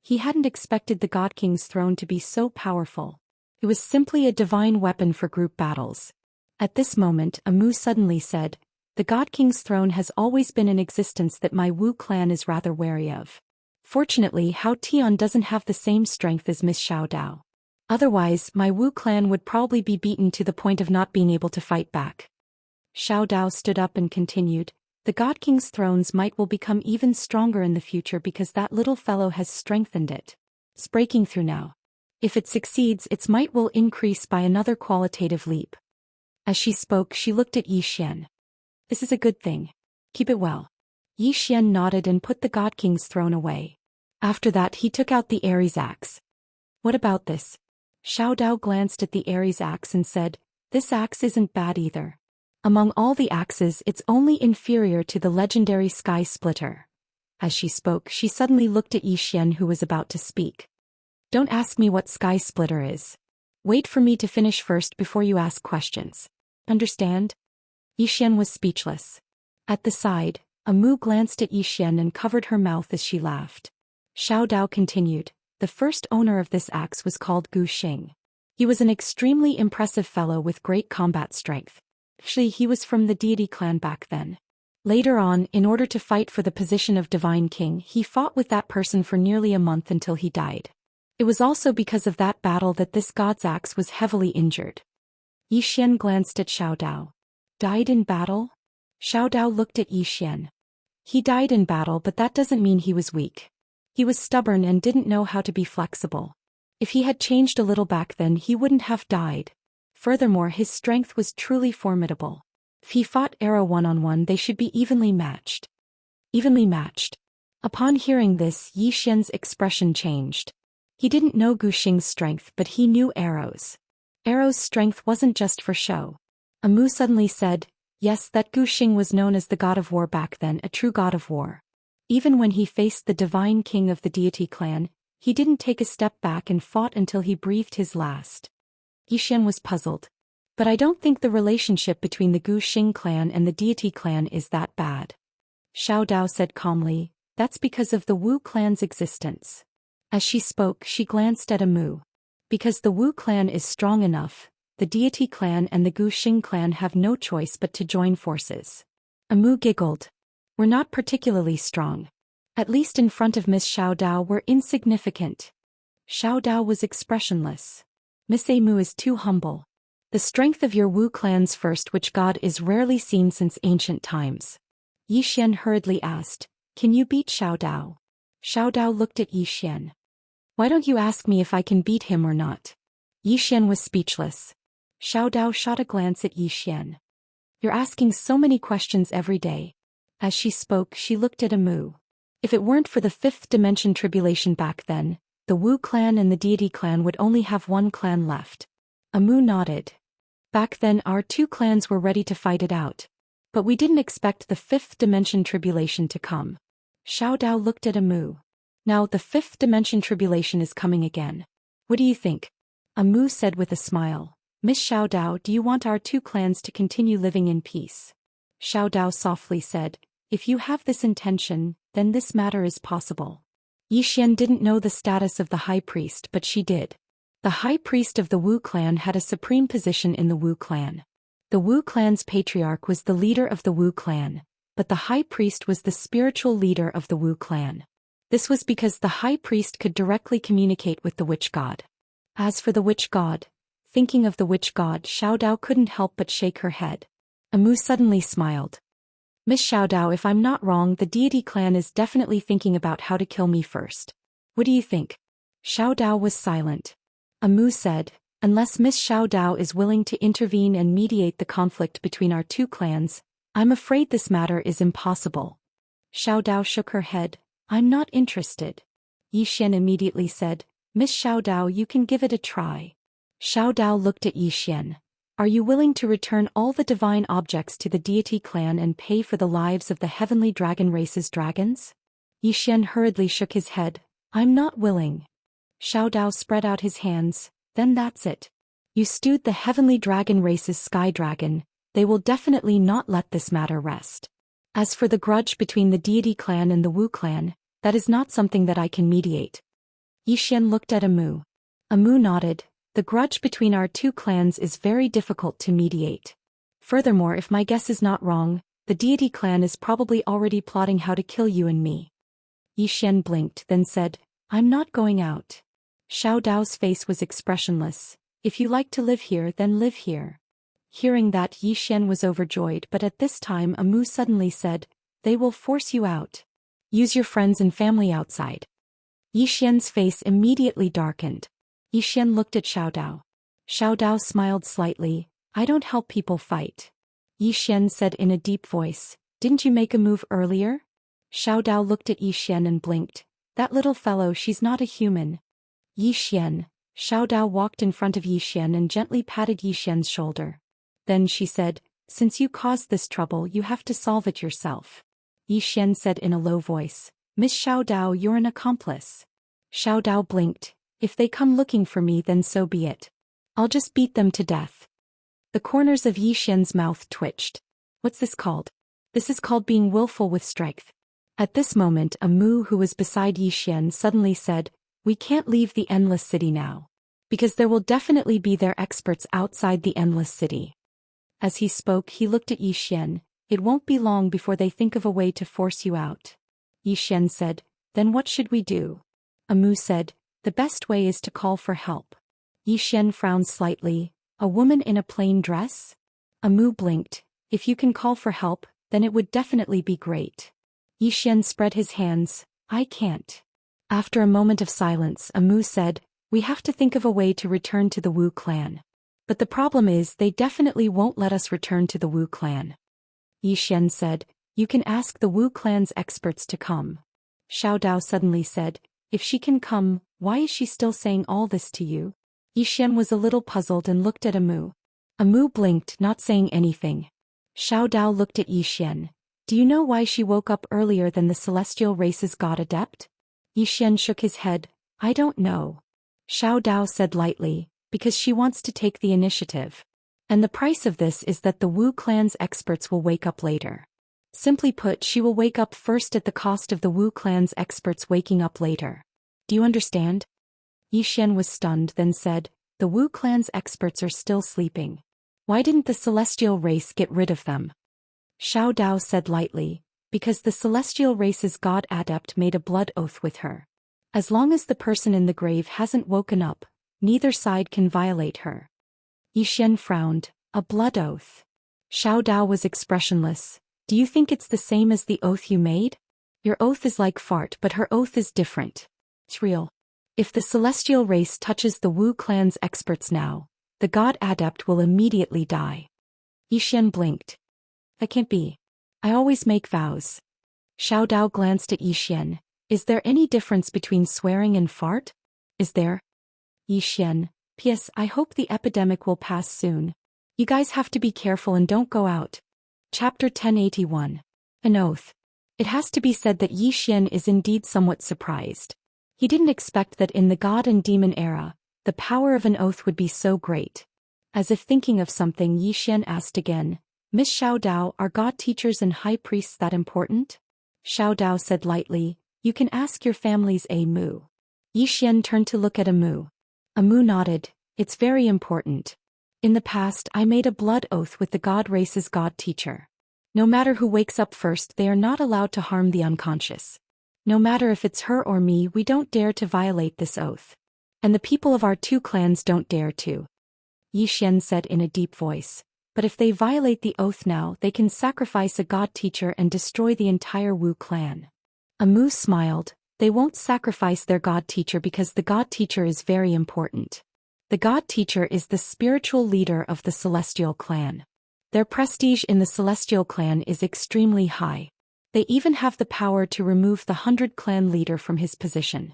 He hadn't expected the God King's throne to be so powerful. It was simply a divine weapon for group battles. At this moment, Amu suddenly said, the God King's throne has always been in existence that my Wu clan is rather wary of. Fortunately, Hao Tian doesn't have the same strength as Miss Xiao Dao. Otherwise, my Wu clan would probably be beaten to the point of not being able to fight back. Xiao Dao stood up and continued, the God King's throne's might will become even stronger in the future because that little fellow has strengthened it. It's breaking through now. If it succeeds, its might will increase by another qualitative leap. As she spoke, she looked at Xian. This is a good thing. Keep it well. Xian nodded and put the God King's throne away. After that, he took out the Ares axe. What about this? Xiao Dao glanced at the Ares axe and said, this axe isn't bad either. Among all the axes, it's only inferior to the legendary Sky Splitter. As she spoke, she suddenly looked at Xian, who was about to speak. Don't ask me what Sky Splitter is. Wait for me to finish first before you ask questions. Understand? Xian was speechless. At the side, Amu glanced at Xian and covered her mouth as she laughed. Xiao Dao continued, the first owner of this axe was called Gu Xing. He was an extremely impressive fellow with great combat strength. Actually, he was from the deity clan back then. Later on, in order to fight for the position of Divine King, he fought with that person for nearly a month until he died. It was also because of that battle that this god's axe was heavily injured. Xian glanced at Xiao Dao. Died in battle? Xiao Dao looked at Xian. He died in battle, but that doesn't mean he was weak. He was stubborn and didn't know how to be flexible. If he had changed a little back then, he wouldn't have died. Furthermore, his strength was truly formidable. If he fought Era one-on-one, they should be evenly matched. Evenly matched. Upon hearing this, Xian's expression changed. He didn't know Gu Xing's strength, but he knew Arrow's. Arrow's strength wasn't just for show. Amu suddenly said, yes, that Gu Xing was known as the god of war back then, a true god of war. Even when he faced the divine king of the deity clan, he didn't take a step back and fought until he breathed his last. Yixian was puzzled. But I don't think the relationship between the Gu Xing clan and the deity clan is that bad. Xiao Dao said calmly, that's because of the Wu clan's existence. As she spoke, she glanced at Amu. Because the Wu clan is strong enough, the deity clan and the Gu Xing clan have no choice but to join forces. Amu giggled. We're not particularly strong. At least in front of Miss Xiao Dao we're insignificant. Xiao Dao was expressionless. Miss Amu is too humble. The strength of your Wu clan's first witch god is rarely seen since ancient times. Yixian hurriedly asked, can you beat Xiao Dao? Xiao Dao looked at Yixian. Why don't you ask me if I can beat him or not? Yixian was speechless. Xiao Dao shot a glance at Yixian. You're asking so many questions every day. As she spoke, she looked at Amu. If it weren't for the fifth dimension tribulation back then, the Wu clan and the deity clan would only have one clan left. Amu nodded. Back then our two clans were ready to fight it out. But we didn't expect the fifth dimension tribulation to come. Xiao Dao looked at Amu. Now the fifth dimension tribulation is coming again. What do you think? Amu said with a smile. Miss Xiao Dao, do you want our two clans to continue living in peace? Xiao Dao softly said, if you have this intention, then this matter is possible. Yixian didn't know the status of the high priest, but she did. The high priest of the Wu clan had a supreme position in the Wu clan. The Wu clan's patriarch was the leader of the Wu clan, but the high priest was the spiritual leader of the Wu clan. This was because the high priest could directly communicate with the witch god. As for the witch god, thinking of the witch god, Xiao Dao couldn't help but shake her head. Amu suddenly smiled. Miss Xiao Dao, if I'm not wrong, the deity clan is definitely thinking about how to kill me first. What do you think? Xiao Dao was silent. Amu said, unless Miss Xiao Dao is willing to intervene and mediate the conflict between our two clans, I'm afraid this matter is impossible. Xiao Dao shook her head. I'm not interested. Yixian immediately said, Miss Xiao Dao, you can give it a try. Xiao Dao looked at Yixian. Are you willing to return all the divine objects to the deity clan and pay for the lives of the heavenly dragon race's dragons? Yixian hurriedly shook his head. I'm not willing. Xiao Dao spread out his hands. Then that's it. You stewed the heavenly dragon race's sky dragon. They will definitely not let this matter rest. As for the grudge between the deity clan and the Wu clan, that is not something that I can mediate. Yixian looked at Amu. Amu nodded. The grudge between our two clans is very difficult to mediate. Furthermore, if my guess is not wrong, the deity clan is probably already plotting how to kill you and me. Yixian blinked, then said, I'm not going out. Xiao Dao's face was expressionless. If you like to live here, then live here. Hearing that, Yixian was overjoyed, but at this time Amu suddenly said, they will force you out. Use your friends and family outside. Yixian's face immediately darkened. Yixian looked at Xiao Dao. Xiao Dao smiled slightly. I don't help people fight. Yixian said in a deep voice, didn't you make a move earlier? Xiao Dao looked at Yixian and blinked. That little fellow, she's not a human. Yixian. Xiao Dao walked in front of Yixian and gently patted Yixian's shoulder. Then she said, since you caused this trouble, you have to solve it yourself. Yixian said in a low voice, Miss Xiao Dao, you're an accomplice. Xiao Dao blinked. If they come looking for me, then so be it. I'll just beat them to death. The corners of Yixian's mouth twitched. What's this called? This is called being willful with strength. At this moment, Amu, who was beside Yixian, suddenly said, we can't leave the Endless City now. Because there will definitely be their experts outside the Endless City. As he spoke, he looked at Yixian. It won't be long before they think of a way to force you out. Yixian said, then what should we do? Amu said, the best way is to call for help. Yixian frowned slightly. A woman in a plain dress? Amu blinked. If you can call for help, then it would definitely be great. Yixian spread his hands. I can't. After a moment of silence, Amu said, we have to think of a way to return to the Wu clan. But the problem is they definitely won't let us return to the Wu clan. Yixian said, you can ask the Wu clan's experts to come. Xiao Dao suddenly said, if she can come, why is she still saying all this to you? Yixian was a little puzzled and looked at Amu. Amu blinked, not saying anything. Xiao Dao looked at Yixian. Do you know why she woke up earlier than the celestial race's god adept? Xian shook his head. I don't know. Xiao Dao said lightly, because she wants to take the initiative. And the price of this is that the Wu clan's experts will wake up later. Simply put, she will wake up first at the cost of the Wu clan's experts waking up later. Do you understand? Xian was stunned, then said, the Wu clan's experts are still sleeping. Why didn't the celestial race get rid of them? Xiao Dao said lightly, because the celestial race's god adept made a blood oath with her. As long as the person in the grave hasn't woken up, neither side can violate her. Xian frowned. A blood oath. Xiao Dao was expressionless. Do you think it's the same as the oath you made? Your oath is like fart, but her oath is different. It's real. If the celestial race touches the Wu clan's experts now, the god adept will immediately die. Xian blinked. That can't be. I always make vows. Xiao Dao glanced at Xian. Is there any difference between swearing and fart? Is there? Xian. P.S. I hope the epidemic will pass soon. You guys have to be careful and don't go out. Chapter 1081. An oath. It has to be said that Xian is indeed somewhat surprised. He didn't expect that in the god and demon era, the power of an oath would be so great. As if thinking of something, Xian asked again, Miss Xiao Dao, are god teachers and high priests that important? Xiao Dao said lightly, you can ask your family's Mu. Xian turned to look at Mu. Mu nodded, it's very important. In the past, I made a blood oath with the god race's god teacher. No matter who wakes up first, they are not allowed to harm the unconscious. No matter if it's her or me, we don't dare to violate this oath. And the people of our two clans don't dare to. Xian said in a deep voice. But if they violate the oath now, they can sacrifice a god teacher and destroy the entire Wu clan. Mu smiled. They won't sacrifice their god teacher because the god teacher is very important. The god teacher is the spiritual leader of the celestial clan. Their prestige in the celestial clan is extremely high. They even have the power to remove the 100 clan leader from his position.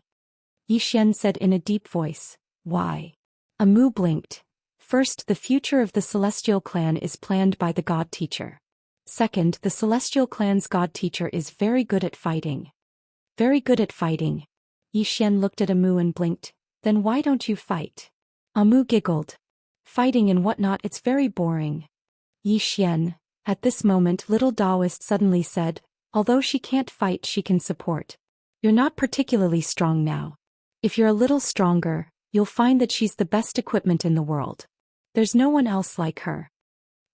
Xian said in a deep voice, why? Mu blinked. First, the future of the celestial clan is planned by the god teacher. Second, the celestial clan's god teacher is very good at fighting. Very good at fighting. Xian looked at Mu and blinked. Then why don't you fight? Mu giggled. Fighting and whatnot, it's very boring. Xian. At this moment, little Daoist suddenly said, although she can't fight, she can support. You're not particularly strong now. If you're a little stronger, you'll find that she's the best equipment in the world. There's no one else like her.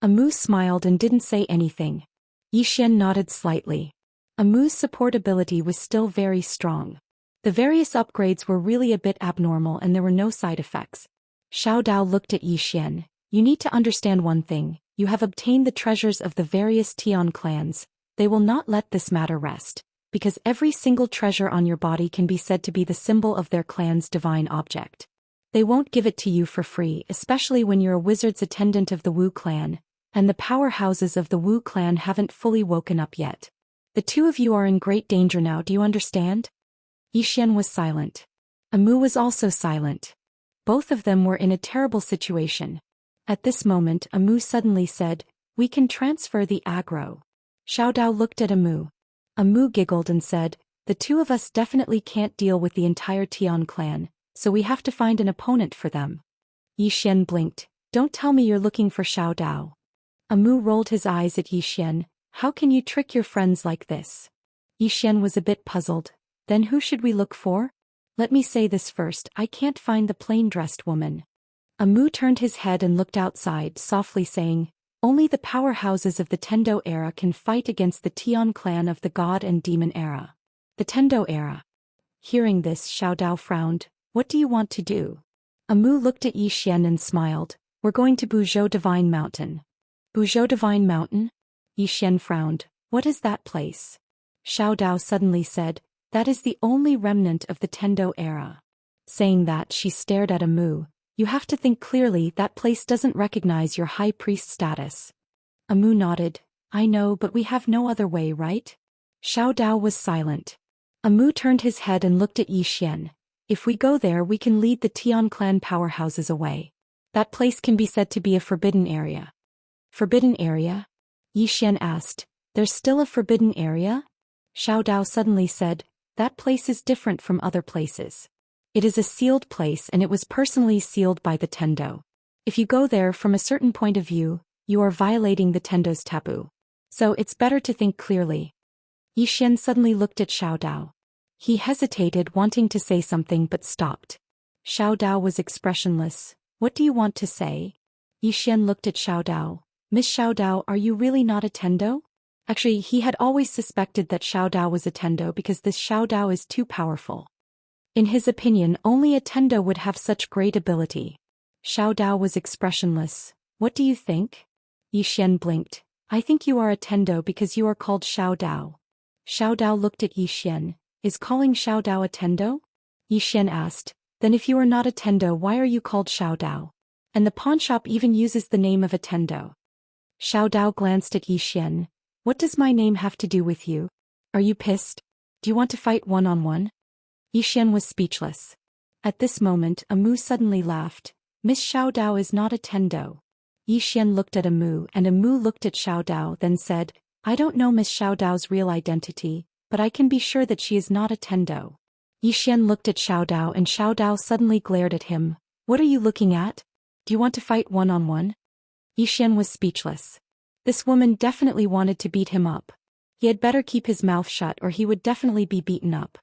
Mu smiled and didn't say anything. Xian nodded slightly. Mu's support ability was still very strong. The various upgrades were really a bit abnormal and there were no side effects. Xiao Dao looked at Xian. You need to understand one thing. You have obtained the treasures of the various Tian clans. They will not let this matter rest, because every single treasure on your body can be said to be the symbol of their clan's divine object. They won't give it to you for free, especially when you're a wizard's attendant of the Wu clan, and the powerhouses of the Wu clan haven't fully woken up yet. The two of you are in great danger now, do you understand? Xian was silent. Mu was also silent. Both of them were in a terrible situation. At this moment, Mu suddenly said, we can transfer the aggro. Xiao Dao looked at Mu. Mu giggled and said, the two of us definitely can't deal with the entire Tian clan, so we have to find an opponent for them. Xian blinked. Don't tell me you're looking for Xiao Dao. Mu rolled his eyes at Xian. How can you trick your friends like this? Xian was a bit puzzled. Then who should we look for? Let me say this first, I can't find the plain-dressed woman. Mu turned his head and looked outside, softly saying, only the powerhouses of the Tendo era can fight against the Tian clan of the God and Demon era. The Tendo era. Hearing this, Xiao Dao frowned. What do you want to do? Mu looked at Xian and smiled. We're going to Buzhou Divine Mountain. Buzhou Divine Mountain? Xian frowned. What is that place? Xiao Dao suddenly said, that is the only remnant of the Tendo era. Saying that, she stared at Mu. You have to think clearly, that place doesn't recognize your high priest status. Mu nodded. I know, but we have no other way, right? Xiao Dao was silent. Mu turned his head and looked at Xian. If we go there, we can lead the Tian clan powerhouses away. That place can be said to be a forbidden area. Forbidden area? Xian asked. There's still a forbidden area? Xiao Dao suddenly said, that place is different from other places. It is a sealed place and it was personally sealed by the Tendo. If you go there from a certain point of view, you are violating the Tendo's taboo. So it's better to think clearly. Yixian suddenly looked at Xiao Dao. He hesitated, wanting to say something but stopped. Xiao Dao was expressionless. What do you want to say? Yixian looked at Xiao Dao. Miss Xiao Dao, are you really not a Tendo? Actually, he had always suspected that Xiao Dao was a Tendo because this Xiao Dao is too powerful. In his opinion, only a Tendo would have such great ability. Xiao Dao was expressionless. What do you think? Yixian blinked. I think you are a Tendo because you are called Xiao Dao. Xiao Dao looked at Yixian. Is calling Xiao Dao a Tendo? Yixian asked. Then if you are not a Tendo, why are you called Xiao Dao? And the pawnshop even uses the name of a Tendo. Xiao Dao glanced at Yixian. What does my name have to do with you? Are you pissed? Do you want to fight one-on-one? Yixian was speechless. At this moment, Amu suddenly laughed. Miss Xiao Dao is not a Tendo. Yixian looked at Amu and Amu looked at Xiao Dao, then said, I don't know Miss Xiao Dao's real identity, but I can be sure that she is not a Tendo. Yixian looked at Xiao Dao and Xiao Dao suddenly glared at him. What are you looking at? Do you want to fight one-on-one? Yixian was speechless. This woman definitely wanted to beat him up. He had better keep his mouth shut or he would definitely be beaten up.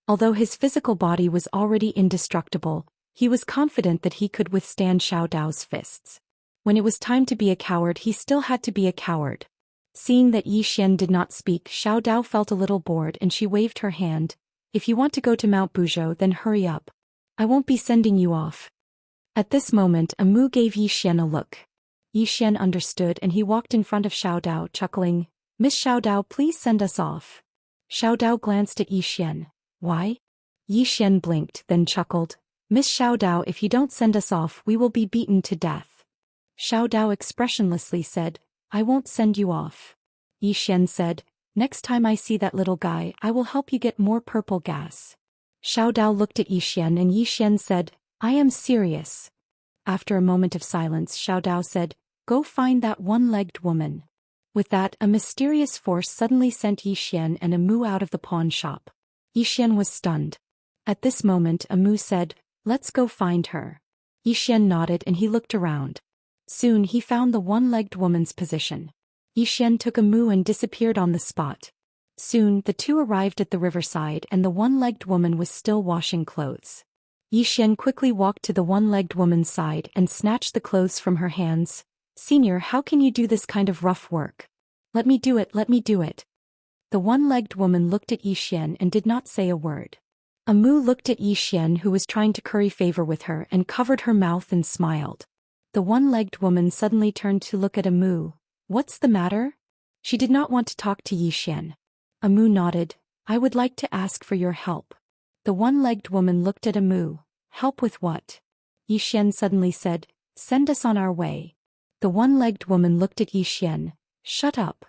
Although his physical body was already indestructible, he was confident that he could withstand Xiao Dao's fists. When it was time to be a coward, he still had to be a coward. Seeing that Yixian did not speak, Xiao Dao felt a little bored and she waved her hand. If you want to go to Mount Buzhou, then hurry up. I won't be sending you off. At this moment, Amu gave Yixian a look. Yixian understood and he walked in front of Xiao Dao, chuckling. Miss Xiao Dao, please send us off. Xiao Dao glanced at Yixian. Why? Yixian blinked, then chuckled. Miss Xiao Dao, if you don't send us off, we will be beaten to death. Xiao Dao expressionlessly said, I won't send you off. Yixian said, next time I see that little guy, I will help you get more purple gas. Xiao Dao looked at Yixian and Yixian said, I am serious. After a moment of silence, Xiao Dao said, go find that one-legged woman. With that, a mysterious force suddenly sent Yixian and Amu out of the pawn shop. Yixian was stunned. At this moment, Amu said, let's go find her. Yixian nodded and he looked around. Soon he found the one-legged woman's position. Yixian took Amu and disappeared on the spot. Soon the two arrived at the riverside and the one-legged woman was still washing clothes. Yixian quickly walked to the one-legged woman's side and snatched the clothes from her hands. Senior, how can you do this kind of rough work? Let me do it, let me do it. The one-legged woman looked at Yixian and did not say a word. Amu looked at Yixian, who was trying to curry favor with her, and covered her mouth and smiled. The one-legged woman suddenly turned to look at Amu. What's the matter? She did not want to talk to Yixian. Amu nodded. I would like to ask for your help. The one-legged woman looked at Amu. Help with what? Yixian suddenly said, send us on our way. The one-legged woman looked at Yixian. Shut up.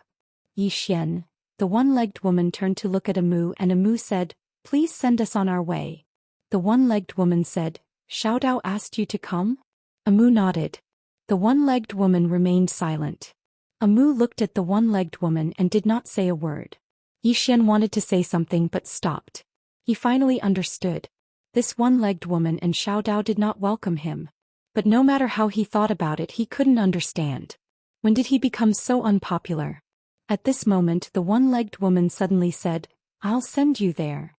Yixian. The one-legged woman turned to look at Amu and Amu said, please send us on our way. The one-legged woman said, Xiao Dao asked you to come? Amu nodded. The one-legged woman remained silent. Amu looked at the one-legged woman and did not say a word. Yixian wanted to say something but stopped. He finally understood. This one-legged woman and Xiao Dao did not welcome him. But no matter how he thought about it, he couldn't understand. When did he become so unpopular? At this moment, the one-legged woman suddenly said, I'll send you there.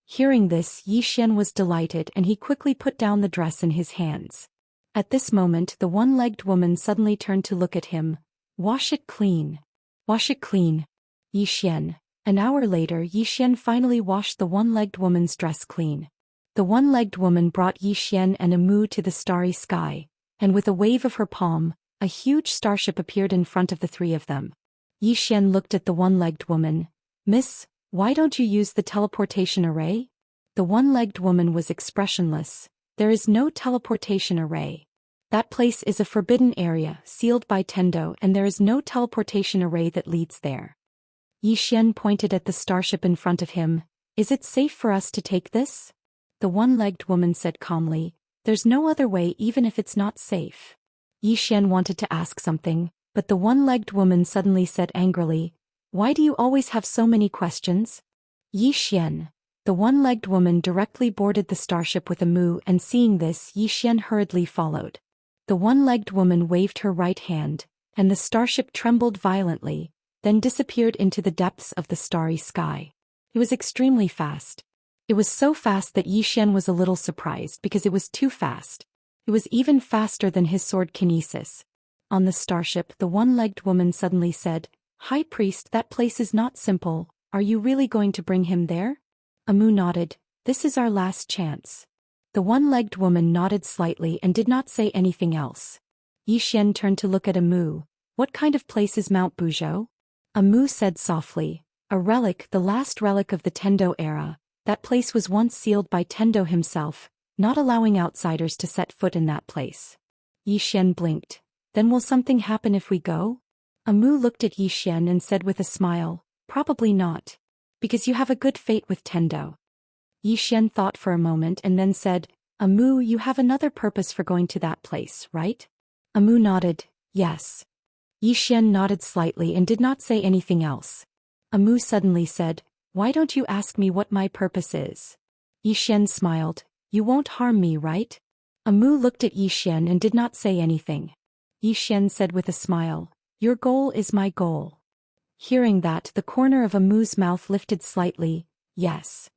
Hearing this, Yixian was delighted and he quickly put down the dress in his hands. At this moment, the one-legged woman suddenly turned to look at him. Wash it clean. Wash it clean. Yixian. An hour later, Yixian finally washed the one-legged woman's dress clean. The one-legged woman brought Yixian and Amu to the starry sky, and with a wave of her palm, a huge starship appeared in front of the three of them. Yixian looked at the one-legged woman. Miss, why don't you use the teleportation array? The one-legged woman was expressionless. There is no teleportation array. That place is a forbidden area, sealed by Tendo, and there is no teleportation array that leads there. Yixian pointed at the starship in front of him. Is it safe for us to take this? The one-legged woman said calmly, there's no other way even if it's not safe. Yixian wanted to ask something, but the one-legged woman suddenly said angrily, Why do you always have so many questions? Yi Xian, the one-legged woman, directly boarded the starship with a moo, and seeing this, Yi Xian hurriedly followed. The one-legged woman waved her right hand, and the starship trembled violently, then disappeared into the depths of the starry sky. It was extremely fast. It was so fast that Yi Xian was a little surprised because it was too fast. It was even faster than his sword kinesis. On the starship, the one-legged woman suddenly said, "High Priest, that place is not simple. Are you really going to bring him there?" Amu nodded. "This is our last chance." The one-legged woman nodded slightly and did not say anything else. Yi Xian turned to look at Amu. "What kind of place is Mount Buzhou?" Amu said softly, "A relic, the last relic of the Tendo era. That place was once sealed by Tendo himself, not allowing outsiders to set foot in that place." Yi Xian blinked. "Then will something happen if we go?" Amu looked at Yi Xian and said with a smile, "Probably not. Because you have a good fate with Tendo." Yi Xian thought for a moment and then said, "Amu, you have another purpose for going to that place, right?" Amu nodded, "Yes." Yi Xian nodded slightly and did not say anything else. Amu suddenly said, "Why don't you ask me what my purpose is?" Yi Xian smiled, "You won't harm me, right?" Amu looked at Yi Xian and did not say anything. Yi Xian said with a smile, "Your goal is my goal." Hearing that, the corner of Amu's mouth lifted slightly, "Yes."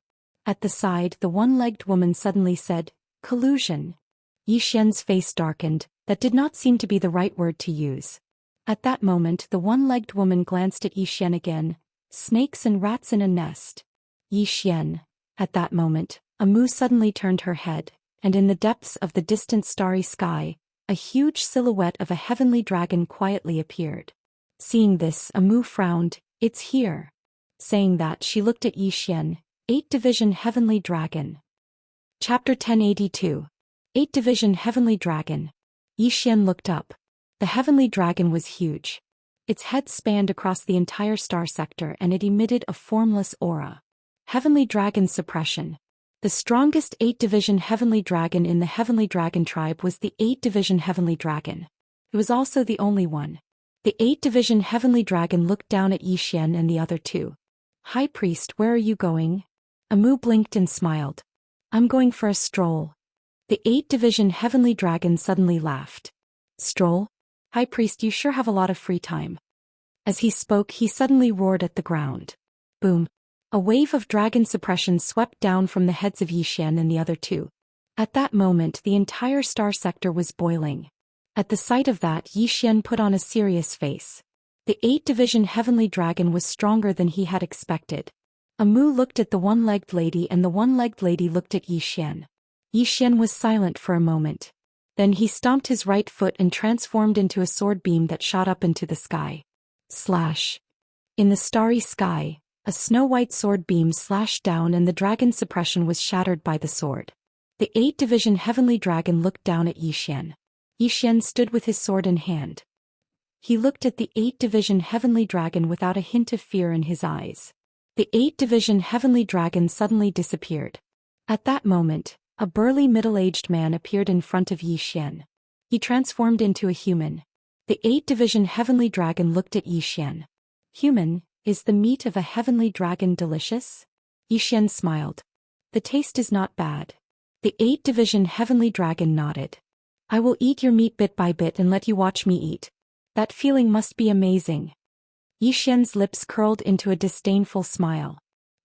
At the side, the one-legged woman suddenly said, "Collusion." Yi Xian's face darkened. That did not seem to be the right word to use. At that moment, the one-legged woman glanced at Yi Xian again. "Snakes and rats in a nest." Yi Xian. At that moment, Amu suddenly turned her head, and in the depths of the distant starry sky, a huge silhouette of a heavenly dragon quietly appeared. Seeing this, Amu frowned. "It's here." Saying that, she looked at Yi Xian. 8th Division Heavenly Dragon. Chapter 1082. 8th Division Heavenly Dragon. Yi Xian looked up. The heavenly dragon was huge. Its head spanned across the entire star sector and it emitted a formless aura. Heavenly Dragon Suppression. The strongest 8th Division Heavenly Dragon in the Heavenly Dragon tribe was the 8th Division Heavenly Dragon. It was also the only one. The 8th Division Heavenly Dragon looked down at Yi Xian and the other two. "High Priest, where are you going?" Amu blinked and smiled. "I'm going for a stroll." The 8th Division Heavenly Dragon suddenly laughed. "Stroll? High Priest, you sure have a lot of free time." As he spoke, he suddenly roared at the ground. Boom. A wave of dragon suppression swept down from the heads of Yi Xian and the other two. At that moment, the entire star sector was boiling. At the sight of that, Yi Xian put on a serious face. The 8th Division Heavenly Dragon was stronger than he had expected. Amu looked at the one-legged lady and the one-legged lady looked at Yi Xian. Yi Xian was silent for a moment. Then he stomped his right foot and transformed into a sword beam that shot up into the sky. Slash. In the starry sky, a snow-white sword beam slashed down and the dragon suppression was shattered by the sword. The 8th Division Heavenly Dragon looked down at Yi Xian. Yi Xian stood with his sword in hand. He looked at the 8th Division Heavenly Dragon without a hint of fear in his eyes. The 8th Division Heavenly Dragon suddenly disappeared. At that moment, a burly middle-aged man appeared in front of Yi Xian. He transformed into a human. The 8th Division Heavenly Dragon looked at Yi Xian. "Human, is the meat of a heavenly dragon delicious?" Yi Xian smiled. "The taste is not bad." The 8th Division Heavenly Dragon nodded. "I will eat your meat bit by bit and let you watch me eat. That feeling must be amazing." Yi Xian's lips curled into a disdainful smile.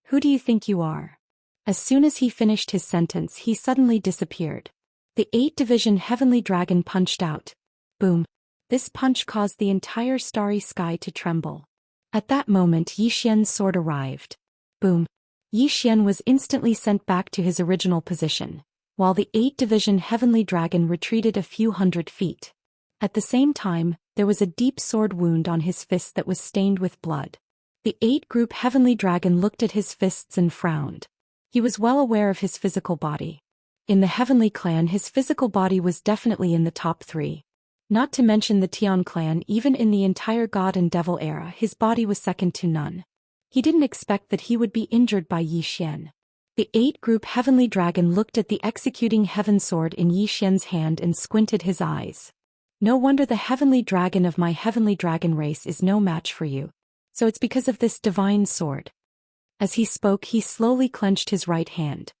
"Who do you think you are?" As soon as he finished his sentence, he suddenly disappeared. The 8th Division Heavenly Dragon punched out. Boom. This punch caused the entire starry sky to tremble. At that moment, Yi Xian's sword arrived. Boom. Yi Xian was instantly sent back to his original position, while the 8th Division Heavenly Dragon retreated a few hundred feet. At the same time, there was a deep sword wound on his fist that was stained with blood. The 8th Group Heavenly Dragon looked at his fists and frowned. He was well aware of his physical body. In the Heavenly Clan, his physical body was definitely in the top 3. Not to mention the Tian Clan, even in the entire God and Devil era, his body was second to none. He didn't expect that he would be injured by Yi Xian. The 8th Group Heavenly Dragon looked at the executing heaven sword in Yi Xian's hand and squinted his eyes. "No wonder the Heavenly Dragon of my Heavenly Dragon race is no match for you. So it's because of this divine sword. As he spoke, he slowly clenched his right hand.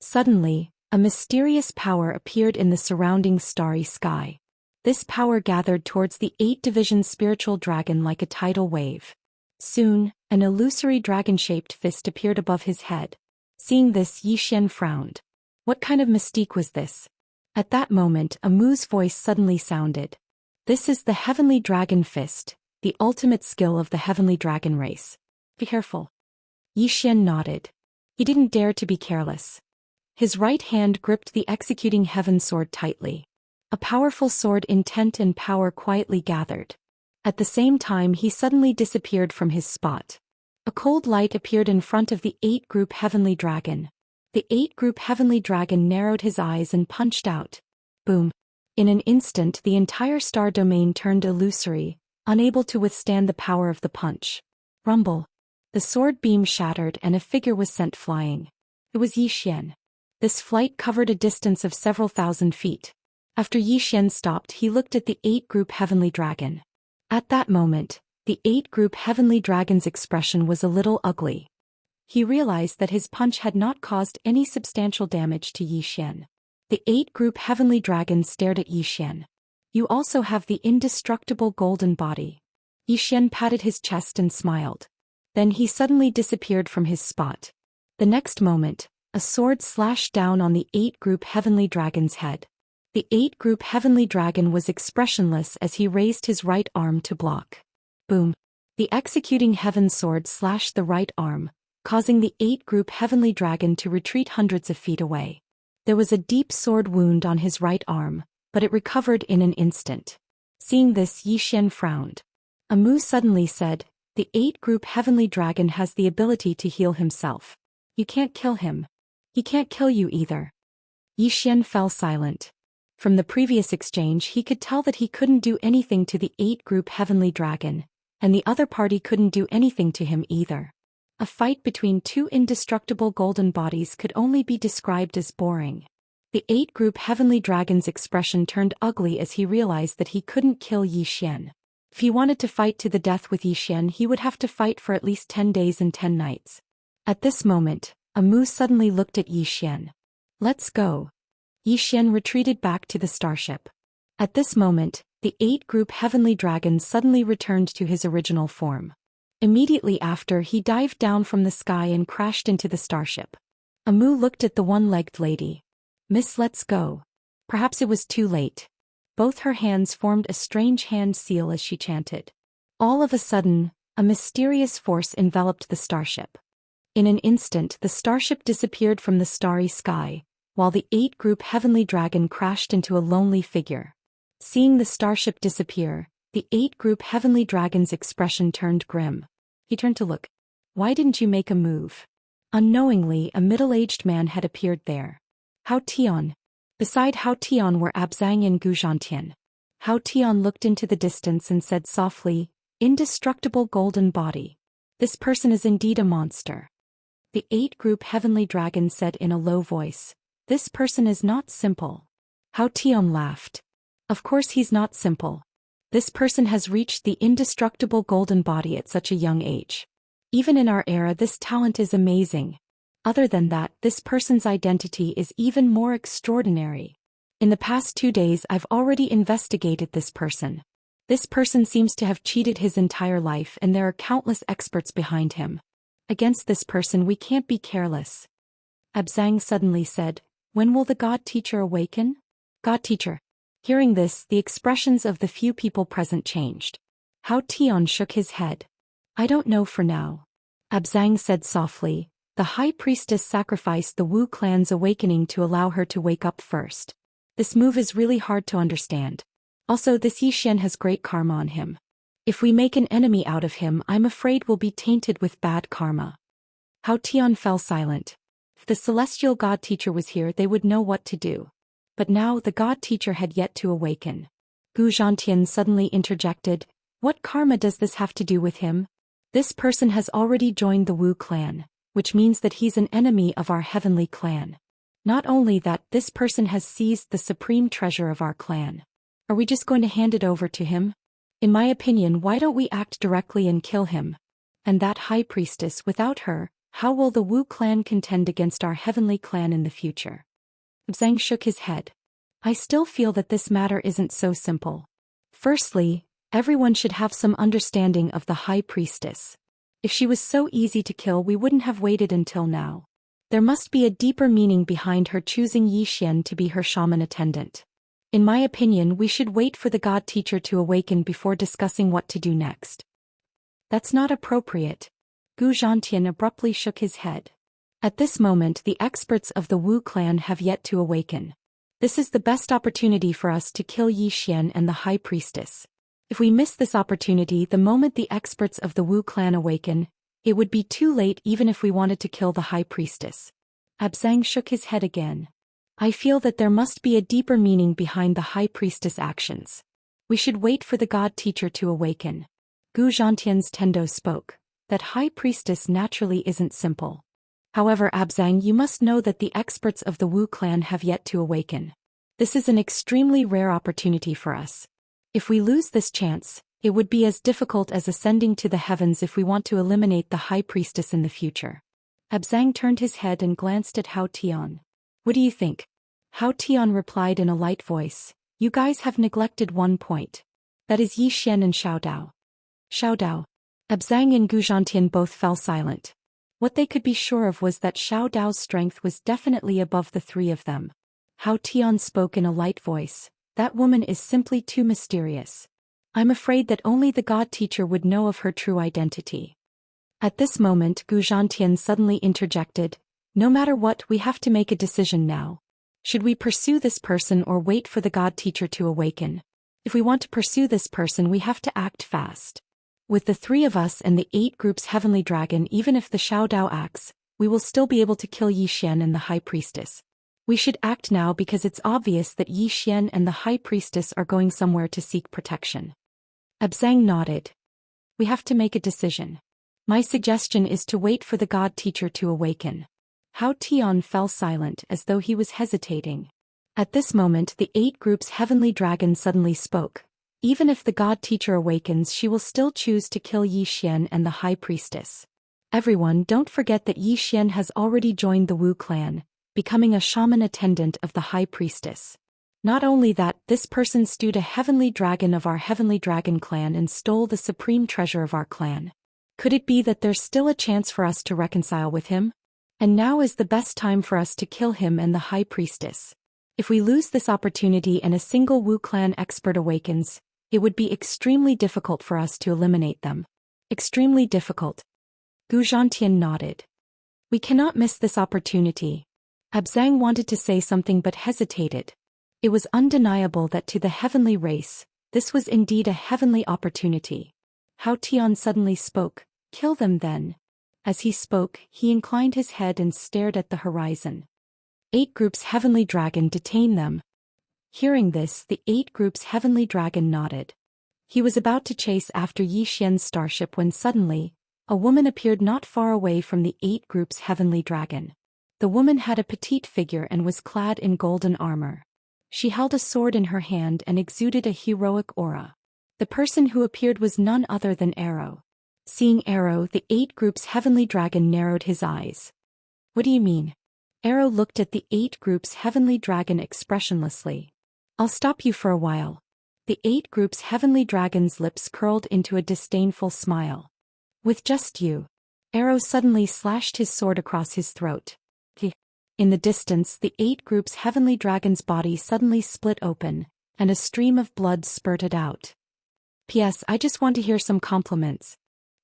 Suddenly, a mysterious power appeared in the surrounding starry sky. This power gathered towards the 8-division spiritual dragon like a tidal wave. Soon, an illusory dragon-shaped fist appeared above his head. Seeing this, Zhou Xian frowned. What kind of mystique was this? At that moment, a Mu's voice suddenly sounded. This is the Heavenly Dragon Fist, the ultimate skill of the Heavenly Dragon race. Be careful. Zhou Xian nodded. He didn't dare to be careless. His right hand gripped the executing heaven sword tightly. A powerful sword intent and power quietly gathered. At the same time, he suddenly disappeared from his spot. A cold light appeared in front of the 8-group Heavenly Dragon. The 8-group Heavenly Dragon narrowed his eyes and punched out. Boom. In an instant, the entire star domain turned illusory, unable to withstand the power of the punch. Rumble. The sword beam shattered and a figure was sent flying. It was Zhou Xian. This flight covered a distance of several thousand feet. After Zhou Xian stopped, he looked at the 8-group Heavenly Dragon. At that moment, the 8-group Heavenly Dragon's expression was a little ugly. He realized that his punch had not caused any substantial damage to Zhou Xian. The 8-group Heavenly Dragon stared at Zhou Xian. You also have the indestructible golden body. Zhou Xian patted his chest and smiled. Then he suddenly disappeared from his spot. The next moment, a sword slashed down on the 8-group Heavenly Dragon's head. The 8-group Heavenly Dragon was expressionless as he raised his right arm to block. Boom. The executing heaven sword slashed the right arm, causing the 8-group Heavenly Dragon to retreat hundreds of feet away. There was a deep sword wound on his right arm, but it recovered in an instant. Seeing this, Zhou Xian frowned. A Mu suddenly said, the 8-group Heavenly Dragon has the ability to heal himself. You can't kill him. He can't kill you either. Zhou Xian fell silent. From the previous exchange, he could tell that he couldn't do anything to the 8-group Heavenly Dragon, and the other party couldn't do anything to him either. A fight between two indestructible golden bodies could only be described as boring. The 8-group Heavenly Dragon's expression turned ugly as he realized that he couldn't kill Zhou Xian. If he wanted to fight to the death with Zhou Xian, he would have to fight for at least 10 days and 10 nights. At this moment, a Mu suddenly looked at Zhou Xian. Let's go. Zhou Xian retreated back to the starship. At this moment, the 8-group Heavenly Dragon suddenly returned to his original form. Immediately after, he dived down from the sky and crashed into the starship. A Mu looked at the one-legged lady. Miss, let's go. Perhaps it was too late. Both her hands formed a strange hand seal as she chanted. All of a sudden, a mysterious force enveloped the starship. In an instant, the starship disappeared from the starry sky, while the 8-group Heavenly Dragon crashed into a lonely figure. Seeing the starship disappear, the 8-group Heavenly Dragon's expression turned grim. He turned to look. Why didn't you make a move? Unknowingly, a middle-aged man had appeared there. Hao Tian. Beside Hao Tian were Abzang and Gu Zhantian. Hao Tian looked into the distance and said softly, "Indestructible golden body. This person is indeed a monster." The 8-group Heavenly Dragon said in a low voice, "This person is not simple." Hao Tian laughed. Of course he's not simple. This person has reached the indestructible golden body at such a young age. Even in our era, this talent is amazing. Other than that, this person's identity is even more extraordinary. In the past 2 days, I've already investigated this person. This person seems to have cheated his entire life, and there are countless experts behind him. Against this person, we can't be careless. Abzang suddenly said, "When will the God Teacher awaken?" God Teacher. Hearing this, the expressions of the few people present changed. Hao Tian shook his head. "I don't know for now." Abzang said softly, "The High Priestess sacrificed the Wu clan's awakening to allow her to wake up first. This move is really hard to understand. Also, this Zhou Xian has great karma on him. If we make an enemy out of him, I'm afraid we'll be tainted with bad karma." Hao Tian fell silent. If the celestial God Teacher was here, they would know what to do. But now the God Teacher had yet to awaken. Gu Zhantian suddenly interjected, "What karma does this have to do with him? This person has already joined the Wu clan, which means that he's an enemy of our heavenly clan. Not only that, this person has seized the supreme treasure of our clan. Are we just going to hand it over to him? In my opinion, why don't we act directly and kill him? And that high priestess, without her, how will the Wu clan contend against our heavenly clan in the future? Zhang shook his head. I still feel that this matter isn't so simple. Firstly, everyone should have some understanding of the high priestess. If she was so easy to kill, we wouldn't have waited until now. There must be a deeper meaning behind her choosing Zhou Xian to be her shaman attendant. In my opinion, we should wait for the god teacher to awaken before discussing what to do next. That's not appropriate. Zhou Xian abruptly shook his head. At this moment, the experts of the Wu clan have yet to awaken. This is the best opportunity for us to kill Zhou Xian and the high priestess. If we miss this opportunity the moment the experts of the Wu clan awaken, it would be too late even if we wanted to kill the high priestess. Abzang shook his head again. I feel that there must be a deeper meaning behind the high priestess' actions. We should wait for the god teacher to awaken. Zhou Xian's Tendo spoke. That high priestess naturally isn't simple. However, Abzang, you must know that the experts of the Wu clan have yet to awaken. This is an extremely rare opportunity for us. If we lose this chance, it would be as difficult as ascending to the heavens if we want to eliminate the high priestess in the future. Abzang turned his head and glanced at Hao Tian. What do you think? Hao Tian replied in a light voice. You guys have neglected one point. That is Zhou Xian and Xiao Dao. Xiao Dao. Abzang and Zhou Xian both fell silent. What they could be sure of was that Xiao Dao's strength was definitely above the three of them. Hao Tian spoke in a light voice. That woman is simply too mysterious. I'm afraid that only the god teacher would know of her true identity. At this moment, Zhou Xian suddenly interjected. No matter what, we have to make a decision now. Should we pursue this person or wait for the god teacher to awaken? If we want to pursue this person, we have to act fast. With the three of us and the 8 groups heavenly dragon, even if the Xiao Dao acts, we will still be able to kill Zhou Xian and the high priestess. We should act now because it's obvious that Zhou Xian and the high priestess are going somewhere to seek protection. Abzang nodded. We have to make a decision. My suggestion is to wait for the god teacher to awaken. Hao Tian fell silent as though he was hesitating. At this moment, the 8 groups heavenly dragon suddenly spoke. Even if the god teacher awakens, she will still choose to kill Zhou Xian and the high priestess. Everyone, don't forget that Zhou Xian has already joined the Wu clan, becoming a shaman attendant of the high priestess. Not only that, this person stewed a heavenly dragon of our heavenly dragon clan and stole the supreme treasure of our clan. Could it be that there's still a chance for us to reconcile with him? And now is the best time for us to kill him and the high priestess. If we lose this opportunity and a single Wu clan expert awakens, it would be extremely difficult for us to eliminate them. Extremely difficult. Zhou Xian nodded. We cannot miss this opportunity. Abzang wanted to say something but hesitated. It was undeniable that to the heavenly race, this was indeed a heavenly opportunity. Hao Tian suddenly spoke. Kill them then. As he spoke, he inclined his head and stared at the horizon. 8 groups heavenly dragon detain them. Hearing this, the 8 groups heavenly dragon nodded. He was about to chase after Zhou Xian's starship when suddenly, a woman appeared not far away from the 8 groups heavenly dragon. The woman had a petite figure and was clad in golden armor. She held a sword in her hand and exuded a heroic aura. The person who appeared was none other than Arrow. Seeing Arrow, the 8 groups heavenly dragon narrowed his eyes. What do you mean? Arrow looked at the 8 groups heavenly dragon expressionlessly. I'll stop you for a while. The 8 groups heavenly dragon's lips curled into a disdainful smile. With just you. Arrow suddenly slashed his sword across his throat. In the distance, the 8 groups heavenly dragon's body suddenly split open, and a stream of blood spurted out. P.S. I just want to hear some compliments.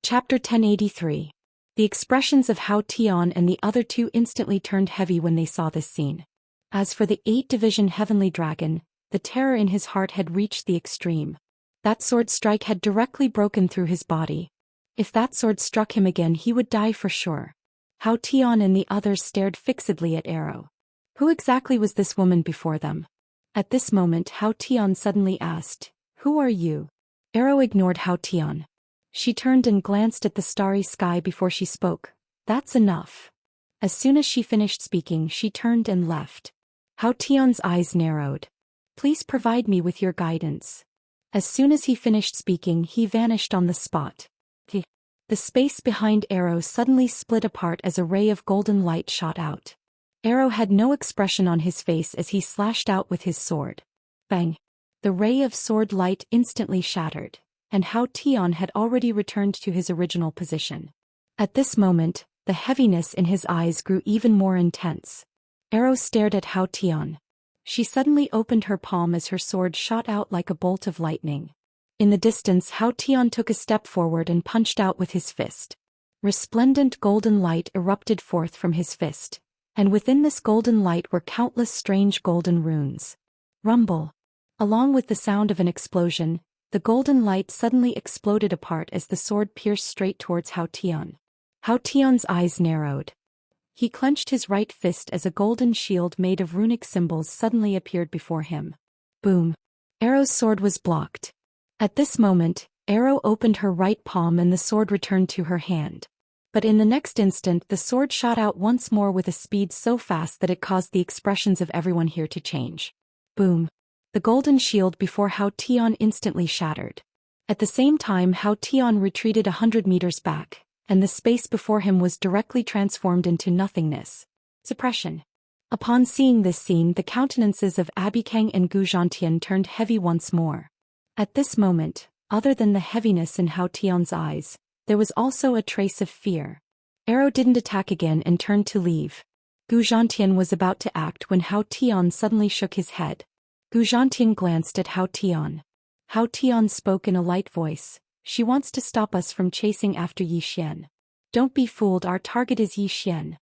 Chapter 1083. The expressions of Hao Tian and the other 2 instantly turned heavy when they saw this scene. As for the 8 division heavenly dragon, the terror in his heart had reached the extreme. That sword strike had directly broken through his body. If that sword struck him again, he would die for sure. Hao Tian and the others stared fixedly at Arrow. Who exactly was this woman before them? At this moment, Hao Tian suddenly asked, Who are you? Arrow ignored Hao Tian. She turned and glanced at the starry sky before she spoke. That's enough. As soon as she finished speaking, she turned and left. Hao Tian's eyes narrowed. Please provide me with your guidance. As soon as he finished speaking, he vanished on the spot. The space behind Arrow suddenly split apart as a ray of golden light shot out. Arrow had no expression on his face as he slashed out with his sword. Bang! The ray of sword light instantly shattered, and Hao Tian had already returned to his original position. At this moment, the heaviness in his eyes grew even more intense. Arrow stared at Hao Tian. She suddenly opened her palm as her sword shot out like a bolt of lightning. In the distance, Hao Tian took a step forward and punched out with his fist. Resplendent golden light erupted forth from his fist, and within this golden light were countless strange golden runes. Rumble! Along with the sound of an explosion, the golden light suddenly exploded apart as the sword pierced straight towards Hao Tian. Hao Tian's eyes narrowed. He clenched his right fist as a golden shield made of runic symbols suddenly appeared before him. Boom! Arrow's sword was blocked. At this moment, Arrow opened her right palm and the sword returned to her hand. But in the next instant the sword shot out once more with a speed so fast that it caused the expressions of everyone here to change. Boom! The golden shield before Hao Tian instantly shattered. At the same time, Hao Tian retreated 100 meters back, and the space before him was directly transformed into nothingness. Suppression. Upon seeing this scene, the countenances of Abikang and Gu Zhantian turned heavy once more. At this moment, other than the heaviness in Hao Tian's eyes, there was also a trace of fear. Arrow didn't attack again and turned to leave. Gu Zhantian was about to act when Hao Tian suddenly shook his head. Gu Zhantian glanced at Hao Tian. Hao Tian spoke in a light voice. She wants to stop us from chasing after Yi Xian. Don't be fooled, our target is Yi Xian.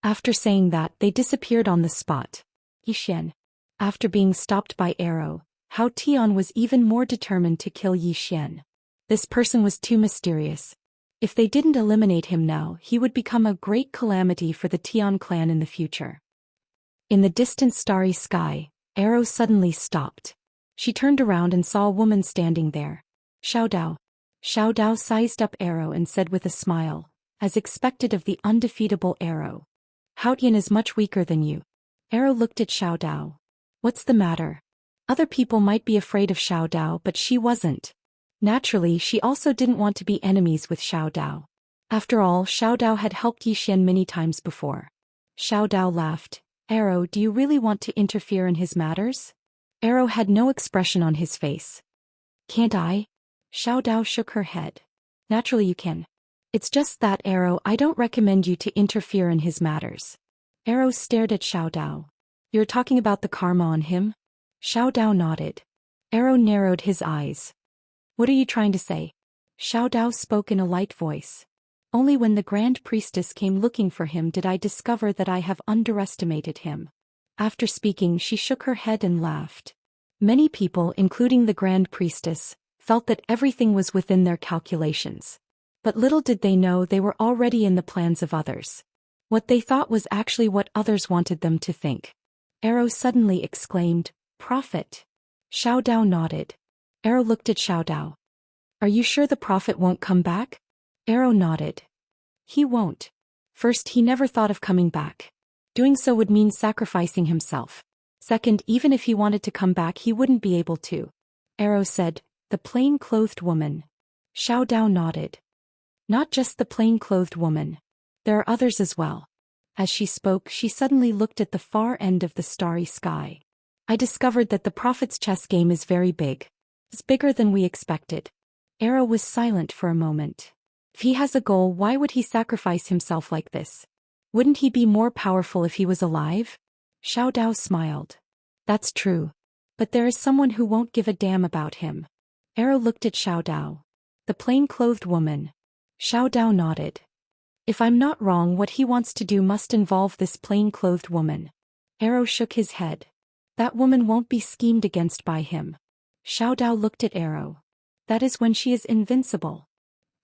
After saying that, they disappeared on the spot. Yi Xian. After being stopped by Arrow, Hao Tian was even more determined to kill Yi Xian. This person was too mysterious. If they didn't eliminate him now, he would become a great calamity for the Tian clan in the future. In the distant starry sky, Arrow suddenly stopped. She turned around and saw a woman standing there. Xiao Dao. Xiao Dao sized up Arrow and said with a smile, as expected of the undefeatable Arrow. Hao Tian is much weaker than you. Arrow looked at Xiao Dao. What's the matter? Other people might be afraid of Xiao Dao, but she wasn't. Naturally, she also didn't want to be enemies with Xiao Dao. After all, Xiao Dao had helped Yi Xian many times before. Xiao Dao laughed. Arrow, do you really want to interfere in his matters? Arrow had no expression on his face. Can't I? Xiao Dao shook her head. Naturally you can. It's just that, Arrow, I don't recommend you to interfere in his matters. Arrow stared at Xiao Dao. You're talking about the karma on him? Xiao Dao nodded. Arrow narrowed his eyes. What are you trying to say? Xiao Dao spoke in a light voice. Only when the Grand Priestess came looking for him did I discover that I have underestimated him. After speaking, she shook her head and laughed. Many people, including the Grand Priestess, felt that everything was within their calculations. But little did they know they were already in the plans of others. What they thought was actually what others wanted them to think. Arrow suddenly exclaimed, Prophet. Xiao Dao nodded. Arrow looked at Xiao Dao. Are you sure the prophet won't come back? Arrow nodded. He won't. First, he never thought of coming back. Doing so would mean sacrificing himself. Second, even if he wanted to come back, he wouldn't be able to. Arrow said, the plain-clothed woman. Xiao Dao nodded. Not just the plain-clothed woman. There are others as well. As she spoke, she suddenly looked at the far end of the starry sky. I discovered that the prophet's chess game is very big. It's bigger than we expected. Arrow was silent for a moment. If he has a goal, why would he sacrifice himself like this? Wouldn't he be more powerful if he was alive? Xiao Dao smiled. That's true. But there is someone who won't give a damn about him. Arrow looked at Xiao Dao. The plain-clothed woman. Xiao Dao nodded. If I'm not wrong, what he wants to do must involve this plain-clothed woman. Arrow shook his head. That woman won't be schemed against by him. Xiao Dao looked at Arrow. That is when she is invincible.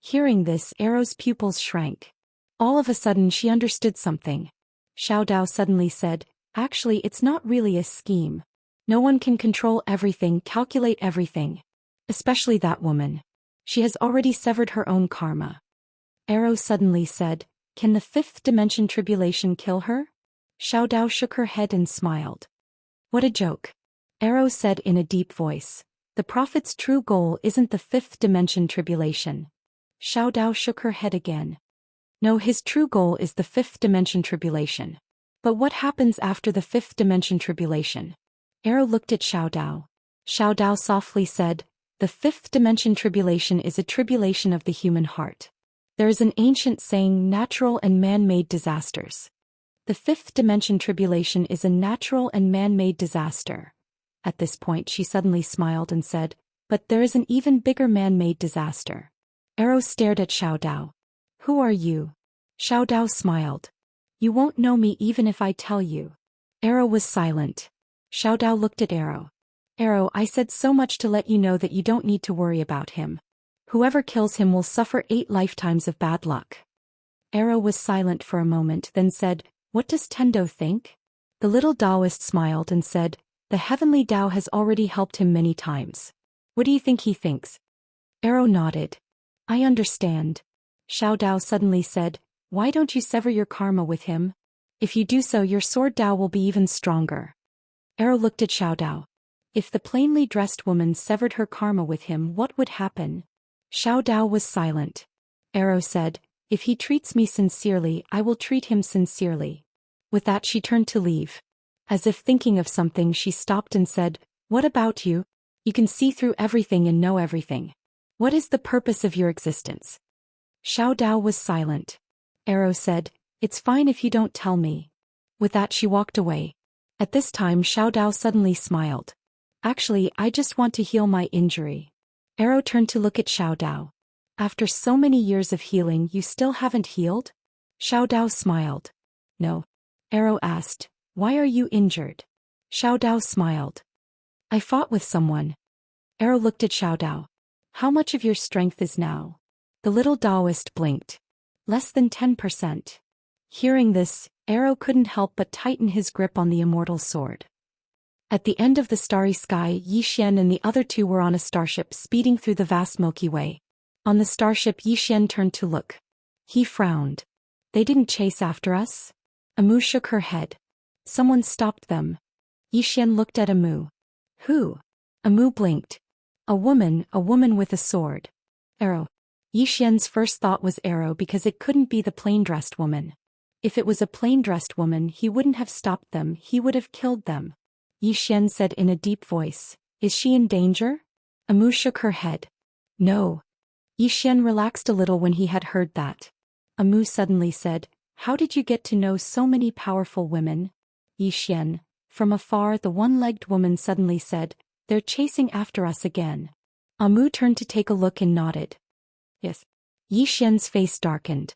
Hearing this, Arrow's pupils shrank. All of a sudden she understood something. Xiao Dao suddenly said, actually it's not really a scheme. No one can control everything, calculate everything. Especially that woman. She has already severed her own karma. Arrow suddenly said, can the fifth dimension tribulation kill her? Xiao Dao shook her head and smiled. What a joke. Arrow said in a deep voice. The prophet's true goal isn't the fifth dimension tribulation. Xiao Dao shook her head again. No, his true goal is the fifth dimension tribulation. But what happens after the fifth dimension tribulation? Arrow looked at Xiao Dao. Xiao Dao softly said, the fifth dimension tribulation is a tribulation of the human heart. There is an ancient saying, natural and man-made disasters. The fifth dimension tribulation is a natural and man-made disaster. At this point she suddenly smiled and said, but there is an even bigger man-made disaster. Arrow stared at Xiao Dao. Who are you? Xiao Dao smiled. You won't know me even if I tell you. Arrow was silent. Xiao Dao looked at Arrow. Arrow, I said so much to let you know that you don't need to worry about him. Whoever kills him will suffer 8 lifetimes of bad luck. Arrow was silent for a moment, then said, what does Tendo think? The little Daoist smiled and said, the heavenly Dao has already helped him many times. What do you think he thinks? Arrow nodded. I understand. Xiao Dao suddenly said, why don't you sever your karma with him? If you do so, your sword Dao will be even stronger. Arrow looked at Xiao Dao. If the plainly dressed woman severed her karma with him, what would happen? Xiao Dao was silent. Arrow said, if he treats me sincerely, I will treat him sincerely. With that she turned to leave. As if thinking of something, she stopped and said, what about you? You can see through everything and know everything. What is the purpose of your existence? Xiao Dao was silent. Arrow said, it's fine if you don't tell me. With that she walked away. At this time Xiao Dao suddenly smiled. Actually, I just want to heal my injury. Arrow turned to look at Xiao Dao. After so many years of healing, you still haven't healed? Xiao Dao smiled. No. Arrow asked, why are you injured? Xiao Dao smiled. I fought with someone. Arrow looked at Xiao Dao. How much of your strength is now? The little Daoist blinked. Less than 10%. Hearing this, Arrow couldn't help but tighten his grip on the immortal sword. At the end of the starry sky, Xian and the other two were on a starship speeding through the vast Milky Way. On the starship, Xian turned to look. He frowned. They didn't chase after us? Amu shook her head. Someone stopped them. Xian looked at Amu. Who? Amu blinked. A woman with a sword. Arrow. Xian's first thought was Arrow because it couldn't be the plain-dressed woman. If it was a plain-dressed woman, he wouldn't have stopped them, he would have killed them. Xian said in a deep voice, is she in danger? Amu shook her head. No. Xian relaxed a little when he had heard that. Amu suddenly said, how did you get to know so many powerful women? Xian. From afar the one-legged woman suddenly said, they're chasing after us again. Amu turned to take a look and nodded. Yes. Xian's face darkened.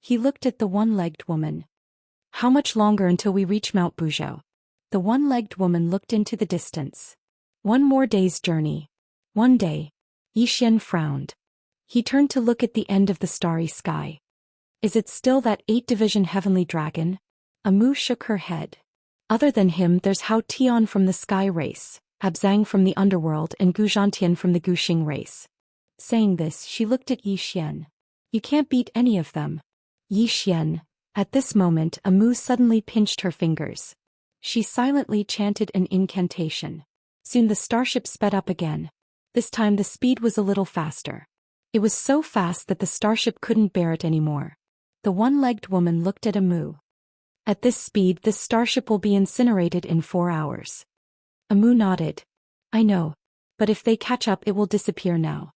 He looked at the one-legged woman. How much longer until we reach Mount Buzhou? The one-legged woman looked into the distance. 1 more day's journey. 1 day. Xian frowned. He turned to look at the end of the starry sky. Is it still that 8-division heavenly dragon? Amu shook her head. Other than him, there's Hao Tian from the sky race, Abzang from the underworld, and Gu Zhantian from the Guxing race. Saying this, she looked at Xian. You can't beat any of them. Xian. At this moment, Amu suddenly pinched her fingers. She silently chanted an incantation. Soon the starship sped up again. This time the speed was a little faster. It was so fast that the starship couldn't bear it anymore. The one-legged woman looked at Amu. At this speed, this starship will be incinerated in 4 hours. Amu nodded. I know. But if they catch up, it will disappear now.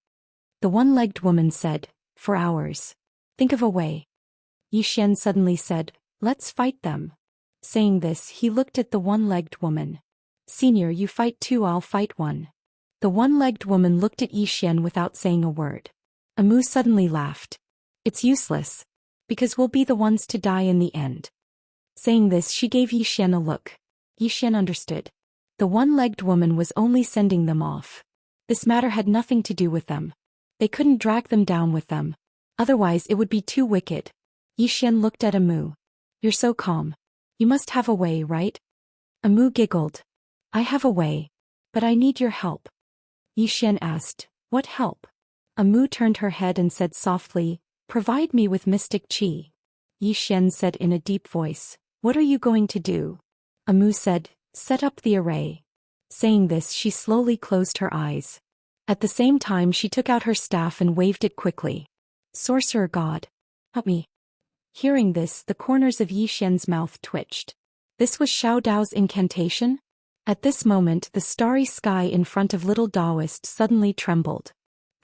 The one-legged woman said, 4 hours. Think of a way. Xian suddenly said, let's fight them. Saying this, he looked at the one-legged woman. Senior, you fight 2, I'll fight 1. The one-legged woman looked at Xian without saying a word. Amu suddenly laughed. It's useless. Because we'll be the ones to die in the end. Saying this, she gave Xian a look. Xian understood. The one-legged woman was only sending them off. This matter had nothing to do with them. They couldn't drag them down with them. Otherwise it would be too wicked. Xian looked at Amu. You're so calm. You must have a way, right? Amu giggled. I have a way. But I need your help. Xian asked, what help? Amu turned her head and said softly, provide me with mystic qi. Xian said in a deep voice, what are you going to do? Amu said, set up the array. Saying this, she slowly closed her eyes. At the same time she took out her staff and waved it quickly. Sorcerer god. Help me. Hearing this, the corners of Yi Xian's mouth twitched. This was Xiao Dao's incantation? At this moment, the starry sky in front of little Daoist suddenly trembled.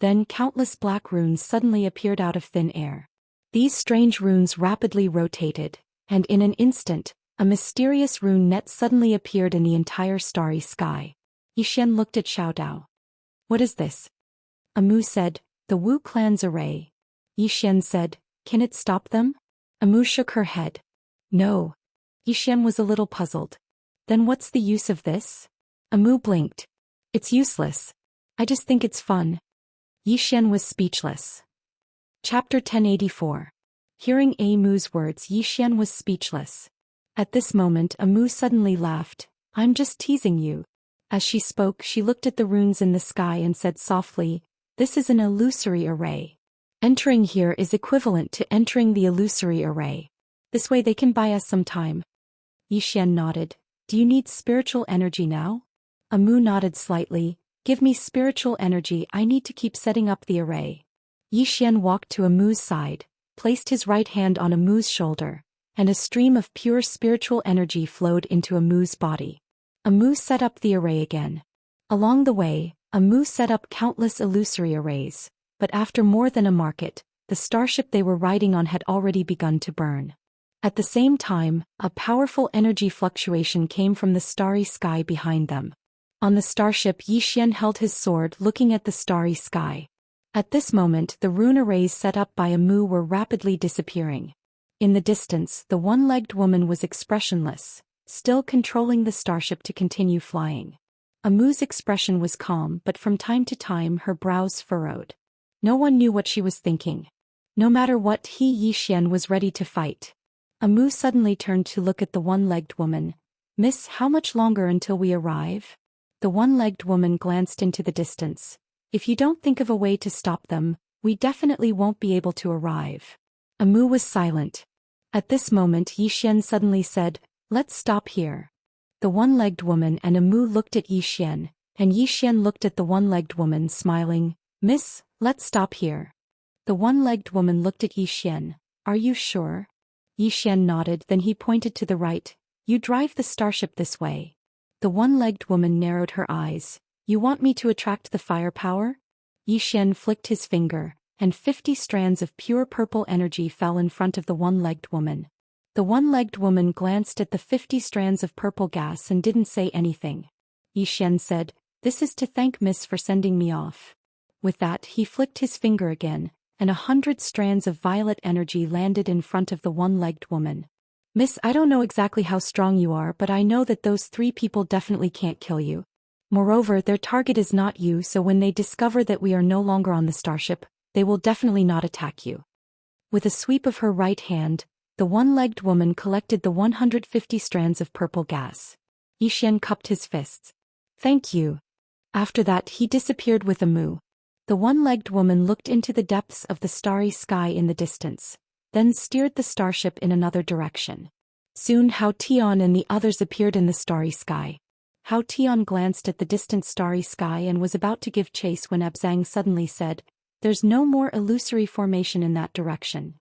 Then countless black runes suddenly appeared out of thin air. These strange runes rapidly rotated, and in an instant, a mysterious rune net suddenly appeared in the entire starry sky. Yi Xian looked at Xiao Dao. What is this? Amu said, the Wu clan's array. Yi Xian said, can it stop them? Amu shook her head. No. Yi Xian was a little puzzled. Then what's the use of this? Amu blinked. It's useless. I just think it's fun. Yi Xian was speechless. Chapter 1084. Hearing Amu's words, Yi Xian was speechless. At this moment, Amu suddenly laughed. I'm just teasing you. As she spoke, she looked at the runes in the sky and said softly, this is an illusory array. Entering here is equivalent to entering the illusory array. This way they can buy us some time. Yi Xian nodded. Do you need spiritual energy now? Amu nodded slightly. Give me spiritual energy, I need to keep setting up the array. Yi Xian walked to Amu's side, placed his right hand on Amu's shoulder, and a stream of pure spiritual energy flowed into Amu's body. Amu set up the array again. Along the way, Amu set up countless illusory arrays, but after more than a market, the starship they were riding on had already begun to burn. At the same time, a powerful energy fluctuation came from the starry sky behind them. On the starship, Yi Xian held his sword looking at the starry sky. At this moment, the rune arrays set up by Amu were rapidly disappearing. In the distance, the one-legged woman was expressionless, still controlling the starship to continue flying. Amu's expression was calm, but from time to time her brows furrowed. No one knew what she was thinking. No matter what, Yi Xian was ready to fight. Amu suddenly turned to look at the one-legged woman. Miss, how much longer until we arrive? The one-legged woman glanced into the distance. If you don't think of a way to stop them, we definitely won't be able to arrive. Amu was silent. At this moment, Yi Xian suddenly said, let's stop here. The one-legged woman and Amu looked at Yi Xian, and Yi Xian looked at the one-legged woman, smiling. Miss, let's stop here. The one-legged woman looked at Yi Xian. Are you sure? Yi Xian nodded, then he pointed to the right. You drive the starship this way. The one-legged woman narrowed her eyes. You want me to attract the firepower? Yi Xian flicked his finger, and 50 strands of pure purple energy fell in front of the one-legged woman. The one-legged woman glanced at the 50 strands of purple gas and didn't say anything. Yi Xian said, this is to thank Miss for sending me off. With that, he flicked his finger again, and 100 strands of violet energy landed in front of the one-legged woman. Miss, I don't know exactly how strong you are, but I know that those 3 people definitely can't kill you. Moreover, their target is not you, so when they discover that we are no longer on the starship, they will definitely not attack you. With a sweep of her right hand, the one-legged woman collected the 150 strands of purple gas. Yi Xian cupped his fists. Thank you. After that, he disappeared with Amu. The one-legged woman looked into the depths of the starry sky in the distance, then steered the starship in another direction. Soon Hao Tian and the others appeared in the starry sky. Hao Tian glanced at the distant starry sky and was about to give chase when Abzang suddenly said, there's no more illusory formation in that direction.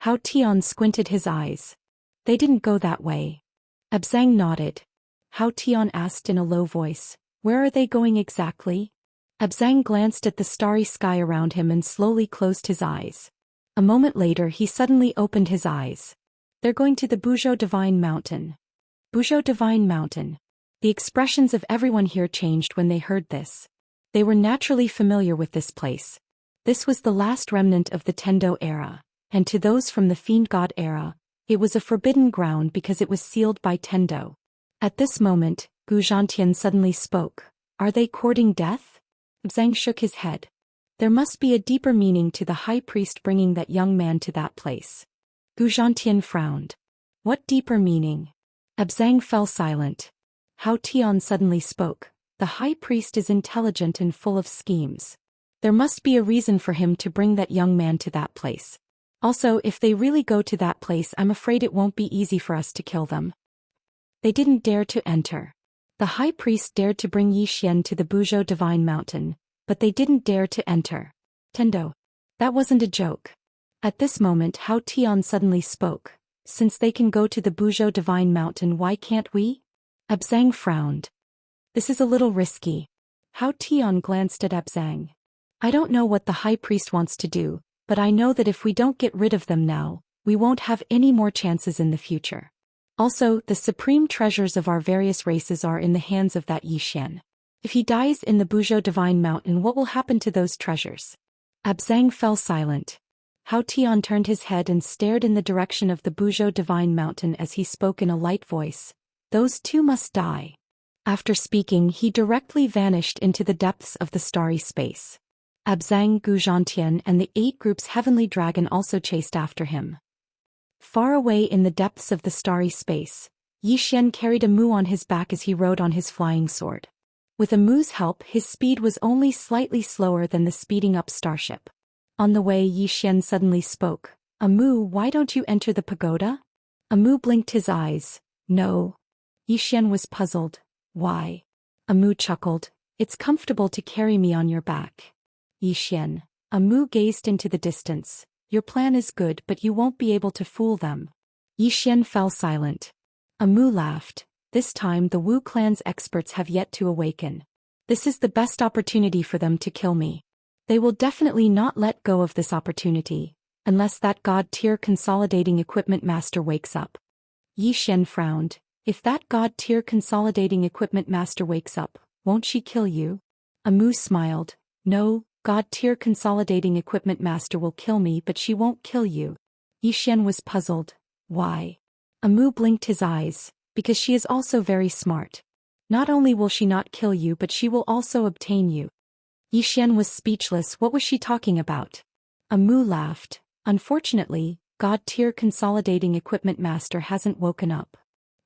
Hao Tian squinted his eyes. They didn't go that way. Abzang nodded. Hao Tian asked in a low voice, where are they going exactly? Abzang glanced at the starry sky around him and slowly closed his eyes. A moment later he suddenly opened his eyes. They're going to the Buzhou Divine Mountain. Buzhou Divine Mountain. The expressions of everyone here changed when they heard this. They were naturally familiar with this place. This was the last remnant of the Tendo era, and to those from the Fiend God era, it was a forbidden ground because it was sealed by Tendo. At this moment, Gu Zhantian suddenly spoke. Are they courting death? Zhang shook his head. There must be a deeper meaning to the high priest bringing that young man to that place. Gu Zhantian frowned. What deeper meaning? Abzang fell silent. Hao Tian suddenly spoke. The high priest is intelligent and full of schemes. There must be a reason for him to bring that young man to that place. Also, if they really go to that place, I'm afraid it won't be easy for us to kill them. They didn't dare to enter. The high priest dared to bring Yi Xian to the Buzhou Divine Mountain, but they didn't dare to enter. Tendo. That wasn't a joke. At this moment Hao Tian suddenly spoke. Since they can go to the Buzhou Divine Mountain, why can't we? Abzang frowned. This is a little risky. Hao Tian glanced at Abzang. I don't know what the high priest wants to do, but I know that if we don't get rid of them now, we won't have any more chances in the future. Also, the supreme treasures of our various races are in the hands of that Zhou Xian. If he dies in the Buzhou Divine Mountain, what will happen to those treasures? Abzang fell silent. Hao Tian turned his head and stared in the direction of the Buzhou Divine Mountain as he spoke in a light voice. Those two must die. After speaking, he directly vanished into the depths of the starry space. Abzang, Guzhantian and the 8 groups Heavenly Dragon also chased after him. Far away in the depths of the starry space, Zhou Xian carried a mu on his back as he rode on his flying sword. With a mu's help, his speed was only slightly slower than the speeding up starship. On the way, Zhou Xian suddenly spoke. Amu, why don't you enter the pagoda? Amu blinked his eyes. No. Zhou Xian was puzzled. Why? Amu chuckled. It's comfortable to carry me on your back. Zhou Xian. Amu gazed into the distance. Your plan is good, but you won't be able to fool them. Zhou Xian fell silent. Amu laughed. This time the Wu clan's experts have yet to awaken. This is the best opportunity for them to kill me. They will definitely not let go of this opportunity, unless that God-tier consolidating equipment master wakes up. Zhou Xian frowned. If that God-tier consolidating equipment master wakes up, won't she kill you? Amu smiled. No, God-tier consolidating equipment master will kill me, but she won't kill you. Zhou Xian was puzzled. Why? Amu blinked his eyes. Because she is also very smart. Not only will she not kill you, but she will also obtain you. Zhou Xian was speechless. What was she talking about? Amu laughed. Unfortunately, God-tier consolidating equipment master hasn't woken up.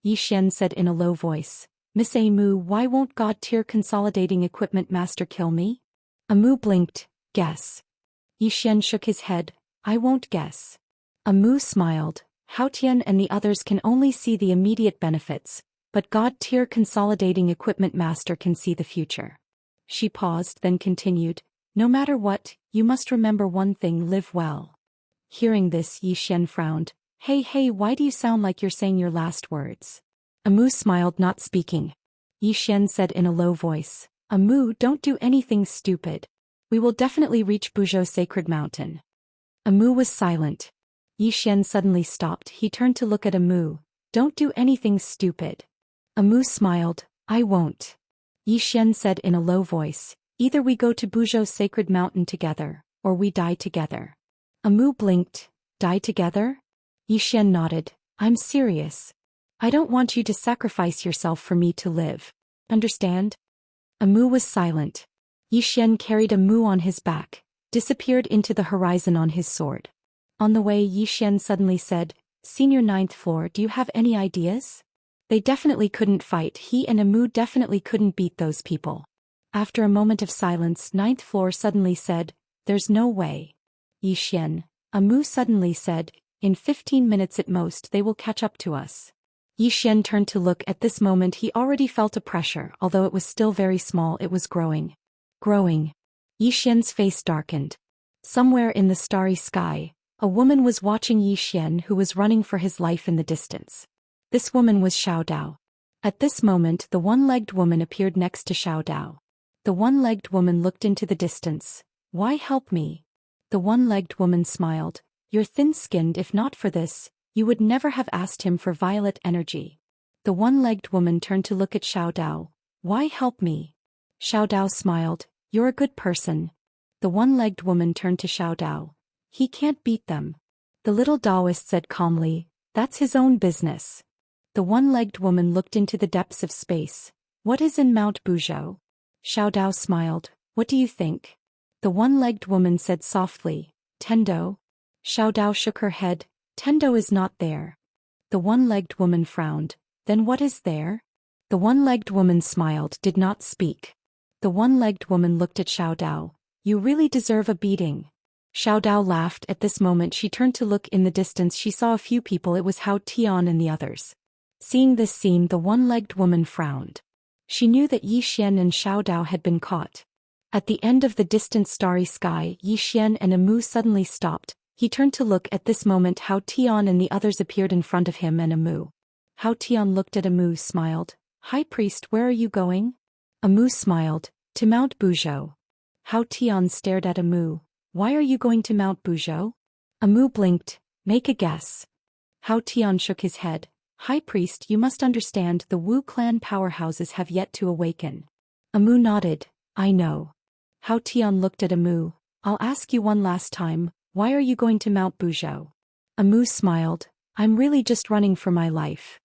Zhou Xian said in a low voice. Miss Amu, why won't God-tier consolidating equipment master kill me? Amu blinked. Guess. Zhou Xian shook his head. I won't guess. Amu smiled. Hao Tian and the others can only see the immediate benefits, but God-tier consolidating equipment master can see the future. She paused, then continued. No matter what, you must remember one thing, live well. Hearing this, Zhou Xian frowned. Hey, why do you sound like you're saying your last words? Amu smiled, not speaking. Zhou Xian said in a low voice. Amu, don't do anything stupid. We will definitely reach Buzhou Sacred Mountain. Amu was silent. Zhou Xian suddenly stopped. He turned to look at Amu. Don't do anything stupid. Amu smiled. I won't. Zhou Xian said in a low voice. Either we go to Buzhou Sacred Mountain together, or we die together. Amu blinked. Die together? Zhou Xian nodded. I'm serious. I don't want you to sacrifice yourself for me to live. Understand? Amu was silent. Zhou Xian carried Amu on his back, disappeared into the horizon on his sword. On the way, Zhou Xian suddenly said, Senior 9th floor, do you have any ideas? They definitely couldn't fight. He and Amu definitely couldn't beat those people. After a moment of silence, 9th floor suddenly said, There's no way. Zhou Xian. Amu suddenly said, In 15 minutes at most they will catch up to us. Zhou Xian turned to look. At this moment he already felt a pressure, although it was still very small. It was growing. Growing. Zhou Xian's face darkened. Somewhere in the starry sky, a woman was watching Zhou Xian, who was running for his life in the distance. This woman was Xiao Dao. At this moment the one-legged woman appeared next to Xiao Dao. The one-legged woman looked into the distance. Why help me? The one-legged woman smiled. You're thin-skinned. If not for this, you would never have asked him for violet energy. The one-legged woman turned to look at Xiao Dao. Why help me? Xiao Dao smiled. You're a good person. The one-legged woman turned to Xiao Dao. He can't beat them. The little Daoist said calmly, That's his own business. The one-legged woman looked into the depths of space. What is in Mount Buzhou? Xiao Dao smiled. What do you think? The one-legged woman said softly, Tendo. Xiao Dao shook her head. Tendo is not there. The one-legged woman frowned. Then what is there? The one-legged woman smiled, did not speak. The one-legged woman looked at Xiao Dao. You really deserve a beating. Xiao Dao laughed. At this moment she turned to look in the distance. She saw a few people. It was Hao Tian and the others. Seeing this scene, the one-legged woman frowned. She knew that Zhou Xian and Xiao Dao had been caught. At the end of the distant starry sky, Zhou Xian and Amu suddenly stopped. He turned to look at this moment Hao Tian and the others appeared in front of him and Amu. Hao Tian looked at Amu, smiled. High Priest, where are you going? Amu smiled. To Mount Buzhou. Hao Tian stared at Amu. Why are you going to Mount Buzhou? Amu blinked. Make a guess. Hao Tian shook his head. High Priest, you must understand the Wu clan powerhouses have yet to awaken. Amu nodded. I know. Hao Tian looked at Amu. I'll ask you one last time, why are you going to Mount Buzhou? Amu smiled. I'm really just running for my life.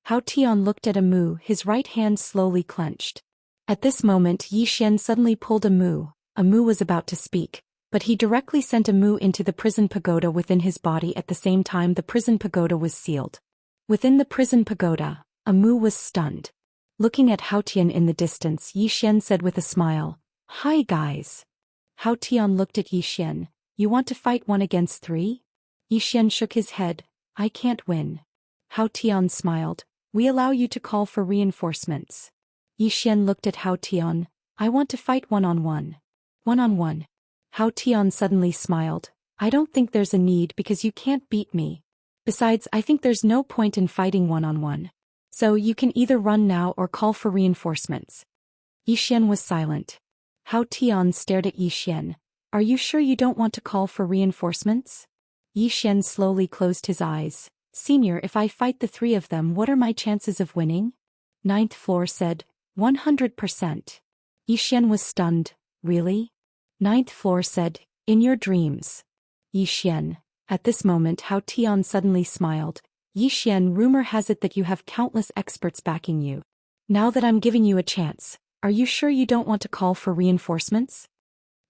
Hao Tian looked at Amu, his right hand slowly clenched. At this moment Yi Xian suddenly pulled Amu. Amu was about to speak, but he directly sent Amu into the prison pagoda within his body. At the same time the prison pagoda was sealed. Within the prison pagoda, Amu was stunned. Looking at Hao Tian in the distance, Yi Xian said with a smile, Hi guys. Hao Tian looked at Yi Xian. You want to fight 1 against 3? Yi Xian shook his head. I can't win. Hao Tian smiled. We allow you to call for reinforcements. Yi Xian looked at Hao Tian. I want to fight 1-on-1. 1-on-1. Hao Tian suddenly smiled. I don't think there's a need because you can't beat me. Besides, I think there's no point in fighting 1-on-1. So you can either run now or call for reinforcements. Yi Xian was silent. Hao Tian stared at Yi Xian. Are you sure you don't want to call for reinforcements? Yi Xian slowly closed his eyes. Senior, if I fight the 3 of them, what are my chances of winning? Ninth floor said, 100%. Yi Xian was stunned. Really? Ninth floor said, in your dreams. Yi Xian. At this moment Hao Tian suddenly smiled. Yi Xian, rumor has it that you have countless experts backing you. Now that I'm giving you a chance, are you sure you don't want to call for reinforcements?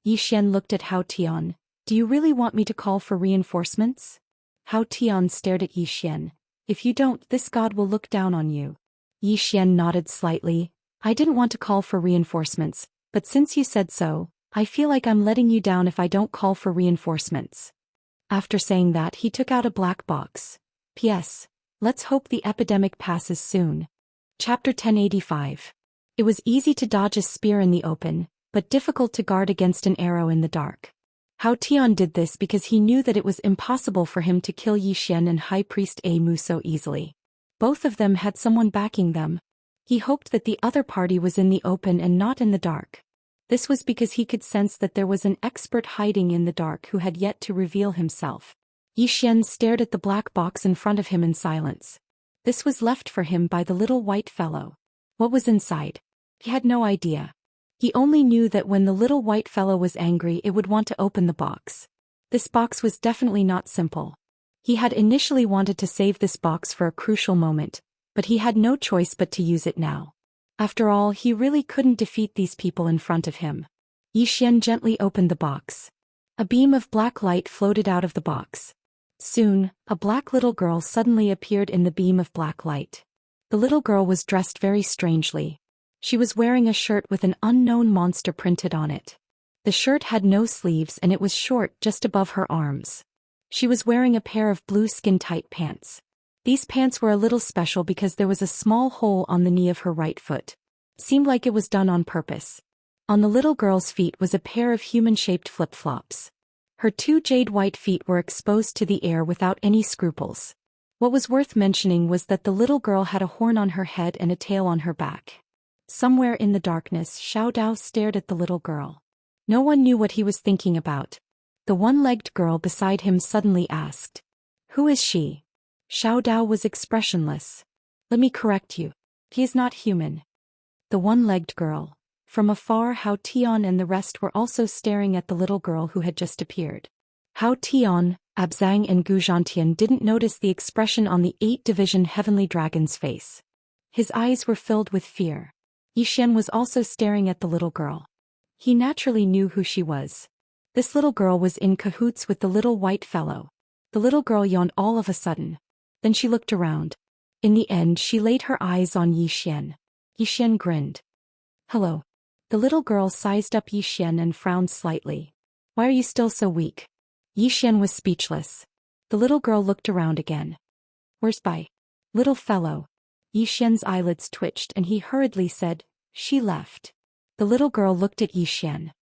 Yi Xian looked at Hao Tian. Do you really want me to call for reinforcements? Hao Tian stared at Yi Xian. If you don't, this god will look down on you. Yi Xian nodded slightly. I didn't want to call for reinforcements, but since you said so, I feel like I'm letting you down if I don't call for reinforcements. After saying that, he took out a black box. P.S. Let's hope the epidemic passes soon. Chapter 1085. It was easy to dodge a spear in the open, but difficult to guard against an arrow in the dark. Hao Tian did this because he knew that it was impossible for him to kill Yi Xian and High Priest Amu so easily. Both of them had someone backing them. He hoped that the other party was in the open and not in the dark. This was because he could sense that there was an expert hiding in the dark who had yet to reveal himself. Yi Xian stared at the black box in front of him in silence. This was left for him by the little white fellow. What was inside? He had no idea. He only knew that when the little white fellow was angry it would want to open the box. This box was definitely not simple. He had initially wanted to save this box for a crucial moment, but he had no choice but to use it now. After all, he really couldn't defeat these people in front of him. Yi Xian gently opened the box. A beam of black light floated out of the box. Soon, a black little girl suddenly appeared in the beam of black light. The little girl was dressed very strangely. She was wearing a shirt with an unknown monster printed on it. The shirt had no sleeves and it was short just above her arms. She was wearing a pair of blue skin-tight pants. These pants were a little special because there was a small hole on the knee of her right foot. Seemed like it was done on purpose. On the little girl's feet was a pair of human-shaped flip-flops. Her 2 jade-white feet were exposed to the air without any scruples. What was worth mentioning was that the little girl had a horn on her head and a tail on her back. Somewhere in the darkness, Xiao Dao stared at the little girl. No one knew what he was thinking about. The one-legged girl beside him suddenly asked, "Who is she?" Xiao Dao was expressionless. "Let me correct you. He is not human." The one-legged girl. From afar, Hao Tian and the rest were also staring at the little girl who had just appeared. Hao Tian, Abzang and Gu Zhantian didn't notice the expression on the 8th Division Heavenly Dragon's face. His eyes were filled with fear. Yi Xian was also staring at the little girl. He naturally knew who she was. This little girl was in cahoots with the little white fellow. The little girl yawned all of a sudden. Then she looked around. In the end, she laid her eyes on Yi Xian. Yi Xian grinned. "Hello." The little girl sized up Yi Xian and frowned slightly. "Why are you still so weak?" Yi Xian was speechless. The little girl looked around again. "Where's Bai? Little fellow?" Yi Xian's eyelids twitched and he hurriedly said, "She left." The little girl looked at Yi Xian.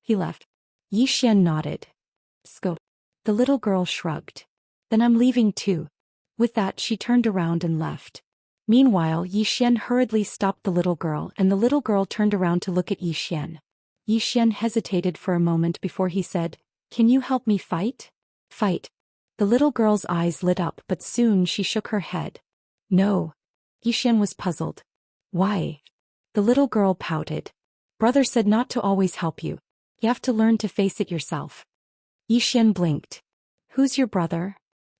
"He left?" Yi Xian nodded. "Scope." The little girl shrugged. Then I'm leaving too. With that she turned around and left. Meanwhile Xian hurriedly stopped the little girl and the little girl turned around to look at Xian. Xian hesitated for a moment before he said, "Can you help me fight?" "Fight?" The little girl's eyes lit up but soon she shook her head. "No." Xian was puzzled. "Why?" The little girl pouted. "Brother said not to always help you. You have to learn to face it yourself." Xian blinked. "Who's your brother?"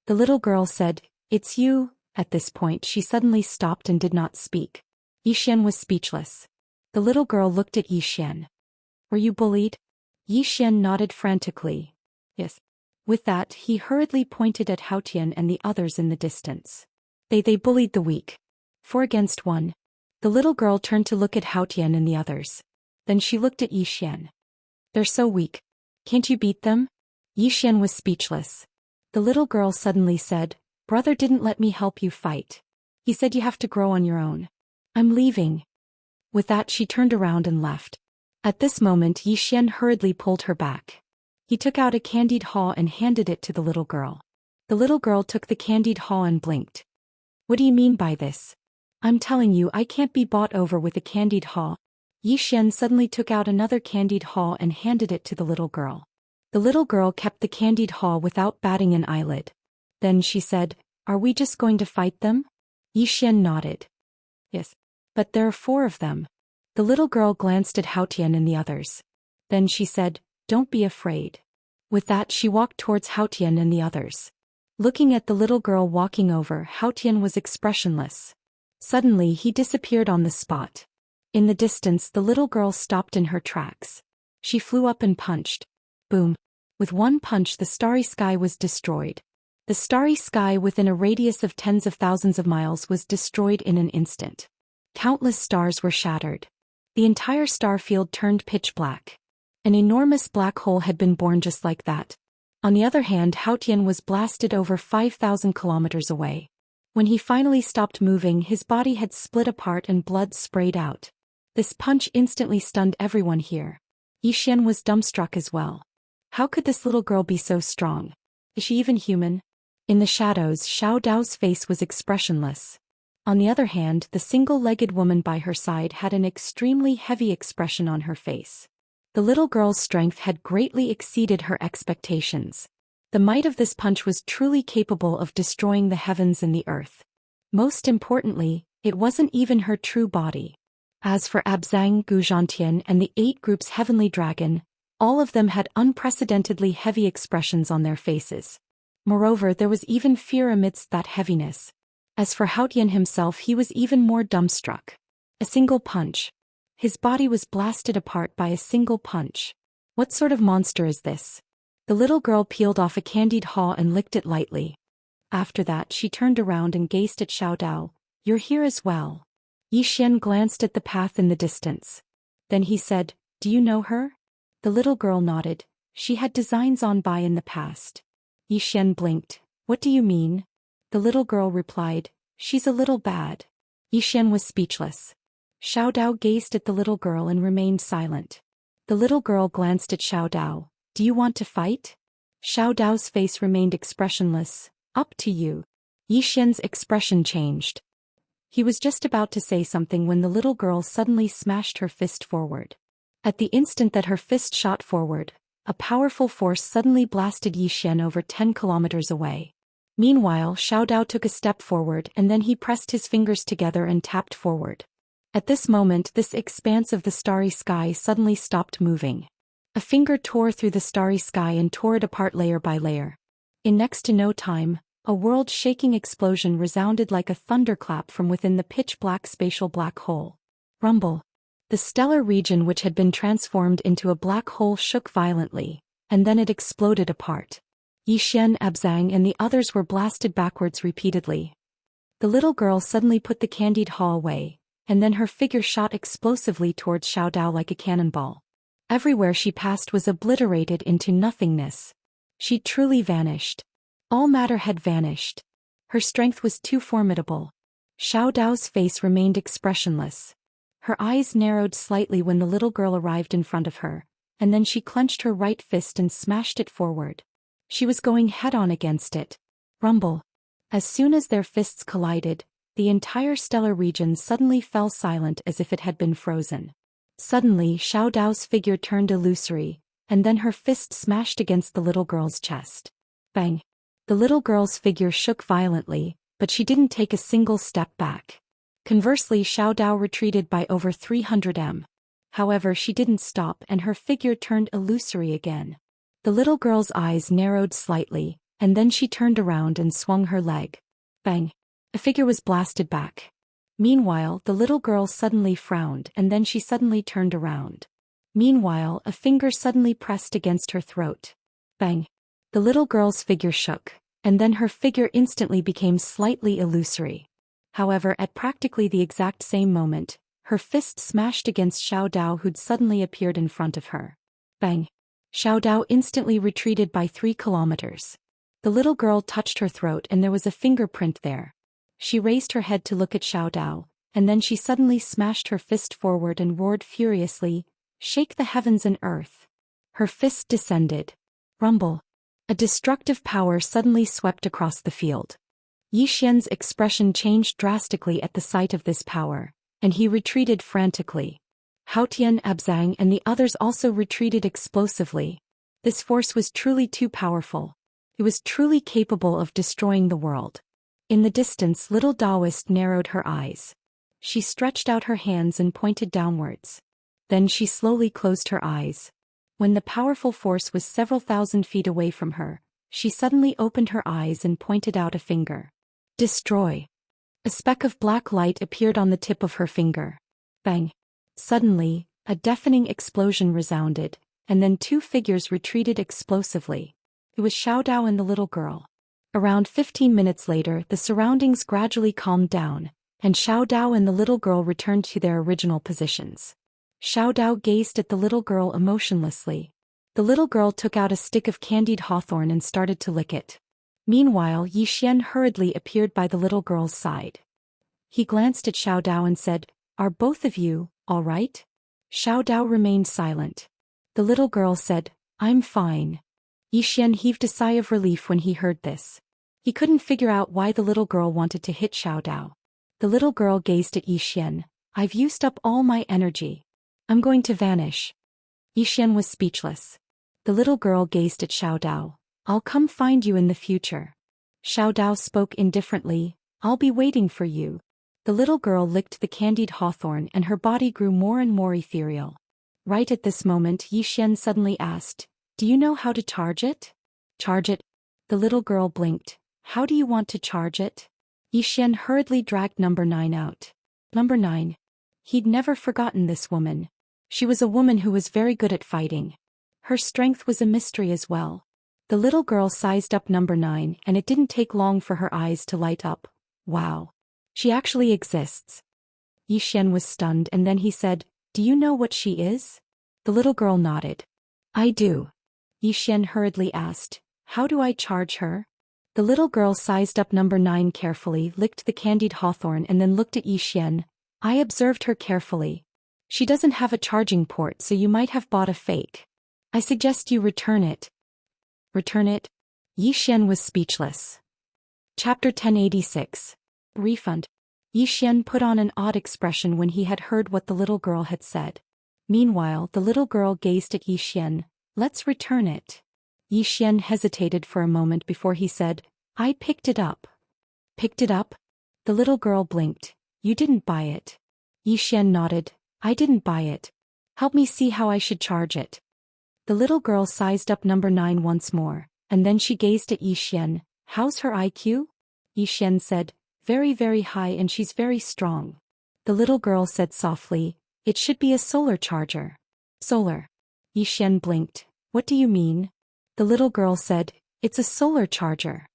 The little girl said, "It's you." At this point she suddenly stopped and did not speak. Xian was speechless. The little girl looked at Xian. "Were you bullied?" Xian nodded frantically. "Yes." With that he hurriedly pointed at Haotian and the others in the distance. They bullied the weak. 4 against 1. The little girl turned to look at Haotian and the others. Then she looked at Xian. "They're so weak. Can't you beat them?" Xian was speechless. The little girl suddenly said, "Brother didn't let me help you fight. He said you have to grow on your own. I'm leaving." With that she turned around and left. At this moment Xian hurriedly pulled her back. He took out a candied haw and handed it to the little girl. The little girl took the candied haw and blinked. "What do you mean by this?" "I'm telling you I can't be bought over with a candied haw." Xian suddenly took out another candied haw and handed it to the little girl. The little girl kept the candied haw without batting an eyelid. Then she said, "Are we just going to fight them?" Xian nodded. "Yes. But there are 4 of them." The little girl glanced at Haotian and the others. Then she said, "Don't be afraid." With that she walked towards Haotian and the others. Looking at the little girl walking over, Haotian was expressionless. Suddenly he disappeared on the spot. In the distance the little girl stopped in her tracks. She flew up and punched. Boom. With one punch the starry sky was destroyed. The starry sky within a radius of tens of thousands of miles was destroyed in an instant. Countless stars were shattered. The entire star field turned pitch black. An enormous black hole had been born just like that. On the other hand, Haotian was blasted over 5,000 kilometers away. When he finally stopped moving, his body had split apart and blood sprayed out. This punch instantly stunned everyone here. Xian was dumbstruck as well. How could this little girl be so strong? Is she even human? In the shadows, Xiao Dao's face was expressionless. On the other hand, the single-legged woman by her side had an extremely heavy expression on her face. The little girl's strength had greatly exceeded her expectations. The might of this punch was truly capable of destroying the heavens and the earth. Most importantly, it wasn't even her true body. As for Abzang, Guzhantian, and the 8 groups Heavenly Dragon, all of them had unprecedentedly heavy expressions on their faces. Moreover, there was even fear amidst that heaviness. As for Haotian himself, he was even more dumbstruck. A single punch. His body was blasted apart by a single punch. What sort of monster is this? The little girl peeled off a candied haw and licked it lightly. After that she turned around and gazed at Xiao Dao. "You're here as well." Xian glanced at the path in the distance. Then he said, "Do you know her?" The little girl nodded. She had designs on Bai in the past. Xian blinked. "What do you mean?" The little girl replied, "She's a little bad." Xian was speechless. Xiao Dao gazed at the little girl and remained silent. The little girl glanced at Xiao Dao. "Do you want to fight?" Xiao Dao's face remained expressionless. "Up to you." Xian's expression changed. He was just about to say something when the little girl suddenly smashed her fist forward. At the instant that her fist shot forward, a powerful force suddenly blasted Xian over 10 kilometers away. Meanwhile, Xiao Dao took a step forward and then he pressed his fingers together and tapped forward. At this moment, this expanse of the starry sky suddenly stopped moving. A finger tore through the starry sky and tore it apart layer by layer. In next to no time, a world-shaking explosion resounded like a thunderclap from within the pitch-black spatial black hole. Rumble. The stellar region which had been transformed into a black hole shook violently, and then it exploded apart. Xian, Abzang and the others were blasted backwards repeatedly. The little girl suddenly put the candied haw away, and then her figure shot explosively towards Xiao Dao like a cannonball. Everywhere she passed was obliterated into nothingness. She truly vanished. All matter had vanished. Her strength was too formidable. Xiao Dao's face remained expressionless. Her eyes narrowed slightly when the little girl arrived in front of her, and then she clenched her right fist and smashed it forward. She was going head-on against it. Rumble. As soon as their fists collided, the entire stellar region suddenly fell silent as if it had been frozen. Suddenly Xiao Dao's figure turned illusory, and then her fist smashed against the little girl's chest. Bang! The little girl's figure shook violently, but she didn't take a single step back. Conversely, Xiao Dao retreated by over 300 m. However, she didn't stop and her figure turned illusory again. The little girl's eyes narrowed slightly, and then she turned around and swung her leg. Bang! A figure was blasted back. Meanwhile, the little girl suddenly frowned and then she suddenly turned around. Meanwhile, a finger suddenly pressed against her throat. Bang! The little girl's figure shook, and then her figure instantly became slightly illusory. However, at practically the exact same moment, her fist smashed against Xiao Dao, who'd suddenly appeared in front of her. Bang! Xiao Dao instantly retreated by 3 kilometers. The little girl touched her throat and there was a fingerprint there. She raised her head to look at Xiao Dao, and then she suddenly smashed her fist forward and roared furiously, "Shake the heavens and earth." Her fist descended. Rumble. A destructive power suddenly swept across the field. Yi Xian's expression changed drastically at the sight of this power, and he retreated frantically. Haotian, Abzang and the others also retreated explosively. This force was truly too powerful. It was truly capable of destroying the world. In the distance, little Daoist narrowed her eyes. She stretched out her hands and pointed downwards. Then she slowly closed her eyes. When the powerful force was several thousand feet away from her, she suddenly opened her eyes and pointed out a finger. Destroy. A speck of black light appeared on the tip of her finger. Bang. Suddenly, a deafening explosion resounded, and then 2 figures retreated explosively. It was Xiao Dao and the little girl. Around 15 minutes later, the surroundings gradually calmed down, and Xiao Dao and the little girl returned to their original positions. Xiao Dao gazed at the little girl emotionlessly. The little girl took out a stick of candied hawthorn and started to lick it. Meanwhile, Yi Xian hurriedly appeared by the little girl's side. He glanced at Xiao Dao and said, "Are both of you all right?" Xiao Dao remained silent. The little girl said, "I'm fine." Yi Xian heaved a sigh of relief when he heard this. He couldn't figure out why the little girl wanted to hit Xiao Dao. The little girl gazed at Yi Xian. "I've used up all my energy. I'm going to vanish." Yi Xian was speechless. The little girl gazed at Xiao Dao. "I'll come find you in the future." Xiao Dao spoke indifferently, "I'll be waiting for you." The little girl licked the candied hawthorn and her body grew more and more ethereal. Right at this moment, Yi Xian suddenly asked, "Do you know how to charge it?" "Charge it?" The little girl blinked. "How do you want to charge it?" Yi Xian hurriedly dragged number 9 out. Number 9. He'd never forgotten this woman. She was a woman who was very good at fighting. Her strength was a mystery as well. The little girl sized up number 9 and it didn't take long for her eyes to light up. Wow. She actually exists. Yi Xian was stunned and then he said, "Do you know what she is?" The little girl nodded. "I do." Yi Xian hurriedly asked, "How do I charge her?" The little girl sized up number 9 carefully, licked the candied hawthorn and then looked at Yi Xian. "I observed her carefully. She doesn't have a charging port, so you might have bought a fake. I suggest you return it." Return it? Yi Xian was speechless. Chapter 1086. Refund. Yi Xian put on an odd expression when he had heard what the little girl had said. Meanwhile, the little girl gazed at Yi Xian. "Let's return it." Yi Xian hesitated for a moment before he said, "I picked it up." "Picked it up?" The little girl blinked. "You didn't buy it." Yi Xian nodded. "I didn't buy it. Help me see how I should charge it." The little girl sized up number 9 once more, and then she gazed at Yi Xian. "How's her IQ?" Yi Xian said, "Very, very high, and she's very strong." The little girl said softly, "It should be a solar charger." "Solar?" Yi Xian blinked. "What do you mean?" The little girl said, "It's a solar charger."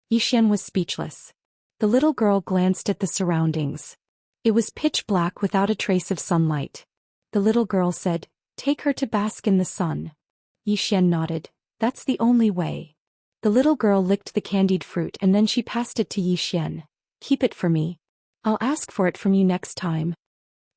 Yi Xian was speechless. The little girl glanced at the surroundings. It was pitch black without a trace of sunlight. The little girl said, "Take her to bask in the sun." Yi Xian nodded. "That's the only way." The little girl licked the candied fruit and then she passed it to Yi Xian. "Keep it for me. I'll ask for it from you next time."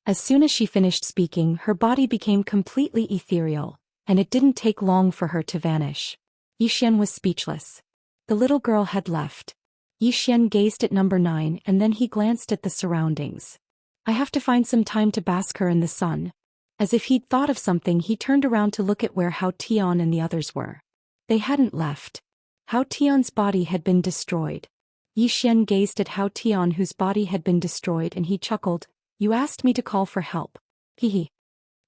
As soon as she finished speaking, her body became completely ethereal, and it didn't take long for her to vanish. Yixian was speechless. The little girl had left. Yixian gazed at number 9 and then he glanced at the surroundings. I have to find some time to bask her in the sun. As if he'd thought of something, he turned around to look at where Hao Tian and the others were. They hadn't left. Hao Tian's body had been destroyed. Yixian gazed at Hao Tian whose body had been destroyed and he chuckled. You asked me to call for help. Hehe.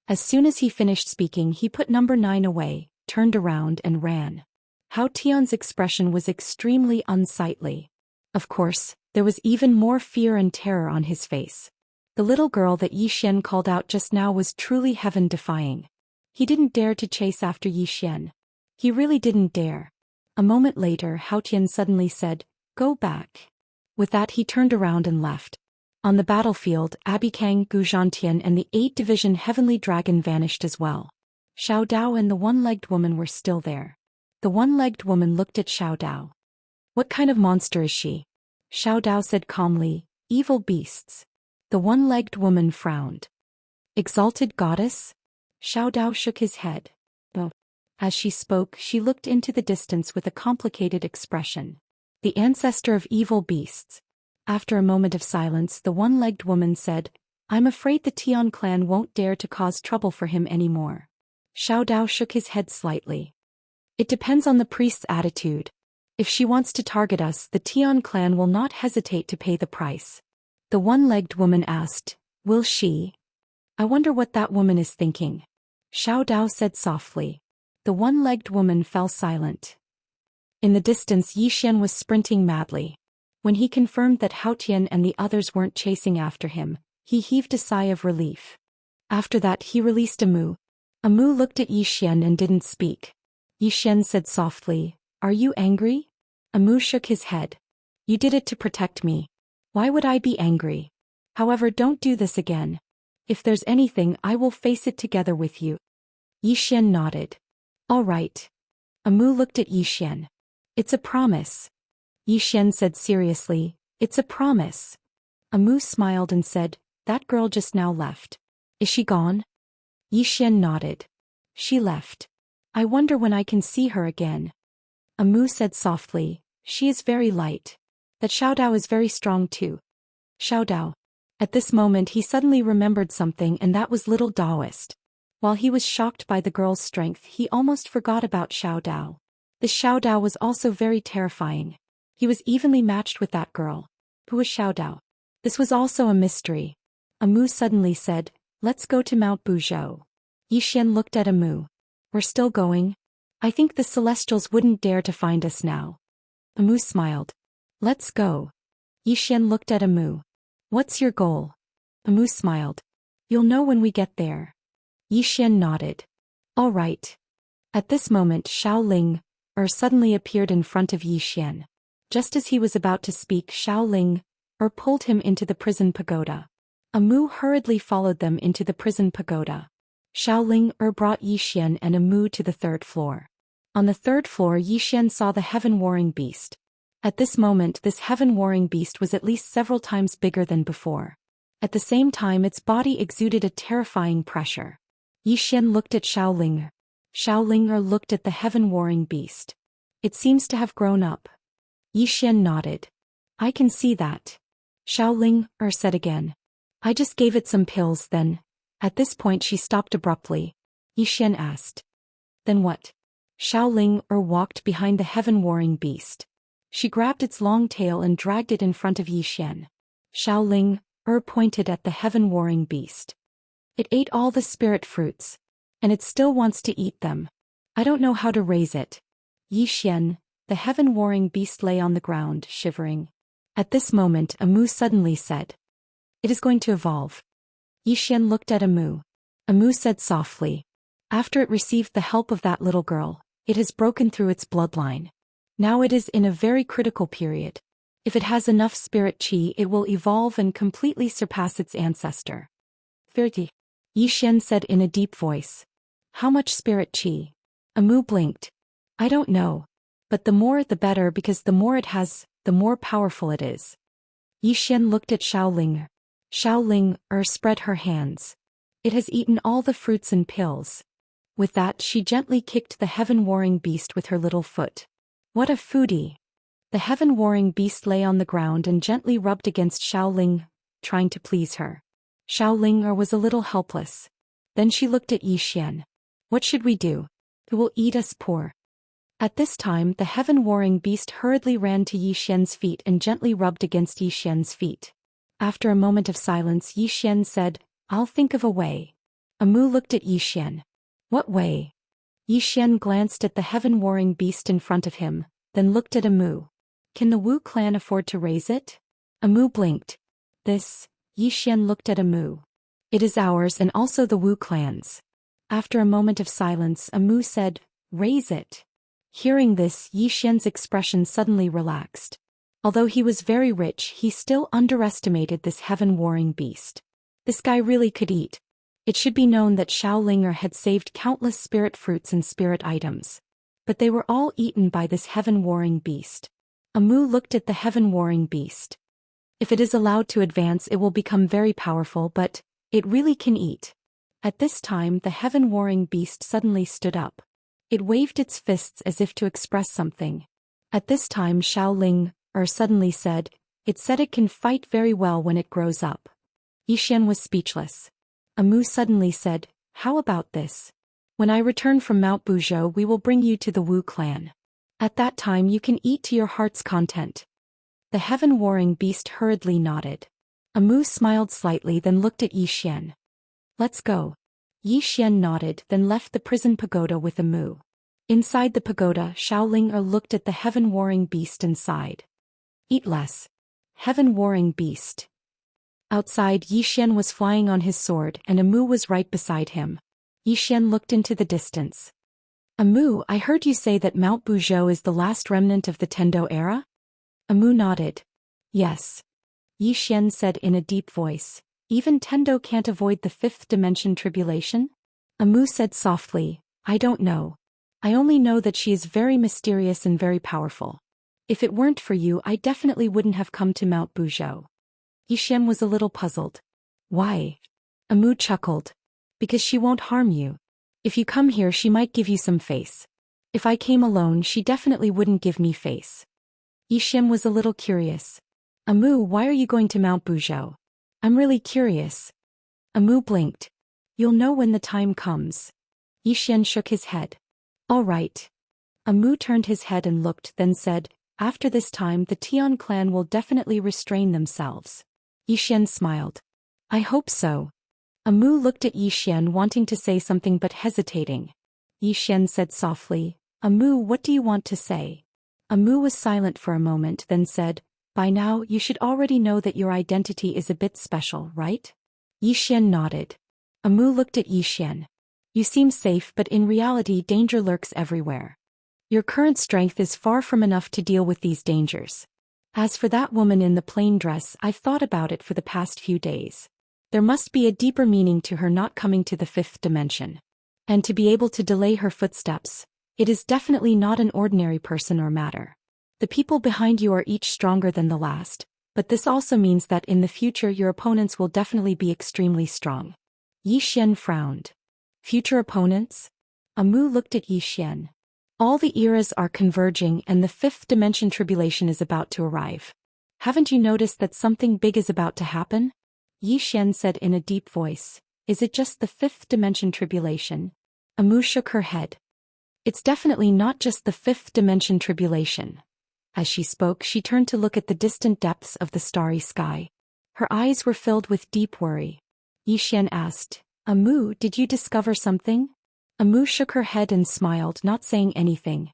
As soon as he finished speaking, he put number 9 away, turned around and ran. Hao Tian's expression was extremely unsightly. Of course, there was even more fear and terror on his face. The little girl that Yixian called out just now was truly heaven-defying. He didn't dare to chase after Yixian. He really didn't dare. A moment later, Hao Tian suddenly said, Go back. With that he turned around and left. On the battlefield, Abikang, Gu Zhantian and the 8th Division Heavenly Dragon vanished as well. Xiao Dao and the one-legged woman were still there. The one-legged woman looked at Xiao Dao. What kind of monster is she? Xiao Dao said calmly, Evil beasts. The one-legged woman frowned. Exalted goddess? Xiao Dao shook his head. Oh. As she spoke, she looked into the distance with a complicated expression. The ancestor of evil beasts. After a moment of silence, the one-legged woman said, I'm afraid the Tian clan won't dare to cause trouble for him anymore. Xiao Dao shook his head slightly. It depends on the priest's attitude. If she wants to target us, the Tian clan will not hesitate to pay the price. The one-legged woman asked, Will she? I wonder what that woman is thinking. Xiao Dao said softly. The one-legged woman fell silent. In the distance, Yixian was sprinting madly. When he confirmed that Hao Tian and the others weren't chasing after him, he heaved a sigh of relief. After that he released Amu. Amu looked at Yixian and didn't speak. Yixian said softly, Are you angry? Amu shook his head. You did it to protect me. Why would I be angry? However, don't do this again. If there's anything, I will face it together with you. Yixian nodded. All right. Amu looked at Yixian. It's a promise. Yixian said seriously, It's a promise. Amu smiled and said, That girl just now left. Is she gone? Yixian nodded. She left. I wonder when I can see her again. Amu said softly, She is very light. That Xiao Dao is very strong too. Xiao Dao. At this moment he suddenly remembered something, and that was little Daoist. While he was shocked by the girl's strength, he almost forgot about Xiao Dao. The Xiao Dao was also very terrifying. He was evenly matched with that girl. Who was Xiao Dao? This was also a mystery. Amu suddenly said, Let's go to Mount Buzhou. Yixian looked at Amu. We're still going? I think the Celestials wouldn't dare to find us now. Amu smiled. Let's go. Yixian looked at Amu. What's your goal? Amu smiled. You'll know when we get there. Yixian nodded. All right. At this moment Xiao Ling suddenly appeared in front of Yixian. Just as he was about to speak, Xiao Ling pulled him into the prison pagoda. Amu hurriedly followed them into the prison pagoda. Xiao Ling brought Yixian and Amu to the 3rd floor. On the 3rd floor Yixian saw the heaven-warring beast. At this moment this heaven-warring beast was at least several times bigger than before. At the same time its body exuded a terrifying pressure. Yixian looked at Xiao Ling. Xiao Ling looked at the heaven-warring beast. It seems to have grown up. Yixian nodded. I can see that. Xiao Ling said again. I just gave it some pills then. At this point she stopped abruptly. Yixian asked. Then what? Xiao Ling walked behind the heaven-warring beast. She grabbed its long tail and dragged it in front of Yixian. Xiao Ling pointed at the heaven-warring beast. It ate all the spirit fruits. And it still wants to eat them. I don't know how to raise it. Yixian, the heaven-warring beast, lay on the ground, shivering. At this moment Amu suddenly said. It is going to evolve. Yixian looked at Amu. Amu said softly. After it received the help of that little girl, it has broken through its bloodline. Now it is in a very critical period. If it has enough spirit qi, it will evolve and completely surpass its ancestor. 30. Yixian said in a deep voice. How much spirit qi? Amu blinked. I don't know. But the more the better, because the more it has, the more powerful it is. Yixian looked at Xiao Ling. Xiao Ling spread her hands. It has eaten all the fruits and pills. With that, she gently kicked the heaven-warring beast with her little foot. What a foodie! The heaven-warring beast lay on the ground and gently rubbed against Xiaoling, trying to please her. Xiaoling was a little helpless. Then she looked at Zhou Xian. What should we do? Who will eat us poor? At this time, the heaven-warring beast hurriedly ran to Zhou Xian's feet and gently rubbed against Zhou Xian's feet. After a moment of silence, Zhou Xian said, I'll think of a way. Amu looked at Zhou Xian. What way? Zhou Xian glanced at the heaven-warring beast in front of him, then looked at Amu. Can the Wu clan afford to raise it? Amu blinked. This, Zhou Xian looked at Amu. It is ours and also the Wu clan's. After a moment of silence, Amu said, raise it. Hearing this, Zhou Xian's expression suddenly relaxed. Although he was very rich, he still underestimated this heaven-warring beast. This guy really could eat. It should be known that Xiaoling had saved countless spirit fruits and spirit items. But they were all eaten by this heaven-warring beast. Amu looked at the heaven-warring beast. If it is allowed to advance, it will become very powerful, but it really can eat. At this time, the heaven-warring beast suddenly stood up. It waved its fists as if to express something. At this time, Xiaoling suddenly said, it said it can fight very well when it grows up. Zhou Xian was speechless. Amu suddenly said, how about this? When I return from Mount Buzhou, we will bring you to the Wu clan. At that time you can eat to your heart's content. The heaven-warring beast hurriedly nodded. Amu smiled slightly, then looked at Zhou Xian. Let's go. Zhou Xian nodded, then left the prison pagoda with Amu. Inside the pagoda, Xiaoling looked at the heaven-warring beast and sighed. Eat less. Heaven-warring beast. Outside, Zhou Xian was flying on his sword and Amu was right beside him. Zhou Xian looked into the distance. Amu, I heard you say that Mount Buzhou is the last remnant of the Tendo era? Amu nodded. Yes. Zhou Xian said in a deep voice. Even Tendo can't avoid the fifth dimension tribulation? Amu said softly, I don't know. I only know that she is very mysterious and very powerful. If it weren't for you, I definitely wouldn't have come to Mount Buzhou. Zhou Xian was a little puzzled. Why? Amu chuckled. Because she won't harm you. If you come here, she might give you some face. If I came alone, she definitely wouldn't give me face. Zhou Xian was a little curious. Amu, why are you going to Mount Buzhou? I'm really curious. Amu blinked. You'll know when the time comes. Zhou Xian shook his head. All right. Amu turned his head and looked, then said, after this time the Tian clan will definitely restrain themselves. Zhou Xian smiled. I hope so. Amu looked at Zhou Xian, wanting to say something but hesitating. Zhou Xian said softly, Amu, what do you want to say? Amu was silent for a moment, then said, by now you should already know that your identity is a bit special, right? Zhou Xian nodded. Amu looked at Zhou Xian. You seem safe, but in reality danger lurks everywhere. Your current strength is far from enough to deal with these dangers. As for that woman in the plain dress, I've thought about it for the past few days. There must be a deeper meaning to her not coming to the fifth dimension. And to be able to delay her footsteps, it is definitely not an ordinary person or matter. The people behind you are each stronger than the last, but this also means that in the future your opponents will definitely be extremely strong. Zhou Xian frowned. Future opponents? Amu looked at Zhou Xian. All the eras are converging and the fifth dimension tribulation is about to arrive. Haven't you noticed that something big is about to happen? Zhou Xian said in a deep voice. Is it just the fifth dimension tribulation? Amu shook her head. It's definitely not just the fifth dimension tribulation. As she spoke, she turned to look at the distant depths of the starry sky. Her eyes were filled with deep worry. Zhou Xian asked, Amu, did you discover something? Amu shook her head and smiled, not saying anything.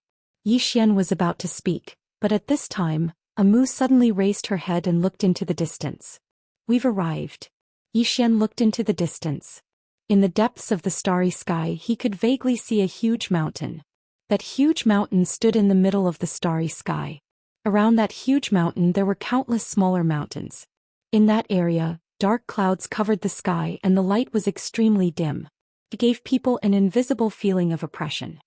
Zhou Xian was about to speak, but at this time, Amu suddenly raised her head and looked into the distance. We've arrived. Zhou Xian looked into the distance. In the depths of the starry sky, he could vaguely see a huge mountain. That huge mountain stood in the middle of the starry sky. Around that huge mountain there were countless smaller mountains. In that area, dark clouds covered the sky and the light was extremely dim. It gave people an invisible feeling of oppression.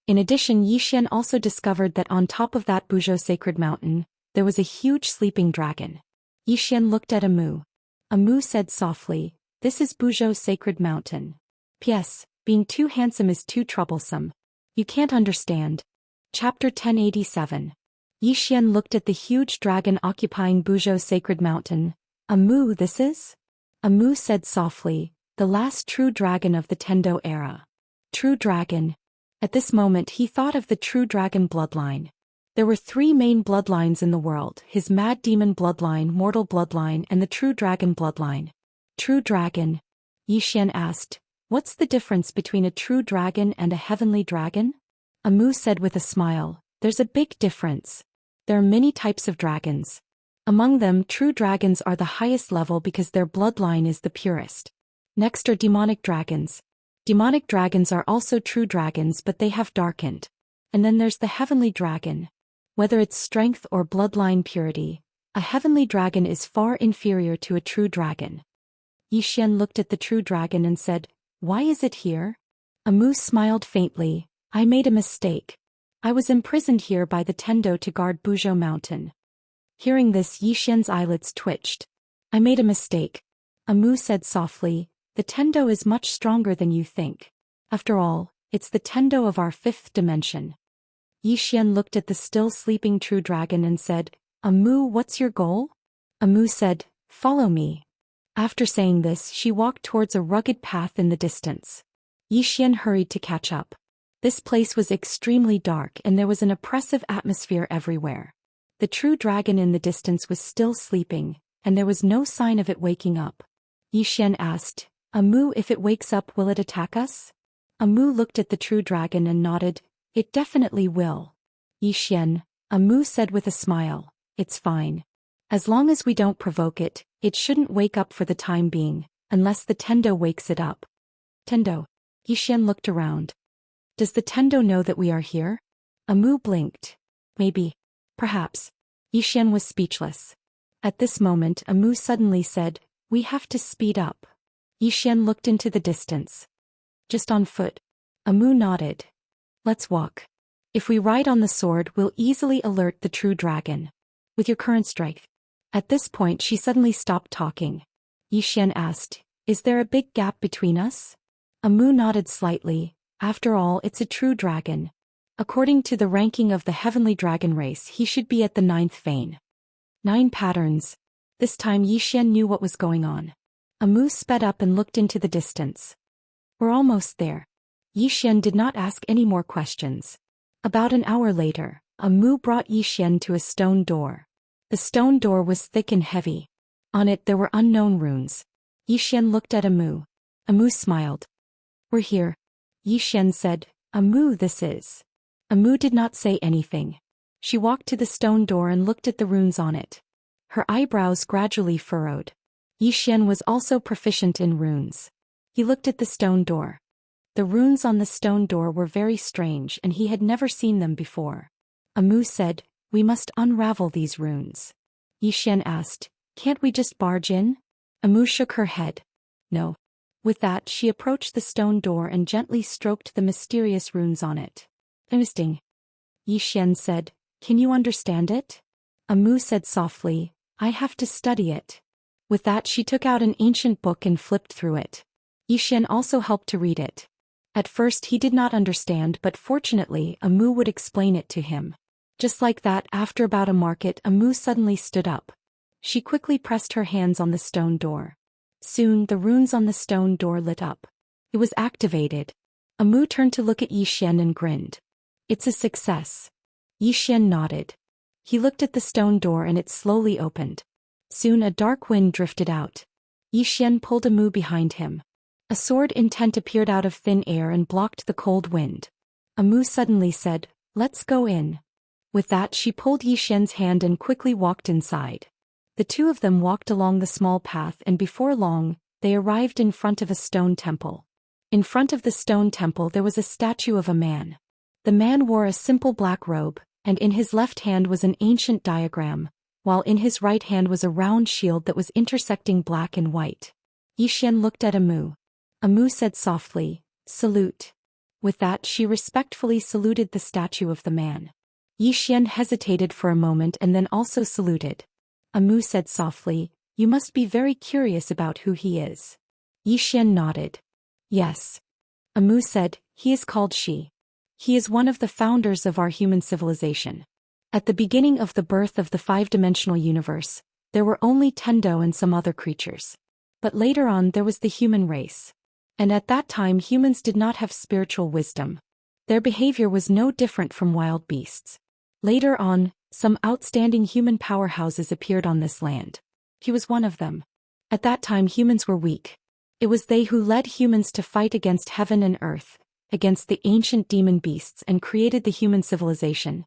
In addition, Zhou Xian also discovered that on top of that Buzhou sacred mountain, there was a huge sleeping dragon. Zhou Xian looked at Amu. Amu said softly, this is Buzhou sacred mountain. P.S. Being too handsome is too troublesome. You can't understand. Chapter 1087. Yi Xian looked at the huge dragon occupying Buzhou's sacred mountain. Mu, this is? Mu said softly, the last true dragon of the Tendo era. True dragon. At this moment he thought of the true dragon bloodline. There were 3 main bloodlines in the world, his mad demon bloodline, mortal bloodline, and the true dragon bloodline. True dragon? Yi Xian asked. What's the difference between a true dragon and a heavenly dragon? Mu said with a smile, there's a big difference. There are many types of dragons. Among them, true dragons are the highest level because their bloodline is the purest. Next are demonic dragons. Demonic dragons are also true dragons, but they have darkened. And then there's the heavenly dragon. Whether it's strength or bloodline purity, a heavenly dragon is far inferior to a true dragon. Yi Xian looked at the true dragon and said, why is it here? Mu smiled faintly, I made a mistake. I was imprisoned here by the Tendo to guard Buzhou Mountain. Hearing this, Yi Xian's eyelids twitched. I made a mistake. Mu said softly, the Tendo is much stronger than you think. After all, it's the Tendo of our 5th dimension. Yi Xian looked at the still sleeping true dragon and said, Mu, what's your goal? Mu said, follow me. After saying this, she walked towards a rugged path in the distance. Yi Xian hurried to catch up. This place was extremely dark and there was an oppressive atmosphere everywhere. The true dragon in the distance was still sleeping, and there was no sign of it waking up. Yi Xian asked, Mu, if it wakes up, will it attack us? Mu looked at the true dragon and nodded, it definitely will. Yi Xian, Mu said with a smile, it's fine. As long as we don't provoke it, it shouldn't wake up for the time being, unless the Tendo wakes it up. Tendo. Yi Xian looked around. Does the Tendo know that we are here? Mu blinked. Maybe. Perhaps. Yi Xian was speechless. At this moment, Mu suddenly said, we have to speed up. Yi Xian looked into the distance. Just on foot. Mu nodded. Let's walk. If we ride on the sword, we'll easily alert the true dragon. With your current strength. At this point she suddenly stopped talking. Yi Xian asked, is there a big gap between us? Mu nodded slightly. After all, it's a true dragon. According to the ranking of the heavenly dragon race, he should be at the 9th vein. 9 patterns. This time Yi Xian knew what was going on. Mu sped up and looked into the distance. We're almost there. Yi Xian did not ask any more questions. About an hour later, Mu brought Yi Xian to a stone door. The stone door was thick and heavy. On it there were unknown runes. Yi Xian looked at Mu. Mu smiled. We're here. Yi Xian said, Mu, this is. Mu did not say anything. She walked to the stone door and looked at the runes on it. Her eyebrows gradually furrowed. Yi Xian was also proficient in runes. He looked at the stone door. The runes on the stone door were very strange and he had never seen them before. Mu said, we must unravel these runes. Yi Xian asked, can't we just barge in? Mu shook her head. No. With that, she approached the stone door and gently stroked the mysterious runes on it. Interesting. Yi Xian said, can you understand it? Mu said softly, I have to study it. With that, she took out an ancient book and flipped through it. Yi Xian also helped to read it. At first he did not understand, but fortunately Mu would explain it to him. Just like that, after about a market, Mu suddenly stood up. She quickly pressed her hands on the stone door. Soon the runes on the stone door lit up. It was activated. Mu turned to look at Yi Xian and grinned. It's a success. Yi Xian nodded. He looked at the stone door and it slowly opened. Soon a dark wind drifted out. Yi Xian pulled Mu behind him. A sword intent appeared out of thin air and blocked the cold wind. Mu suddenly said, let's go in. With that, she pulled Yi Xian's hand and quickly walked inside. The two of them walked along the small path and before long, they arrived in front of a stone temple. In front of the stone temple there was a statue of a man. The man wore a simple black robe, and in his left hand was an ancient diagram, while in his right hand was a round shield that was intersecting black and white. Yi Xian looked at Mu. Mu said softly, salute. With that, she respectfully saluted the statue of the man. Yi Xian hesitated for a moment and then also saluted. Mu said softly, you must be very curious about who he is. Yi Xian nodded. Yes. Amu said, he is called Shi. He is one of the founders of our human civilization. At the beginning of the birth of the five-dimensional universe, there were only Tendo and some other creatures. But later on there was the human race. And at that time humans did not have spiritual wisdom. Their behavior was no different from wild beasts. Later on, some outstanding human powerhouses appeared on this land. He was one of them. At that time humans were weak. It was they who led humans to fight against heaven and earth, against the ancient demon beasts, and created the human civilization.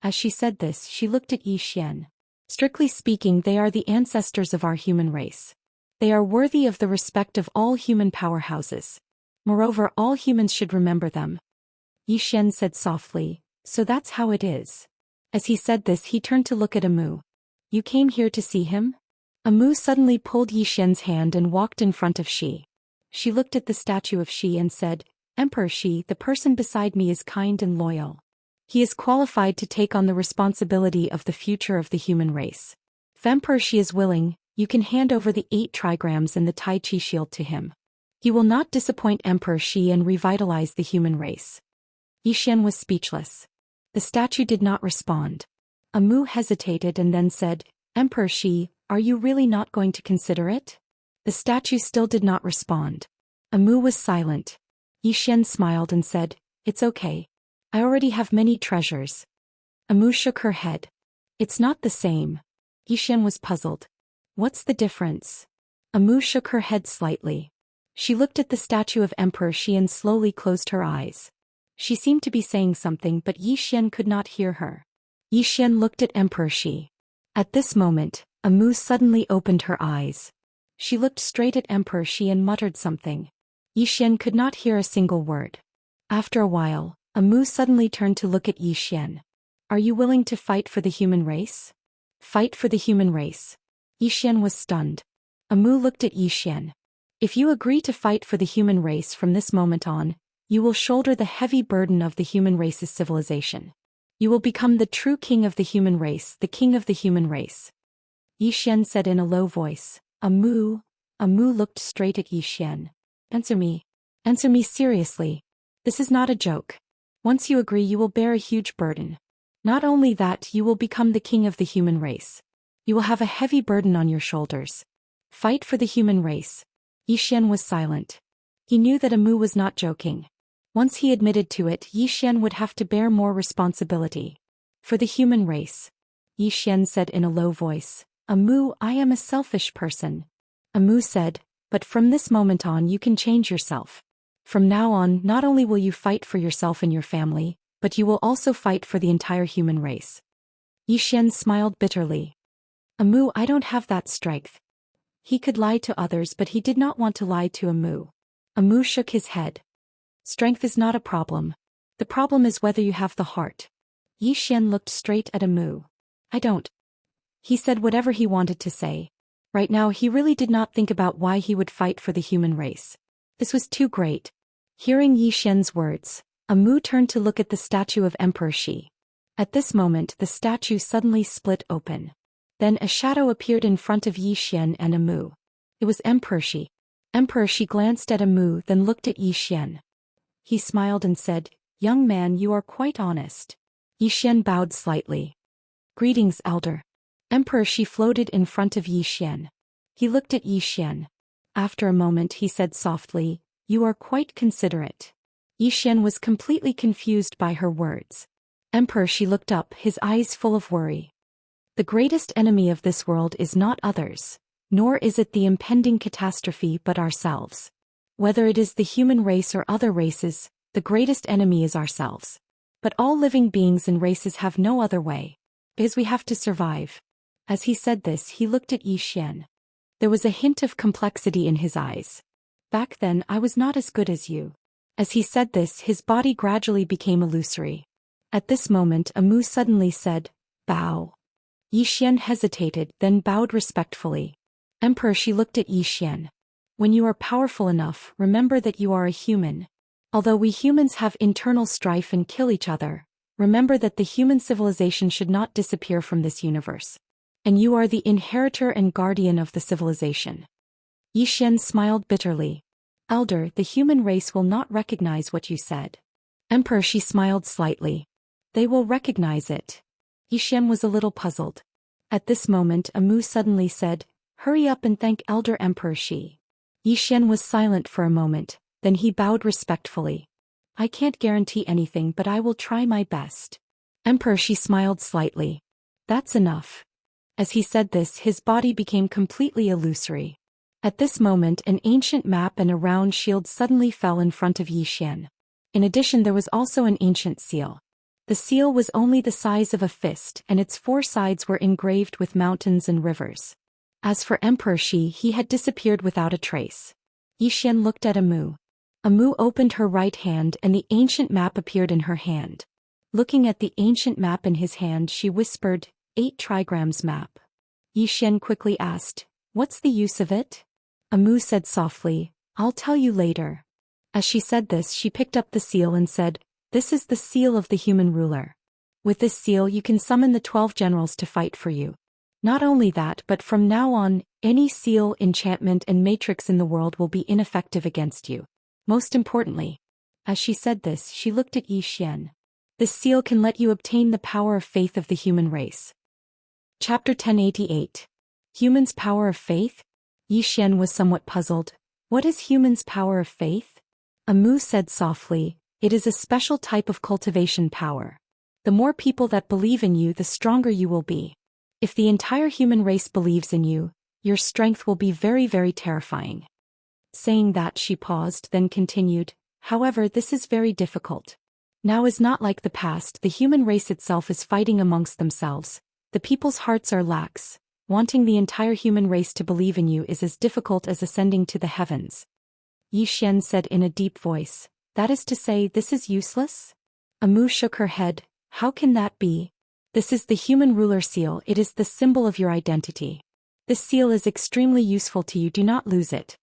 As she said this, she looked at Zhou Xian. Strictly speaking, they are the ancestors of our human race. They are worthy of the respect of all human powerhouses. Moreover, all humans should remember them. Zhou Xian said softly, so that's how it is. As he said this, he turned to look at Amu. You came here to see him? Amu suddenly pulled Zhou Xian's hand and walked in front of Shi. She looked at the statue of Shi and said, Emperor Shi, the person beside me is kind and loyal. He is qualified to take on the responsibility of the future of the human race. If Emperor Shi is willing, you can hand over the 8 trigrams and the Tai Chi shield to him. He will not disappoint Emperor Shi and revitalize the human race. Zhou Xian was speechless. The statue did not respond. Amu hesitated and then said, Emperor Shi, are you really not going to consider it? The statue still did not respond. Amu was silent. Zhou Xian smiled and said, it's okay. I already have many treasures. Amu shook her head. It's not the same. Zhou Xian was puzzled. What's the difference? Amu shook her head slightly. She looked at the statue of Emperor Shi and slowly closed her eyes. She seemed to be saying something, but Zhou Xian could not hear her. Zhou Xian looked at Emperor Shi. At this moment, Amu suddenly opened her eyes. She looked straight at Emperor Shi and muttered something. Zhou Xian could not hear a single word. After a while, Amu suddenly turned to look at Zhou Xian. Are you willing to fight for the human race? Fight for the human race. Zhou Xian was stunned. Amu looked at Zhou Xian. If you agree to fight for the human race from this moment on, you will shoulder the heavy burden of the human race's civilization. You will become the true king of the human race, the king of the human race. Zhou Xian said in a low voice, Amu. Amu looked straight at Zhou Xian. Answer me. Answer me seriously. This is not a joke. Once you agree, you will bear a huge burden. Not only that, you will become the king of the human race. You will have a heavy burden on your shoulders. Fight for the human race. Zhou Xian was silent. He knew that Amu was not joking. Once he admitted to it, Zhou Xian would have to bear more responsibility. For the human race. Zhou Xian said in a low voice, Amu, I am a selfish person. Amu said, but from this moment on you can change yourself. From now on, not only will you fight for yourself and your family, but you will also fight for the entire human race. Zhou Xian smiled bitterly. Amu, I don't have that strength. He could lie to others, but he did not want to lie to Amu. Amu shook his head. Strength is not a problem. The problem is whether you have the heart. Zhou Xian looked straight at Amu. I don't. He said whatever he wanted to say. Right now he really did not think about why he would fight for the human race. This was too great. Hearing Zhou Xian's words, Amu turned to look at the statue of Emperor Shi. At this moment the statue suddenly split open. Then a shadow appeared in front of Zhou Xian and Amu. It was Emperor Shi. Emperor Shi glanced at Amu, then looked at Zhou Xian. He smiled and said, Young man, you are quite honest. Zhou Xian bowed slightly. Greetings, elder. Emperor Shi floated in front of Zhou Xian. He looked at Zhou Xian. After a moment he said softly, You are quite considerate. Zhou Xian was completely confused by her words. Emperor Shi looked up, his eyes full of worry. The greatest enemy of this world is not others, nor is it the impending catastrophe but ourselves. Whether it is the human race or other races, the greatest enemy is ourselves. But all living beings and races have no other way. Because we have to survive. As he said this, he looked at Zhou Xian. There was a hint of complexity in his eyes. Back then I was not as good as you. As he said this, his body gradually became illusory. At this moment Amu suddenly said, Bow. Zhou Xian hesitated, then bowed respectfully. Emperor Shi looked at Zhou Xian. When you are powerful enough, remember that you are a human. Although we humans have internal strife and kill each other, remember that the human civilization should not disappear from this universe. And you are the inheritor and guardian of the civilization. Zhou Xian smiled bitterly. Elder, the human race will not recognize what you said. Emperor, she smiled slightly. They will recognize it. Xian was a little puzzled. At this moment Amu suddenly said, hurry up and thank Elder Emperor Shi. Xian was silent for a moment, then he bowed respectfully. I can't guarantee anything, but I will try my best. Emperor, she smiled slightly. That's enough. As he said this, his body became completely illusory. At this moment an ancient map and a round shield suddenly fell in front of Xian. In addition, there was also an ancient seal. The seal was only the size of a fist and its 4 sides were engraved with mountains and rivers. As for Emperor Shi, he had disappeared without a trace. Xian looked at Amu. Amu opened her right hand and the ancient map appeared in her hand. Looking at the ancient map in his hand, she whispered, 8 trigrams map. Xian quickly asked, what's the use of it? Amu said softly, I'll tell you later. As she said this, she picked up the seal and said, this is the seal of the human ruler. With this seal you can summon the 12 generals to fight for you. Not only that, but from now on, any seal, enchantment and matrix in the world will be ineffective against you. Most importantly. As she said this, she looked at Xian. This seal can let you obtain the power of faith of the human race. Chapter 1088. Humans' power of faith? Xian was somewhat puzzled. What is humans' power of faith? Amu said softly, it is a special type of cultivation power. The more people that believe in you, the stronger you will be. If the entire human race believes in you, your strength will be very, very terrifying. Saying that, she paused, then continued, however, this is very difficult. Now is not like the past, the human race itself is fighting amongst themselves. The people's hearts are lax. Wanting the entire human race to believe in you is as difficult as ascending to the heavens. Xian said in a deep voice, that is to say, this is useless? Amu shook her head, how can that be? This is the human ruler seal, it is the symbol of your identity. This seal is extremely useful to you, do not lose it.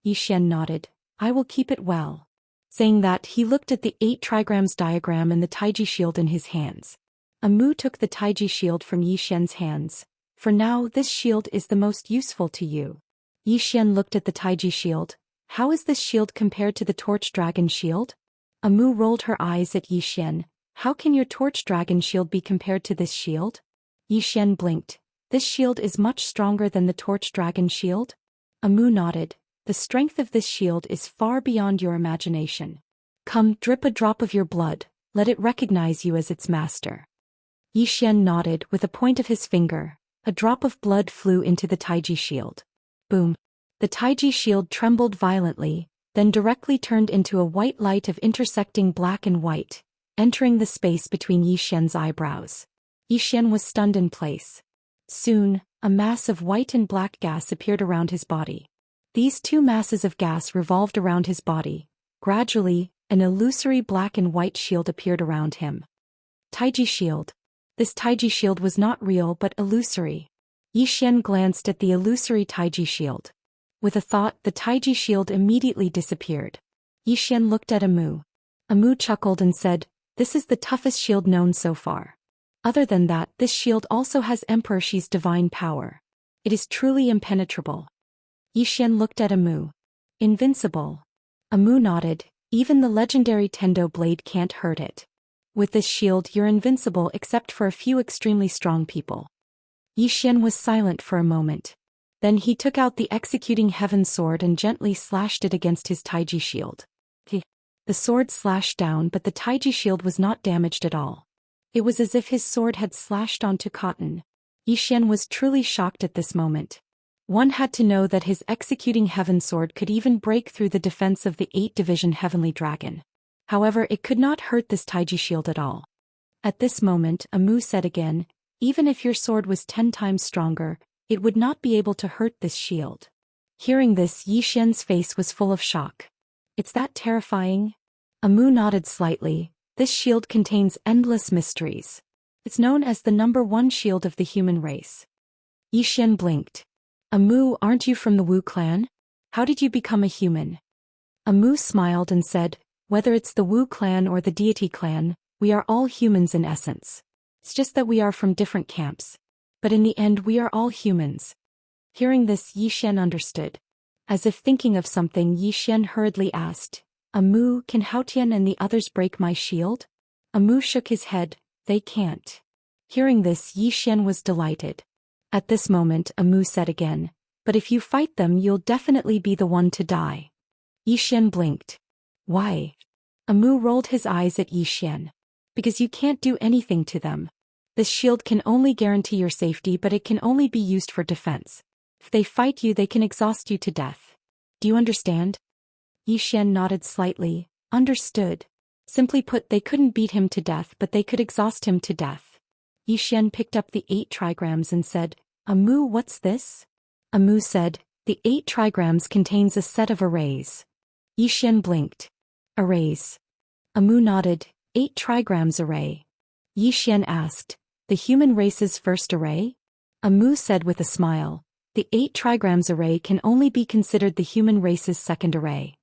Xian nodded, I will keep it well. Saying that, he looked at the 8 trigrams diagram and the Taiji shield in his hands. Amu took the Taiji shield from Xian's hands. For now, this shield is the most useful to you. Xian looked at the Taiji shield. How is this shield compared to the torch dragon shield? Amu rolled her eyes at Xian. How can your torch dragon shield be compared to this shield? Xian blinked. This shield is much stronger than the torch dragon shield? Amu nodded. The strength of this shield is far beyond your imagination. Come, drip a drop of your blood, let it recognize you as its master. Xian nodded with a point of his finger. A drop of blood flew into the Taiji shield. Boom. The Taiji shield trembled violently, then directly turned into a white light of intersecting black and white, entering the space between Xian's eyebrows. Xian was stunned in place. Soon, a mass of white and black gas appeared around his body. These 2 masses of gas revolved around his body. Gradually, an illusory black and white shield appeared around him. Taiji shield. This Taiji shield was not real but illusory. Xian glanced at the illusory Taiji shield. With a thought, the Taiji shield immediately disappeared. Xian looked at Amu. Amu chuckled and said, this is the toughest shield known so far. Other than that, this shield also has Emperor Shi's divine power. It is truly impenetrable. Xian looked at Amu. Invincible. Amu nodded, even the legendary Tendo blade can't hurt it. With this shield you're invincible except for a few extremely strong people. Xian was silent for a moment. Then he took out the executing heaven sword and gently slashed it against his Taiji shield. The sword slashed down, but the Taiji shield was not damaged at all. It was as if his sword had slashed onto cotton. Xian was truly shocked at this moment. One had to know that his executing heaven sword could even break through the defense of the 8-division heavenly dragon. However, it could not hurt this Taiji shield at all. At this moment, Amu said again, even if your sword was 10 times stronger, it would not be able to hurt this shield. Hearing this, Xian's face was full of shock. It's that terrifying? Amu nodded slightly. This shield contains endless mysteries. It's known as the #1 shield of the human race. Xian blinked. Amu, aren't you from the Wu clan? How did you become a human? Amu smiled and said, whether it's the Wu clan or the deity clan, we are all humans in essence. It's just that we are from different camps. But in the end we are all humans. Hearing this, Xian understood. As if thinking of something, Yi Xian hurriedly asked, Amu, can Hao Tian and the others break my shield? Amu shook his head, they can't. Hearing this, Yi Xian was delighted. At this moment, Amu said again, but if you fight them, you'll definitely be the one to die. Yi Xian blinked. Why? Amu rolled his eyes at Yi Xian. Because you can't do anything to them. This shield can only guarantee your safety, but it can only be used for defense. If they fight you, they can exhaust you to death. Do you understand? Yi Xian nodded slightly. Understood. Simply put, they couldn't beat him to death, but they could exhaust him to death. Yi Xian picked up the 8 trigrams and said, Amu, what's this? Amu said, the 8 trigrams contains a set of arrays. Yi Xian blinked. Arrays. Amu nodded. 8 trigrams array. Yi Xian asked, the human race's first array? Amu said with a smile, the 8 trigrams array can only be considered the human race's second array.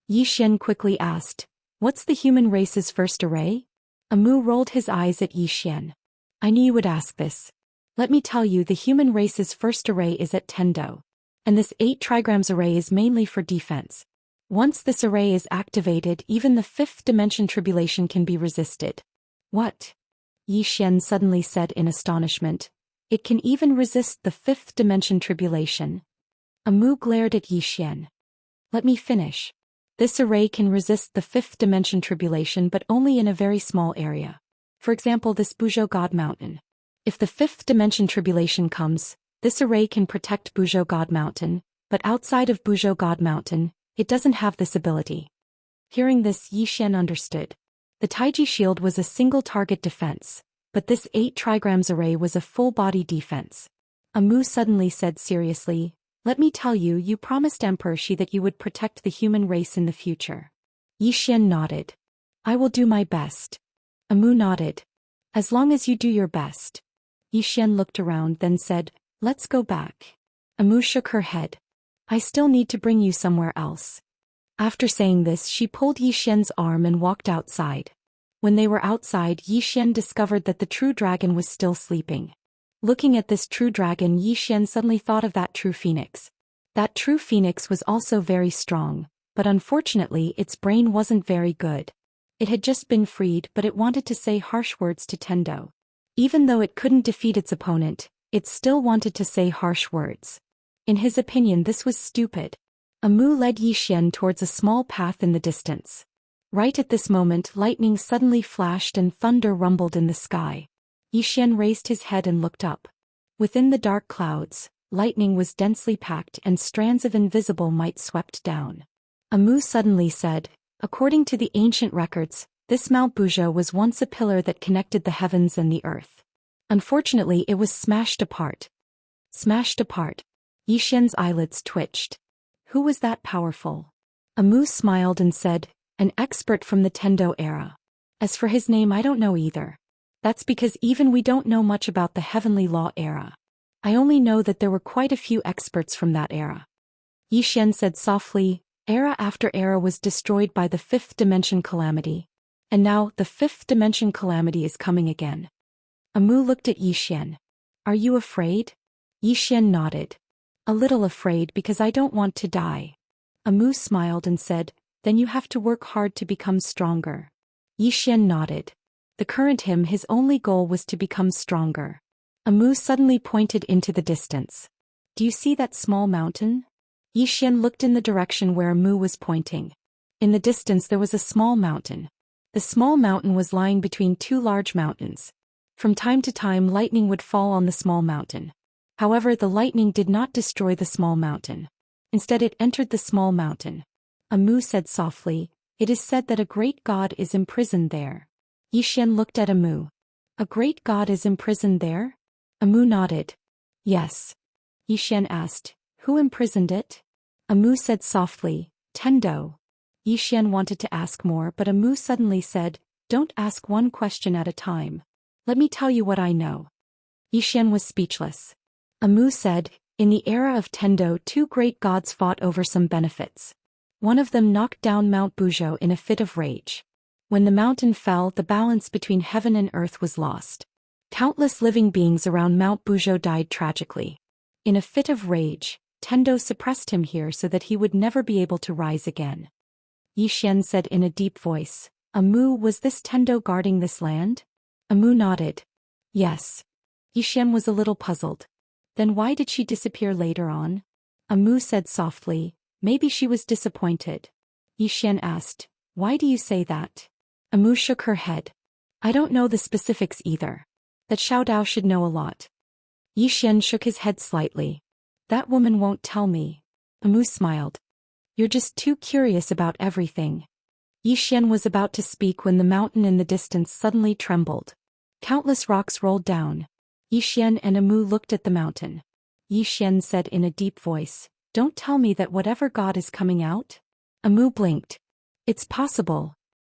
Yi Xian quickly asked, what's the human race's first array? Amu rolled his eyes at Yi Xian. I knew you would ask this. Let me tell you, the human race's first array is at Tendo. And this 8 trigrams array is mainly for defense. Once this array is activated, even the 5th dimension tribulation can be resisted. What? Yi Xian suddenly said in astonishment. It can even resist the 5th dimension tribulation. Amu glared at Yi Xian. Let me finish. This array can resist the 5th dimension tribulation, but only in a very small area. For example, this Buzhou God Mountain. If the 5th dimension tribulation comes, this array can protect Buzhou God Mountain, but outside of Buzhou God Mountain, it doesn't have this ability. Hearing this, Yi Xian understood. The Taiji shield was a single target defense, but this 8 trigrams array was a full-body defense. Amu suddenly said seriously, let me tell you, you promised Emperor Shi that you would protect the human race in the future. Yi Xian nodded. I will do my best. Amu nodded. As long as you do your best. Yi Xian looked around, then said, let's go back. Amu shook her head. I still need to bring you somewhere else. After saying this, she pulled Yi Xian's arm and walked outside. When they were outside, Yi Xian discovered that the true dragon was still sleeping. Looking at this true dragon, Yi Xian suddenly thought of that true phoenix. That true phoenix was also very strong, but unfortunately its brain wasn't very good. It had just been freed, but it wanted to say harsh words to Tendo. Even though it couldn't defeat its opponent, it still wanted to say harsh words. In his opinion, this was stupid. Amu led Yi Xian towards a small path in the distance. Right at this moment, lightning suddenly flashed and thunder rumbled in the sky. Yi Xian raised his head and looked up. Within the dark clouds, lightning was densely packed and strands of invisible might swept down. Amu suddenly said, according to the ancient records, this Mount Buzhou was once a pillar that connected the heavens and the earth. Unfortunately, it was smashed apart. Smashed apart. Yi Xian's eyelids twitched. Who was that powerful? Amu smiled and said, an expert from the Tendo era. As for his name, I don't know either. That's because even we don't know much about the heavenly law era. I only know that there were quite a few experts from that era. Yi Xian said softly, era after era was destroyed by the 5th dimension calamity. And now, the 5th dimension calamity is coming again. Amu looked at Yi Xian. Are you afraid? Yi Xian nodded. A little afraid because I don't want to die. Amu smiled and said, then you have to work hard to become stronger. Yi Xian nodded. The current him, his only goal was to become stronger. Amu suddenly pointed into the distance. Do you see that small mountain? Yi Xian looked in the direction where Amu was pointing. In the distance there was a small mountain. The small mountain was lying between 2 large mountains. From time to time lightning would fall on the small mountain. However, the lightning did not destroy the small mountain. Instead it entered the small mountain. Amu said softly, it is said that a great god is imprisoned there. Yi Xian looked at Amu. A great god is imprisoned there? Amu nodded. Yes. Yi Xian asked, who imprisoned it? Amu said softly, Tendo. Yi Xian wanted to ask more, but Amu suddenly said, don't ask one question at a time. Let me tell you what I know. Yi Xian was speechless. Amu said, in the era of Tendo 2 great gods fought over some benefits. One of them knocked down Mount Buzhou in a fit of rage. When the mountain fell, the balance between heaven and earth was lost. Countless living beings around Mount Buzhou died tragically. In a fit of rage, Tendo suppressed him here so that he would never be able to rise again. Yi Xian said in a deep voice, Amu, was this Tendo guarding this land? Amu nodded. Yes. Yi Xian was a little puzzled. Then why did she disappear later on? Amu said softly, maybe she was disappointed. Yi Xian asked, why do you say that? Amu shook her head. I don't know the specifics either. That Xiao Dao should know a lot. Yi Xian shook his head slightly. That woman won't tell me. Amu smiled. You're just too curious about everything. Yi Xian was about to speak when the mountain in the distance suddenly trembled. Countless rocks rolled down. Yi Xian and Amu looked at the mountain. Yi Xian said in a deep voice, don't tell me that whatever god is coming out? Amu blinked. It's possible.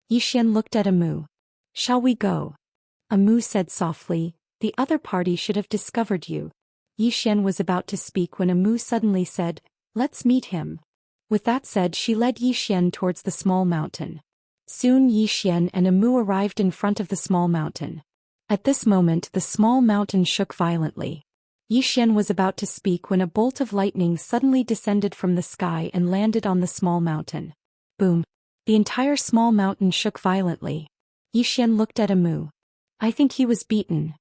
Yi Xian looked at Amu. Shall we go? Amu said softly, the other party should have discovered you. Yi Xian was about to speak when Amu suddenly said, let's meet him. With that said, she led Yi Xian towards the small mountain. Soon Yi Xian and Amu arrived in front of the small mountain. At this moment the small mountain shook violently. Yi Xian was about to speak when a bolt of lightning suddenly descended from the sky and landed on the small mountain. Boom! The entire small mountain shook violently. Yi Xian looked at Amu. I think he was beaten.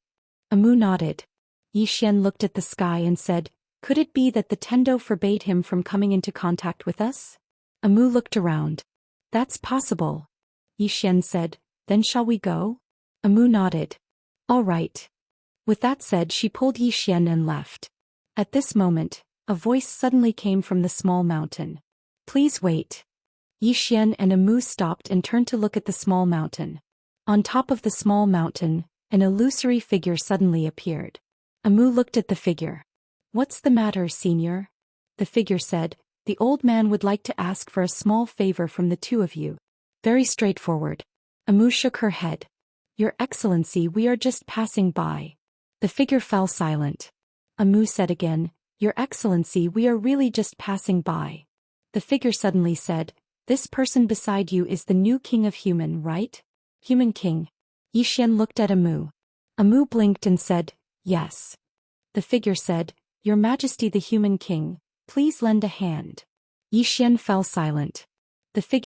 Amu nodded. Yi Xian looked at the sky and said, could it be that the Tendo forbade him from coming into contact with us? Amu looked around. That's possible. Yi Xian said, then shall we go? Amu nodded. All right. With that said, she pulled Yi Xian and left. At this moment, a voice suddenly came from the small mountain. Please wait. Yi Xian and Amu stopped and turned to look at the small mountain. On top of the small mountain, an illusory figure suddenly appeared. Amu looked at the figure. What's the matter, senior? The figure said, the old man would like to ask for a small favor from the two of you. Very straightforward. Amu shook her head. Your Excellency, we are just passing by. The figure fell silent. Amu said again, Your Excellency, we are really just passing by. The figure suddenly said, this person beside you is the new king of human, right? Human king. Yi Xian looked at Amu. Amu blinked and said, yes. The figure said, Your Majesty the human king, please lend a hand. Yi Xian fell silent. The figure